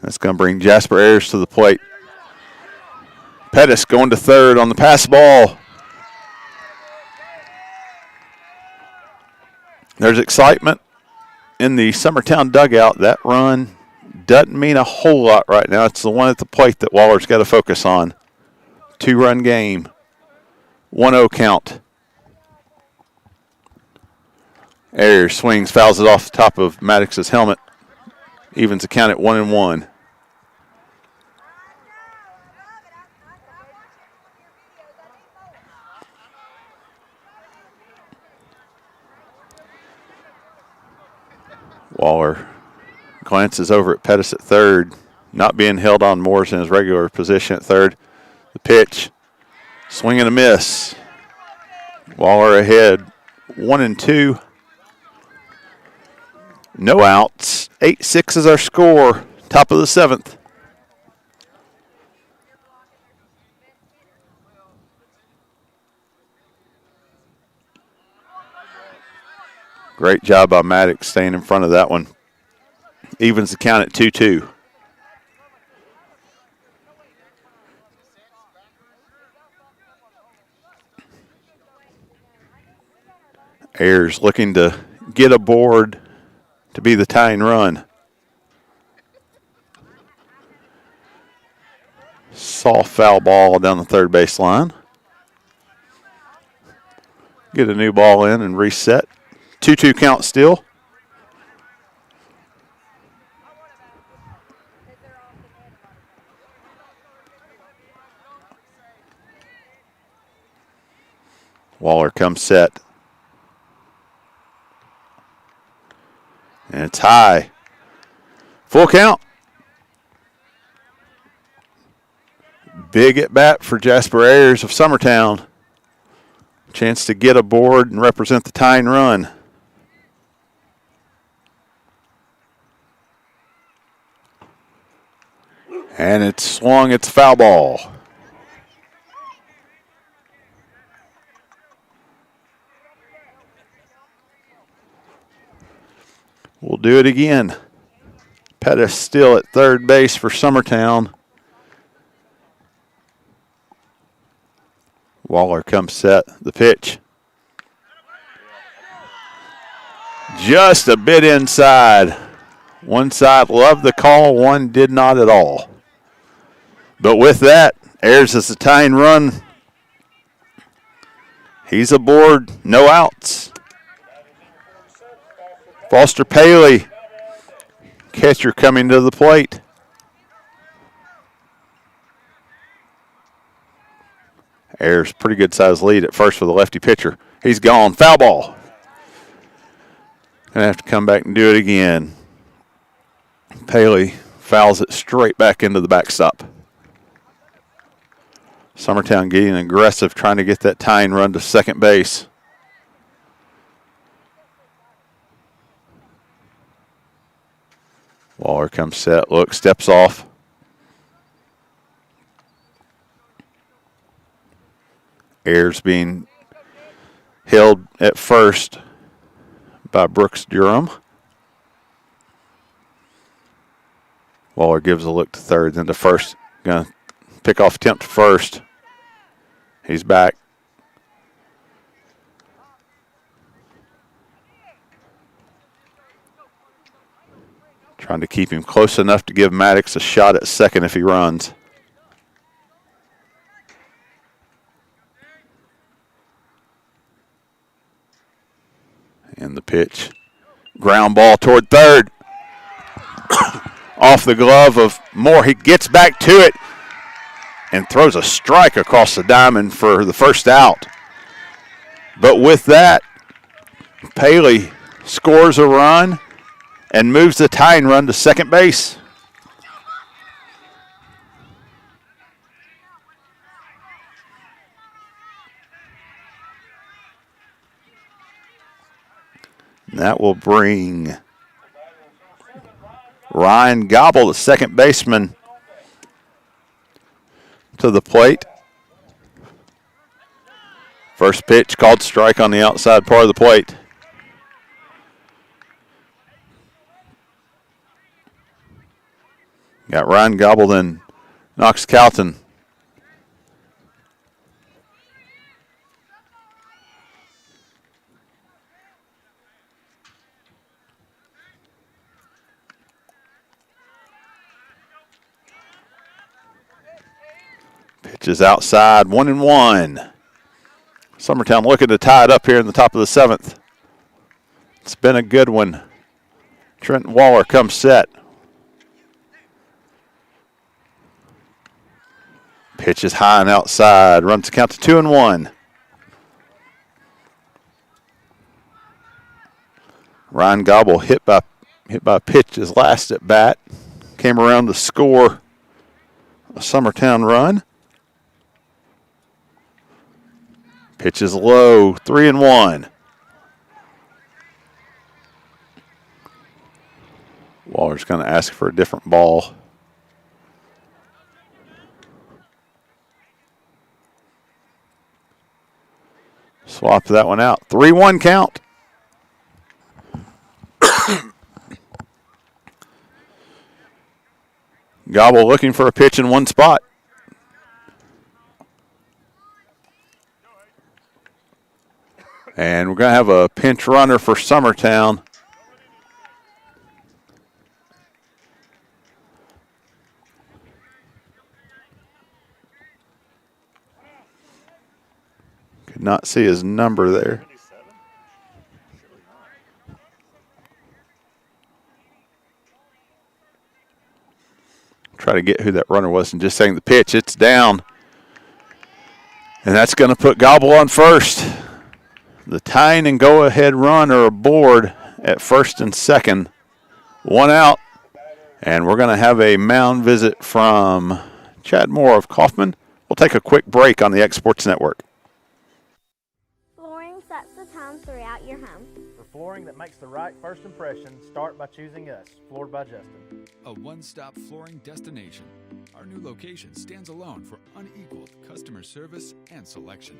That's going to bring Jasper Ayers to the plate. Pettis going to third on the pass ball. There's excitement in the Summertown dugout. That run doesn't mean a whole lot right now. It's the one at the plate that Waller's got to focus on. 2-run game. 1-0 count. Ayers swings, fouls it off the top of Maddox's helmet. Evens the count at 1-1. Waller glances over at Pettis at third, not being held on Morris in his regular position at third. The pitch, swing and a miss. Waller ahead, 1-2. No outs. 8-6 is our score. Top of the 7th. Great job by Maddox staying in front of that one. Evens the count at 2-2. Ayers looking to get aboard to be the tying run. Soft foul ball down the third base line. Get a new ball in and reset. 2-2 count still. Waller comes set. And it's high. Full count. Big at bat for Jasper Ayers of Summertown. Chance to get aboard and represent the tying run. And it's swung, it's foul ball. We'll do it again. Pettis still at third base for Summertown. Waller comes set. The pitch. Just a bit inside. One side loved the call, one did not at all. But with that, Ayers is the tying run. He's aboard, no outs. Foster Paley, catcher coming to the plate. Ayers, pretty good sized lead at first for the lefty pitcher. He's gone, foul ball. Gonna have to come back and do it again. Paley fouls it straight back into the backstop. Summertown getting aggressive, trying to get that tying run to second base. Waller comes set, look, steps off. Ayers being held at first by Brooks Durham. Waller gives a look to third, then to first. Gonna pick off attempt to first. He's back. Trying to keep him close enough to give Maddox a shot at second if he runs. Pitch. Ground ball toward third. Off the glove of Moore. He gets back to it and throws a strike across the diamond for the first out. But with that, Paley scores a run and moves the tying run to second base. And that will bring Ryan Gobble, the second baseman, to the plate. First pitch called strike on the outside part of the plate. Got Ryan Gobble, then Knox Calton. Pitch is outside, 1-1. Summertown looking to tie it up here in the top of the seventh. It's been a good one. Trenton Waller comes set. Pitch is high and outside. Runs the count to 2-1. Ryan Gobble hit by a pitch his last at bat. Came around to score a Summertown run. Pitch is low, 3-1. Waller's going to ask for a different ball. Swap that one out. 3-1 count. Gobble looking for a pitch in one spot. And we're going to have a pinch runner for Summertown. Could not see his number there. Try to get who that runner was and just saying the pitch. It's down. And that's going to put Gobble on first. The tying and go-ahead run are aboard at first and second. One out. And we're going to have a mound visit from Chad Moore of Coffman. We'll take a quick break on the X Sports Network. Flooring sets the tone throughout your home. For flooring that makes the right first impression, start by choosing us, Floored by Justin. A one-stop flooring destination. Our new location stands alone for unequaled customer service and selection.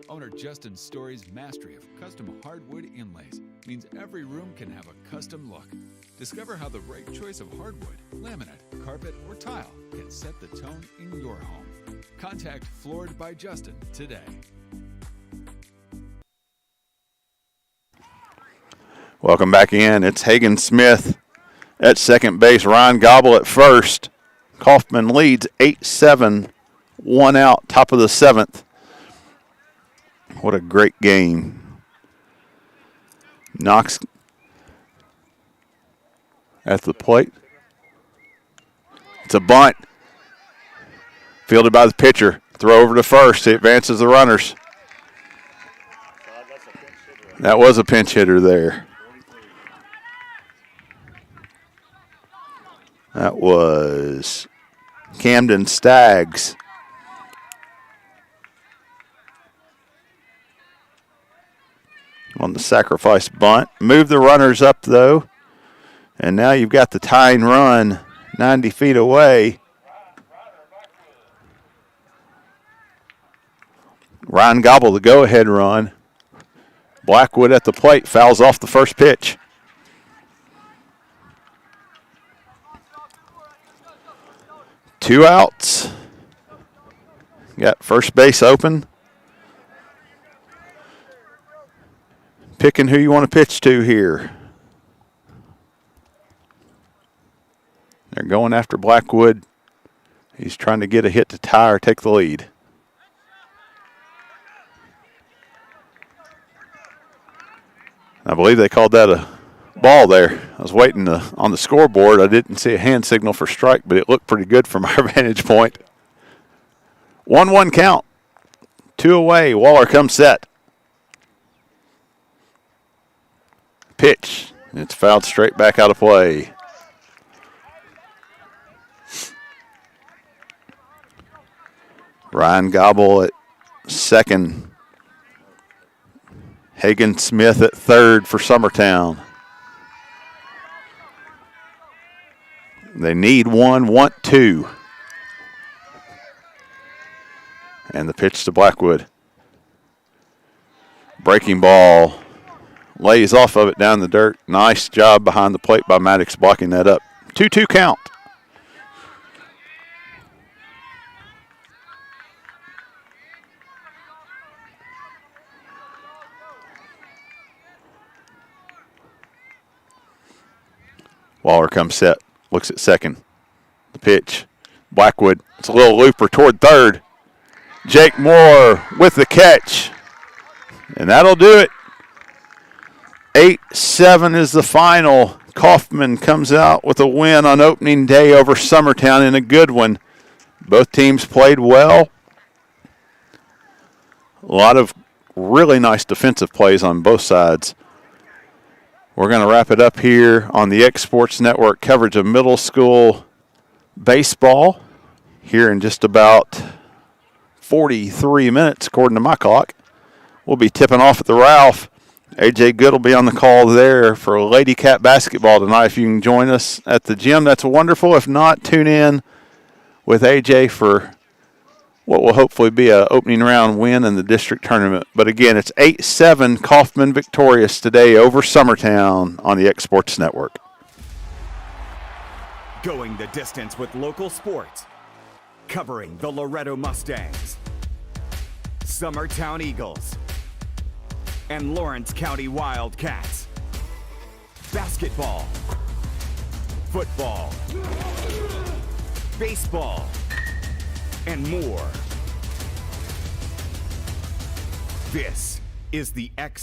Owner Justin Story's mastery of custom hardwood inlays means every room can have a custom look. Discover how the right choice of hardwood, laminate, carpet, or tile can set the tone in your home. Contact Floored by Justin today. Welcome back in. It's Hagen Smith at second base. Ryan Gobble at first. Coffman leads 8-7, one out, top of the seventh. What a great game. Knox at the plate. It's a bunt. Fielded by the pitcher. Throw over to first. He advances the runners. That was a pinch hitter there. That was Camden Staggs. On the sacrifice bunt. Move the runners up, though. And now you've got the tying run 90 feet away. Ryan Gobble, the go-ahead run. Blackwood at the plate, fouls off the first pitch. Two outs. Got first base open. Picking who you want to pitch to here. They're going after Blackwood. He's trying to get a hit to tie or take the lead. I believe they called that a ball there. I was waiting on the scoreboard. I didn't see a hand signal for strike, but it looked pretty good from our vantage point. 1-1 count. 2 away. Waller comes set. Pitch. It's fouled straight back out of play. Ryan Gobble at second. Hagen Smith at third for Summertown. They need one, want two. And the pitch to Blackwood. Breaking ball. Lays off of it down the dirt. Nice job behind the plate by Maddox blocking that up. 2-2 count. Waller comes set. Looks at second. The pitch. Blackwood. It's a little looper toward third. Jake Moore with the catch. And that'll do it. 8-7 is the final. Coffman comes out with a win on opening day over Summertown in a good one. Both teams played well. A lot of really nice defensive plays on both sides. We're going to wrap it up here on the X Sports Network coverage of middle school baseball here in just about 43 minutes, according to my clock. We'll be tipping off at the Ralph. A.J. Good will be on the call there for Lady Cat basketball tonight. If you can join us at the gym, that's wonderful. If not, tune in with A.J. for what will hopefully be an opening round win in the district tournament. But again, it's 8-7 Coffman victorious today over Summertown on the X Sports Network. Going the distance with local sports. Covering the Loretto Mustangs, Summertown Eagles, and Lawrence County Wildcats. Basketball, football, baseball, and more. This is the X